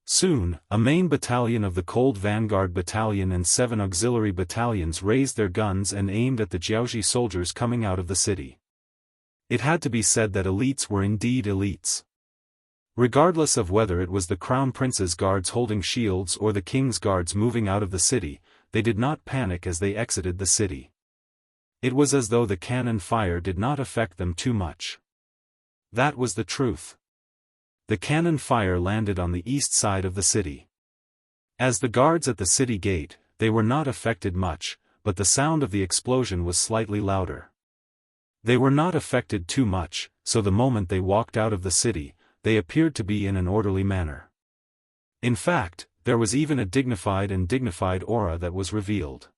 Soon, a main battalion of the Cold Vanguard Battalion and 7 auxiliary battalions raised their guns and aimed at the Jiaoji soldiers coming out of the city. It had to be said that elites were indeed elites. Regardless of whether it was the Crown Prince's guards holding shields or the King's guards moving out of the city, they did not panic as they exited the city. It was as though the cannon fire did not affect them too much. That was the truth. The cannon fire landed on the east side of the city. As the guards at the city gate, they were not affected much, but the sound of the explosion was slightly louder. They were not affected too much, so the moment they walked out of the city, they appeared to be in an orderly manner. In fact, there was even a dignified aura that was revealed.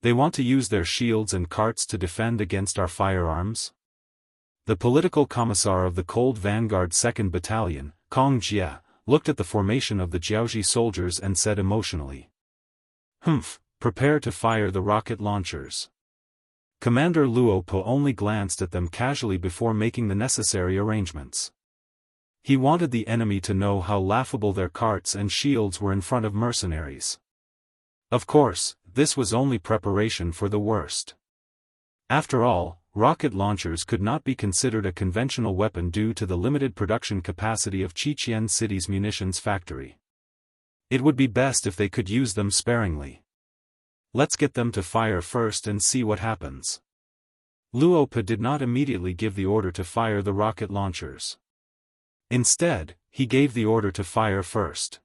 They want to use their shields and carts to defend against our firearms? The political commissar of the Cold Vanguard 2nd Battalion, Kong Jia, looked at the formation of the Jiaoji soldiers and said emotionally. Prepare to fire the rocket launchers. Commander Luo Po only glanced at them casually before making the necessary arrangements. He wanted the enemy to know how laughable their carts and shields were in front of mercenaries. Of course, this was only preparation for the worst. After all, rocket launchers could not be considered a conventional weapon due to the limited production capacity of Qiqian City's munitions factory. It would be best if they could use them sparingly. Let's get them to fire first and see what happens. Luo Po did not immediately give the order to fire the rocket launchers. Instead, he gave the order to fire first.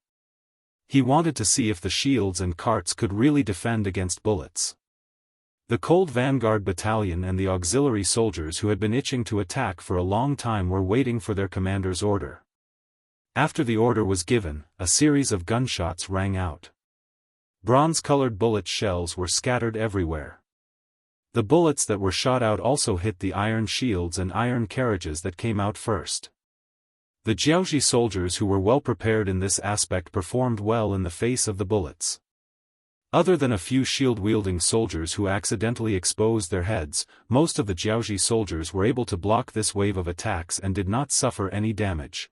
He wanted to see if the shields and carts could really defend against bullets. The Cold Vanguard Battalion and the auxiliary soldiers who had been itching to attack for a long time were waiting for their commander's order. After the order was given, a series of gunshots rang out. Bronze-colored bullet shells were scattered everywhere. The bullets that were shot out also hit the iron shields and iron carriages that came out first. The Jiaoji soldiers who were well prepared in this aspect performed well in the face of the bullets. Other than a few shield-wielding soldiers who accidentally exposed their heads, most of the Jiaoji soldiers were able to block this wave of attacks and did not suffer any damage.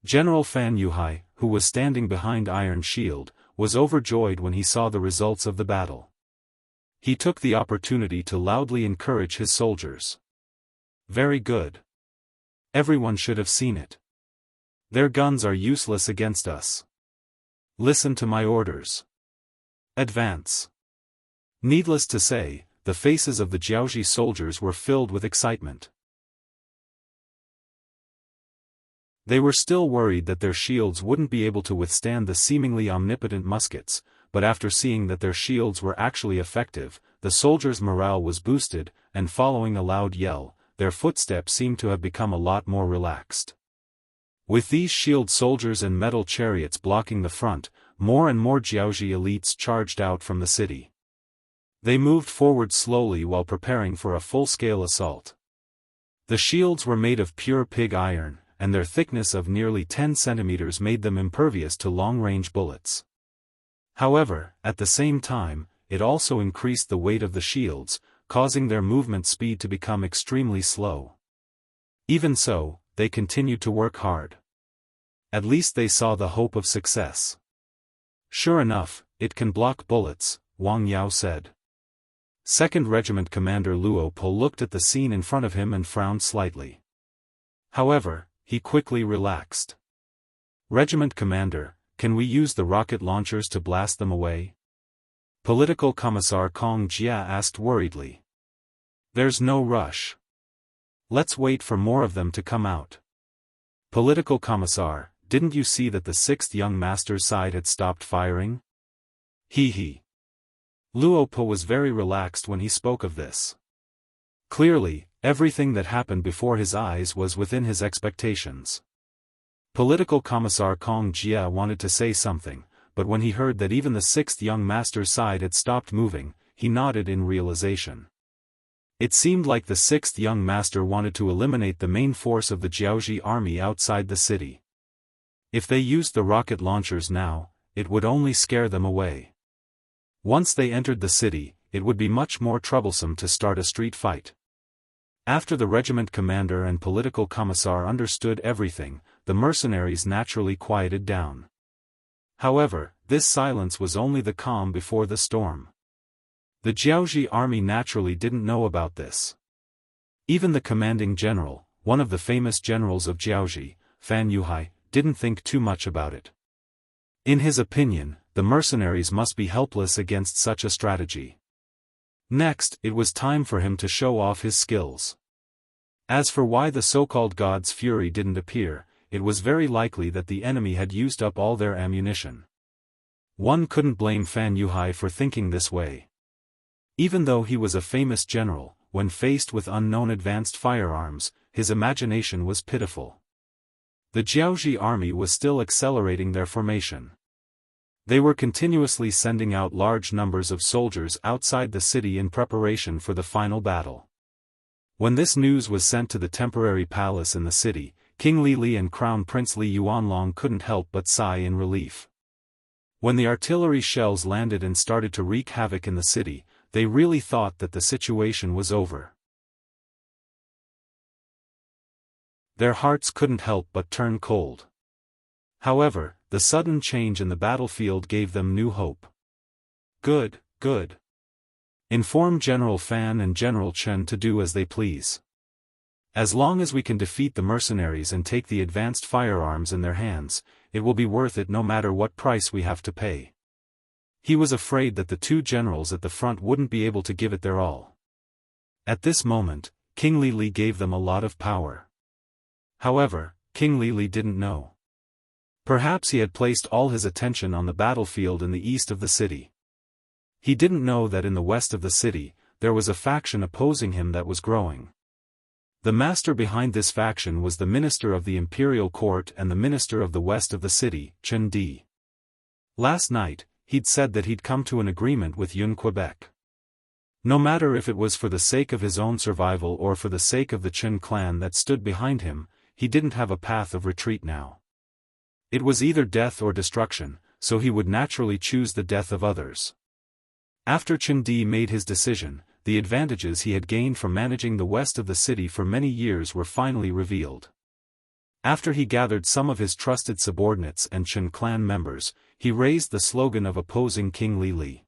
General Fan Yuhai, who was standing behind Iron Shield, was overjoyed when he saw the results of the battle. He took the opportunity to loudly encourage his soldiers. Very good. Everyone should have seen it. Their guns are useless against us. Listen to my orders. Advance. Needless to say, the faces of the Jiaoji soldiers were filled with excitement. They were still worried that their shields wouldn't be able to withstand the seemingly omnipotent muskets, but after seeing that their shields were actually effective, the soldiers' morale was boosted, and following a loud yell, their footsteps seemed to have become a lot more relaxed. With these shield soldiers and metal chariots blocking the front, more and more Jiaoji elites charged out from the city. They moved forward slowly while preparing for a full-scale assault. The shields were made of pure pig iron, and their thickness of nearly 10 centimeters made them impervious to long-range bullets. However, at the same time, it also increased the weight of the shields, causing their movement speed to become extremely slow. Even so, they continued to work hard. At least they saw the hope of success. Sure enough, it can block bullets, Wang Yao said. 2nd Regiment Commander Luo Po looked at the scene in front of him and frowned slightly. However, he quickly relaxed. Regiment Commander, can we use the rocket launchers to blast them away? Political Commissar Kong Jia asked worriedly. There's no rush. Let's wait for more of them to come out. Political Commissar, didn't you see that the 6th Young Master's side had stopped firing? He. Luo Po was very relaxed when he spoke of this. Clearly, everything that happened before his eyes was within his expectations. Political Commissar Kong Jia wanted to say something, but when he heard that even the 6th Young Master's side had stopped moving, he nodded in realization. It seemed like the 6th Young Master wanted to eliminate the main force of the Jiaoji army outside the city. If they used the rocket launchers now, it would only scare them away. Once they entered the city, it would be much more troublesome to start a street fight. After the regiment commander and political commissar understood everything, the mercenaries naturally quieted down. However, this silence was only the calm before the storm. The Jiaoji army naturally didn't know about this. Even the commanding general, one of the famous generals of Jiaoji, Fan Yuhai, didn't think too much about it. In his opinion, the mercenaries must be helpless against such a strategy. Next, it was time for him to show off his skills. As for why the so-called god's fury didn't appear, it was very likely that the enemy had used up all their ammunition. One couldn't blame Fan Yuhai for thinking this way. Even though he was a famous general, when faced with unknown advanced firearms, his imagination was pitiful. The Jiaoji army was still accelerating their formation. They were continuously sending out large numbers of soldiers outside the city in preparation for the final battle. When this news was sent to the temporary palace in the city, King Li and Crown Prince Li Yuanlong couldn't help but sigh in relief. When the artillery shells landed and started to wreak havoc in the city, they really thought that the situation was over. Their hearts couldn't help but turn cold. However, the sudden change in the battlefield gave them new hope. Good. Inform General Fan and General Chen to do as they please. As long as we can defeat the mercenaries and take the advanced firearms in their hands, it will be worth it no matter what price we have to pay. He was afraid that the two generals at the front wouldn't be able to give it their all. At this moment, King Li gave them a lot of power. However, King Li didn't know. Perhaps he had placed all his attention on the battlefield in the east of the city. He didn't know that in the west of the city, there was a faction opposing him that was growing. The master behind this faction was the minister of the imperial court and the minister of the west of the city, Chen Di. Last night, he'd said that he'd come to an agreement with Yuan Quebec. No matter if it was for the sake of his own survival or for the sake of the Chen clan that stood behind him, he didn't have a path of retreat now. It was either death or destruction, so he would naturally choose the death of others. After Chen Di made his decision, the advantages he had gained from managing the west of the city for many years were finally revealed. After he gathered some of his trusted subordinates and Chen clan members, he raised the slogan of opposing King Li.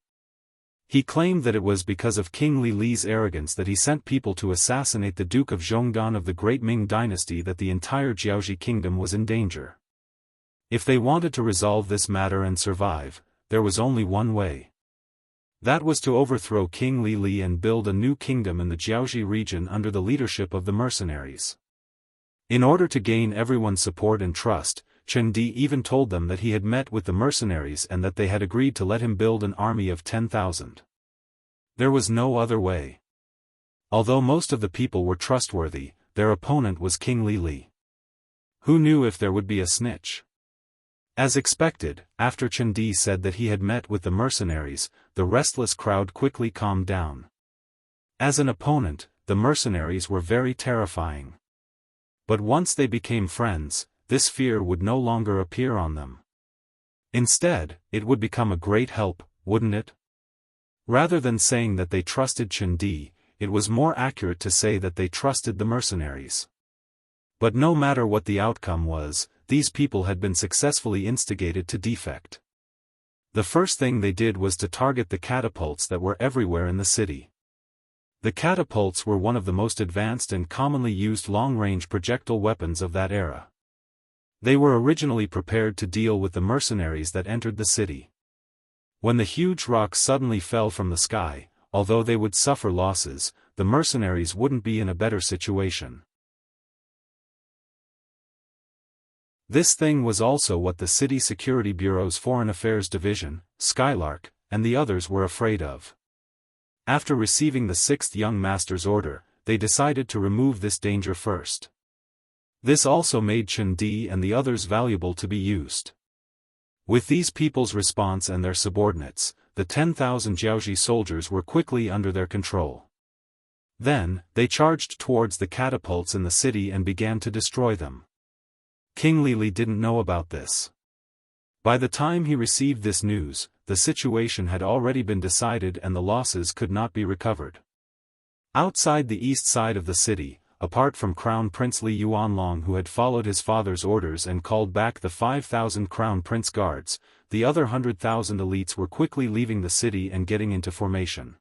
He claimed that it was because of King Li Li's arrogance that he sent people to assassinate the Duke of Zhongdan of the Great Ming Dynasty, that the entire Jiaoxi kingdom was in danger. If they wanted to resolve this matter and survive, there was only one way. That was to overthrow King Li Li and build a new kingdom in the Jiaoxi region under the leadership of the mercenaries. In order to gain everyone's support and trust, Chen Di even told them that he had met with the mercenaries and that they had agreed to let him build an army of 10,000. There was no other way. Although most of the people were trustworthy, their opponent was King Li Li. Who knew if there would be a snitch? As expected, after Chen Di said that he had met with the mercenaries, the restless crowd quickly calmed down. As an opponent, the mercenaries were very terrifying. But once they became friends, this fear would no longer appear on them. Instead, it would become a great help, wouldn't it? Rather than saying that they trusted Chen Di, it was more accurate to say that they trusted the mercenaries. But no matter what the outcome was, these people had been successfully instigated to defect. The first thing they did was to target the catapults that were everywhere in the city. The catapults were one of the most advanced and commonly used long-range projectile weapons of that era. They were originally prepared to deal with the mercenaries that entered the city. When the huge rocks suddenly fell from the sky, although they would suffer losses, the mercenaries wouldn't be in a better situation. This thing was also what the City Security Bureau's Foreign Affairs Division, Skylark, and the others were afraid of. After receiving the 6th Young Master's order, they decided to remove this danger first. This also made Chen Di and the others valuable to be used. With these people's response and their subordinates, the 10,000 Jiaoxi soldiers were quickly under their control. Then, they charged towards the catapults in the city and began to destroy them. King Li Li didn't know about this. By the time he received this news, the situation had already been decided and the losses could not be recovered. Outside the east side of the city, apart from Crown Prince Li Yuanlong, who had followed his father's orders and called back the 5,000 Crown Prince guards, the other 100,000 elites were quickly leaving the city and getting into formation.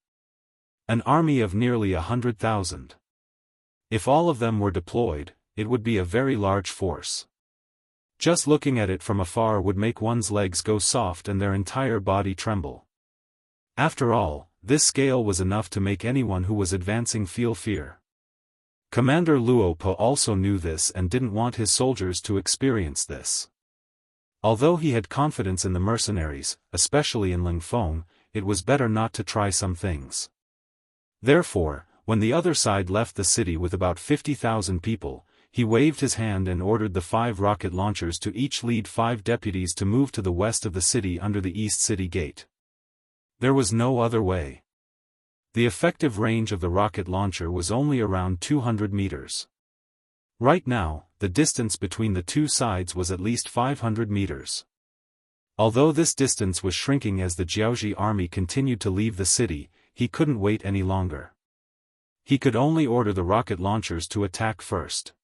An army of nearly 100,000. If all of them were deployed, it would be a very large force. Just looking at it from afar would make one's legs go soft and their entire body tremble. After all, this scale was enough to make anyone who was advancing feel fear. Commander Luo Po also knew this and didn't want his soldiers to experience this. Although he had confidence in the mercenaries, especially in Ling Feng, it was better not to try some things. Therefore, when the other side left the city with about 50,000 people, he waved his hand and ordered the 5 rocket launchers to each lead 5 deputies to move to the west of the city under the East City Gate. There was no other way. The effective range of the rocket launcher was only around 200 meters. Right now, the distance between the two sides was at least 500 meters. Although this distance was shrinking as the Jiaoxi army continued to leave the city, he couldn't wait any longer. He could only order the rocket launchers to attack first.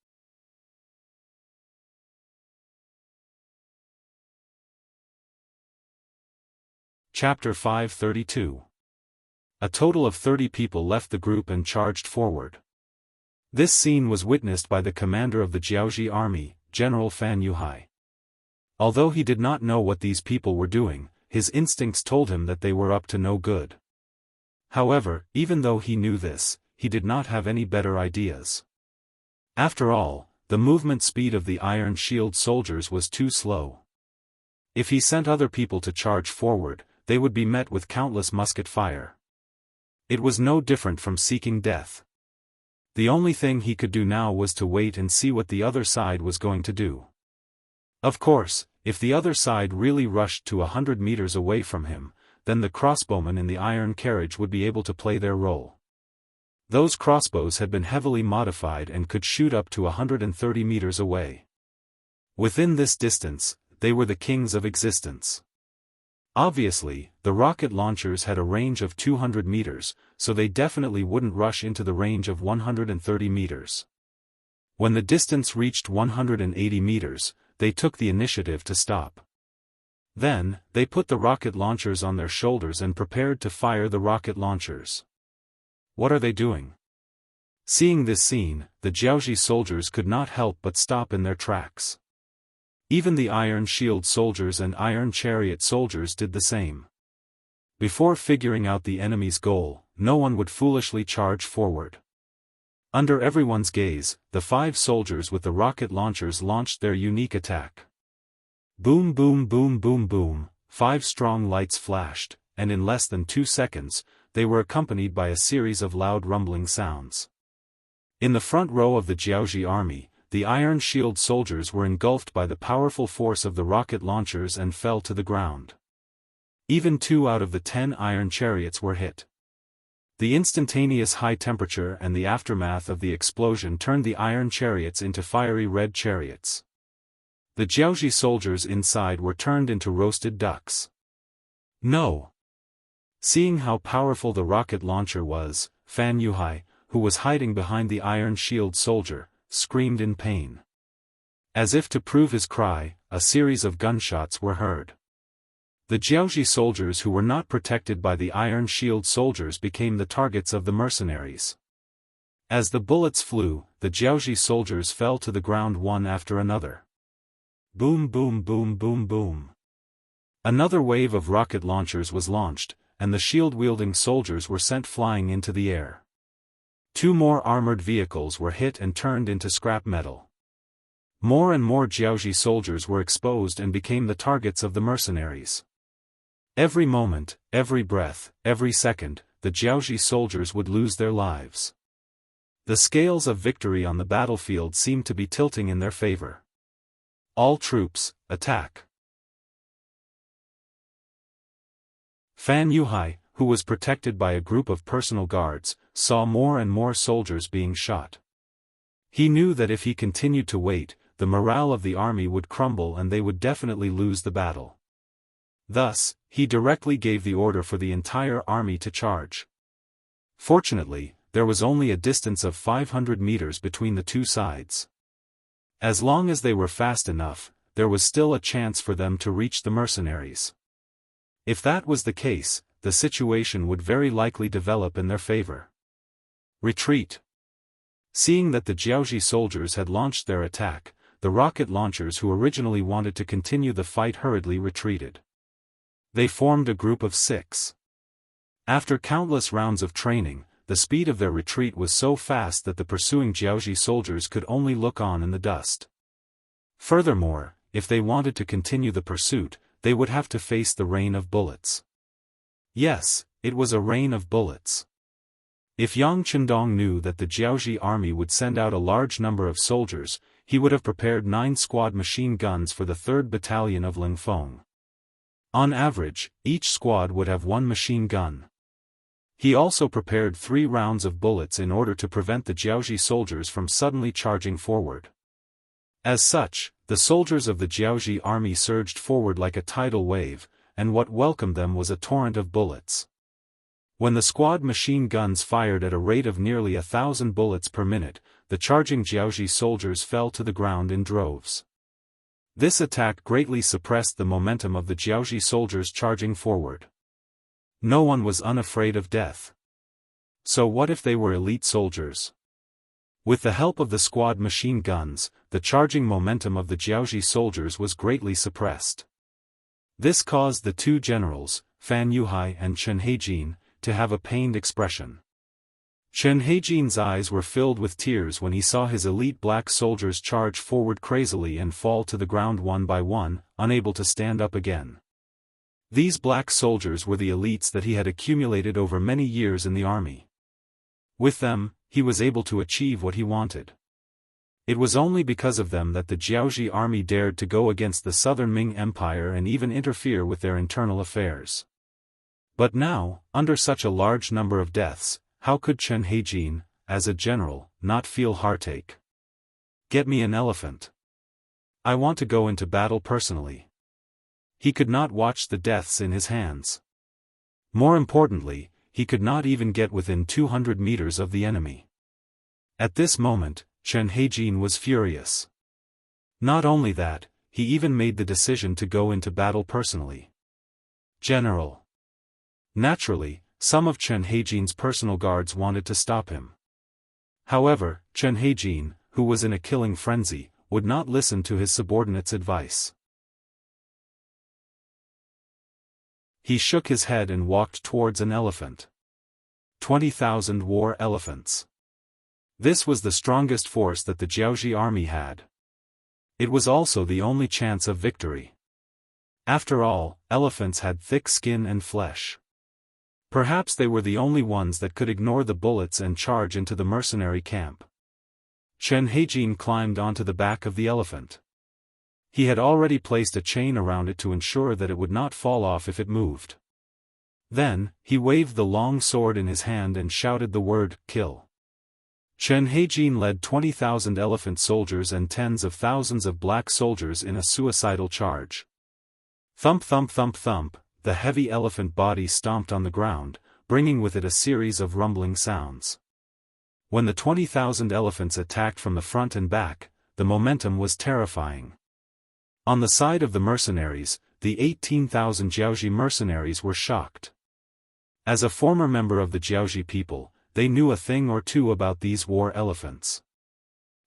Chapter 532. A total of 30 people left the group and charged forward. This scene was witnessed by the commander of the Jiaoxi army, General Fan Yuhai. Although he did not know what these people were doing, his instincts told him that they were up to no good. However, even though he knew this, he did not have any better ideas. After all, the movement speed of the Iron Shield soldiers was too slow. If he sent other people to charge forward, they would be met with countless musket fire. It was no different from seeking death. The only thing he could do now was to wait and see what the other side was going to do. Of course, if the other side really rushed to 100 meters away from him, then the crossbowmen in the iron carriage would be able to play their role. Those crossbows had been heavily modified and could shoot up to 130 meters away. Within this distance, they were the kings of existence. Obviously, the rocket launchers had a range of 200 meters, so they definitely wouldn't rush into the range of 130 meters. When the distance reached 180 meters, they took the initiative to stop. Then, they put the rocket launchers on their shoulders and prepared to fire the rocket launchers. What are they doing? Seeing this scene, the Jiaoji soldiers could not help but stop in their tracks. Even the Iron Shield soldiers and Iron Chariot soldiers did the same. Before figuring out the enemy's goal, no one would foolishly charge forward. Under everyone's gaze, the 5 soldiers with the rocket launchers launched their unique attack. Boom boom boom boom boom, 5 strong lights flashed, and in less than 2 seconds, they were accompanied by a series of loud rumbling sounds. In the front row of the Jiaoji army, the Iron Shield soldiers were engulfed by the powerful force of the rocket launchers and fell to the ground. Even 2 out of the 10 Iron Chariots were hit. The instantaneous high temperature and the aftermath of the explosion turned the Iron Chariots into fiery red chariots. The Jiaoji soldiers inside were turned into roasted ducks. No! Seeing how powerful the rocket launcher was, Fan Yuhai, who was hiding behind the Iron Shield soldier, screamed in pain. As if to prove his cry, a series of gunshots were heard. The Jiaoji soldiers who were not protected by the Iron Shield soldiers became the targets of the mercenaries. As the bullets flew, the Jiaoji soldiers fell to the ground one after another. Boom boom boom boom boom. Another wave of rocket launchers was launched, and the shield-wielding soldiers were sent flying into the air. 2 more armored vehicles were hit and turned into scrap metal. More and more Jiaoji soldiers were exposed and became the targets of the mercenaries. Every moment, every breath, every second, the Jiaoji soldiers would lose their lives. The scales of victory on the battlefield seemed to be tilting in their favor. All troops, attack! Fan Yuhai, who was protected by a group of personal guards, saw more and more soldiers being shot. He knew that if he continued to wait, the morale of the army would crumble and they would definitely lose the battle. Thus, he directly gave the order for the entire army to charge. Fortunately, there was only a distance of 500 meters between the 2 sides. As long as they were fast enough, there was still a chance for them to reach the mercenaries. If that was the case, the situation would very likely develop in their favor. Retreat! Seeing that the Jiaoji soldiers had launched their attack, the rocket launchers who originally wanted to continue the fight hurriedly retreated. They formed a group of 6. After countless rounds of training, the speed of their retreat was so fast that the pursuing Jiaoji soldiers could only look on in the dust. Furthermore, if they wanted to continue the pursuit, they would have to face the rain of bullets. Yes, it was a rain of bullets. If Yang Chendong knew that the Jiaoji army would send out a large number of soldiers, he would have prepared 9 squad machine guns for the 3rd Battalion of Lingfeng. On average, each squad would have 1 machine gun. He also prepared 3 rounds of bullets in order to prevent the Jiaoji soldiers from suddenly charging forward. As such, the soldiers of the Jiaoji army surged forward like a tidal wave, and what welcomed them was a torrent of bullets. When the squad machine guns fired at a rate of nearly 1,000 bullets per minute, the charging Jiaoji soldiers fell to the ground in droves. This attack greatly suppressed the momentum of the Jiaoji soldiers charging forward. No one was unafraid of death. So what if they were elite soldiers? With the help of the squad machine guns, the charging momentum of the Jiaoji soldiers was greatly suppressed. This caused the 2 generals, Fan Yuhai and Chen Heijin, to have a pained expression. Chen Heijin's eyes were filled with tears when he saw his elite black soldiers charge forward crazily and fall to the ground one by one, unable to stand up again. These black soldiers were the elites that he had accumulated over many years in the army. With them, he was able to achieve what he wanted. It was only because of them that the Jiaoji army dared to go against the southern Ming Empire and even interfere with their internal affairs. But now, under such a large number of deaths, how could Chen Heijin, as a general, not feel heartache? Get me an elephant. I want to go into battle personally. He could not watch the deaths in his hands. More importantly, he could not even get within 200 meters of the enemy. At this moment, Chen Heijin was furious. Not only that, he even made the decision to go into battle personally. General. Naturally, some of Chen Heijin's personal guards wanted to stop him. However, Chen Heijin, who was in a killing frenzy, would not listen to his subordinates' advice. He shook his head and walked towards an elephant. 20,000 war elephants. This was the strongest force that the Jiaoji army had. It was also the only chance of victory. After all, elephants had thick skin and flesh. Perhaps they were the only ones that could ignore the bullets and charge into the mercenary camp. Chen Heijin climbed onto the back of the elephant. He had already placed a chain around it to ensure that it would not fall off if it moved. Then, he waved the long sword in his hand and shouted the word, "Kill." Chen Heijin led 20,000 elephant soldiers and tens of thousands of black soldiers in a suicidal charge. Thump thump thump thump, the heavy elephant body stomped on the ground, bringing with it a series of rumbling sounds. When the 20,000 elephants attacked from the front and back, the momentum was terrifying. On the side of the mercenaries, the 18,000 Jiaoji mercenaries were shocked. As a former member of the Jiaoji people, they knew a thing or two about these war elephants.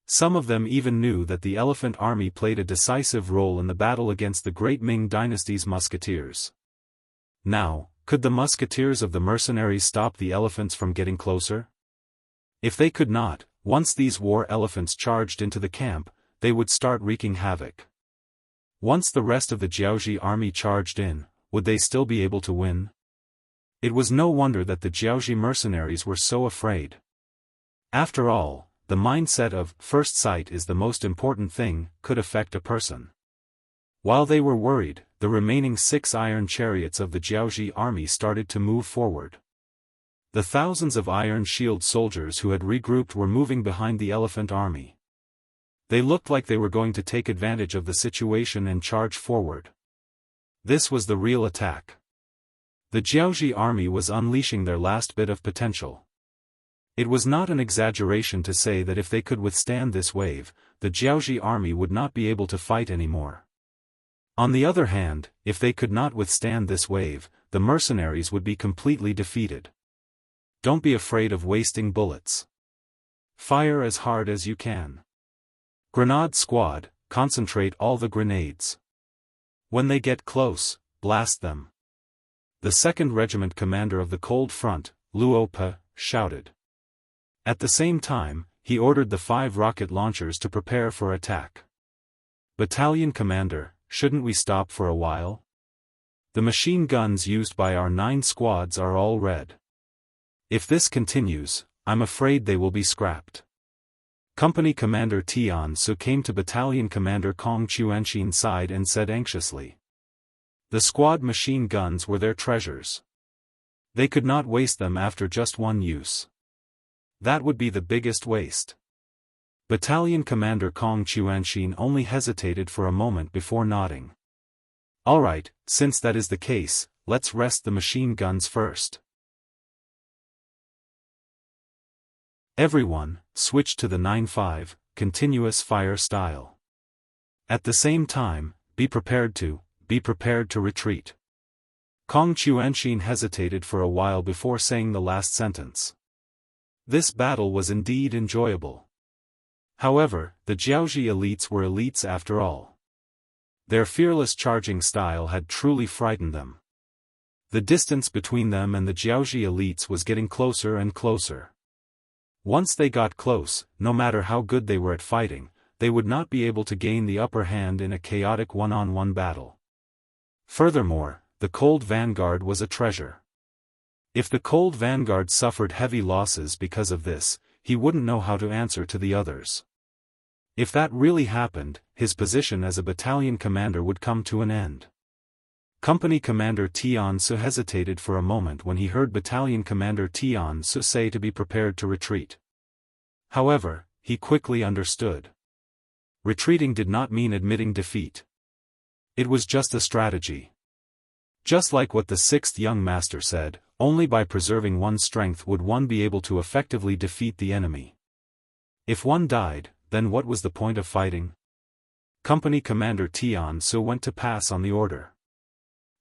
Some of them even knew that the elephant army played a decisive role in the battle against the great Ming dynasty's musketeers. Now, could the musketeers of the mercenaries stop the elephants from getting closer? If they could not, once these war elephants charged into the camp, they would start wreaking havoc. Once the rest of the Jiaoji army charged in, would they still be able to win? It was no wonder that the Jiaoji mercenaries were so afraid. After all, the mindset of first sight is the most important thing could affect a person. While they were worried, the remaining 6 iron chariots of the Jiaoji army started to move forward. The thousands of iron shield soldiers who had regrouped were moving behind the elephant army. They looked like they were going to take advantage of the situation and charge forward. This was the real attack. The Jiaoji army was unleashing their last bit of potential. It was not an exaggeration to say that if they could withstand this wave, the Jiaoji army would not be able to fight anymore. On the other hand, if they could not withstand this wave, the mercenaries would be completely defeated. Don't be afraid of wasting bullets. Fire as hard as you can. Grenade squad, concentrate all the grenades. When they get close, blast them. The 2nd Regiment commander of the Cold Front, Luo Pe, shouted. At the same time, he ordered the 5 rocket launchers to prepare for attack. Battalion commander, shouldn't we stop for a while? The machine guns used by our 9 squads are all red. If this continues, I'm afraid they will be scrapped. Company Commander Tian Su came to Battalion Commander Kong Chuanxin's side and said anxiously. The squad machine guns were their treasures. They could not waste them after just one use. That would be the biggest waste. Battalion Commander Kong Chuanxin only hesitated for a moment before nodding. Alright, since that is the case, let's rest the machine guns first. Everyone, switch to the 9-5, continuous fire style. At the same time, be prepared to retreat. Kong Chuanxin hesitated for a while before saying the last sentence. This battle was indeed enjoyable. However, the Jiaoji elites were elites after all. Their fearless charging style had truly frightened them. The distance between them and the Jiaoji elites was getting closer and closer. Once they got close, no matter how good they were at fighting, they would not be able to gain the upper hand in a chaotic one-on-one battle. Furthermore, the Cold Vanguard was a treasure. If the Cold Vanguard suffered heavy losses because of this, he wouldn't know how to answer to the others. If that really happened, his position as a battalion commander would come to an end. Company Commander Tian Su hesitated for a moment when he heard Battalion Commander Tian Su say to be prepared to retreat. However, he quickly understood. Retreating did not mean admitting defeat. It was just a strategy. Just like what the 6th young master said, only by preserving one's strength would one be able to effectively defeat the enemy. If one died, then what was the point of fighting? Company Commander Tian Su went to pass on the order.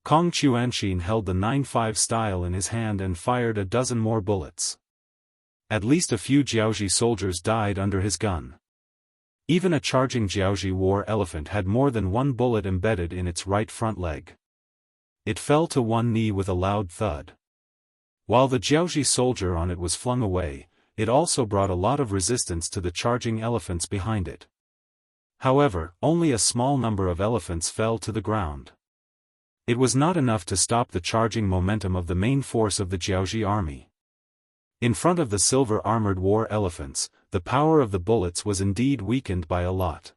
Kong Chuanxin held the 9.5 style in his hand and fired a dozen more bullets. At least a few Jiaoji soldiers died under his gun. Even a charging Jiaoji war elephant had more than one bullet embedded in its right front leg. It fell to one knee with a loud thud. While the Jiaoji soldier on it was flung away, it also brought a lot of resistance to the charging elephants behind it. However, only a small number of elephants fell to the ground. It was not enough to stop the charging momentum of the main force of the Jiaoji army. In front of the silver-armored war elephants, the power of the bullets was indeed weakened by a lot.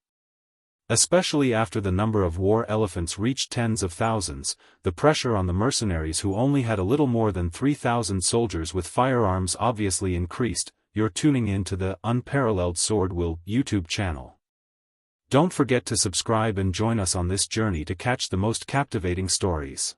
Especially after the number of war elephants reached tens of thousands, the pressure on the mercenaries who only had a little more than 3,000 soldiers with firearms obviously increased. You're tuning in to the Unparalleled SwordWill YouTube channel. Don't forget to subscribe and join us on this journey to catch the most captivating stories.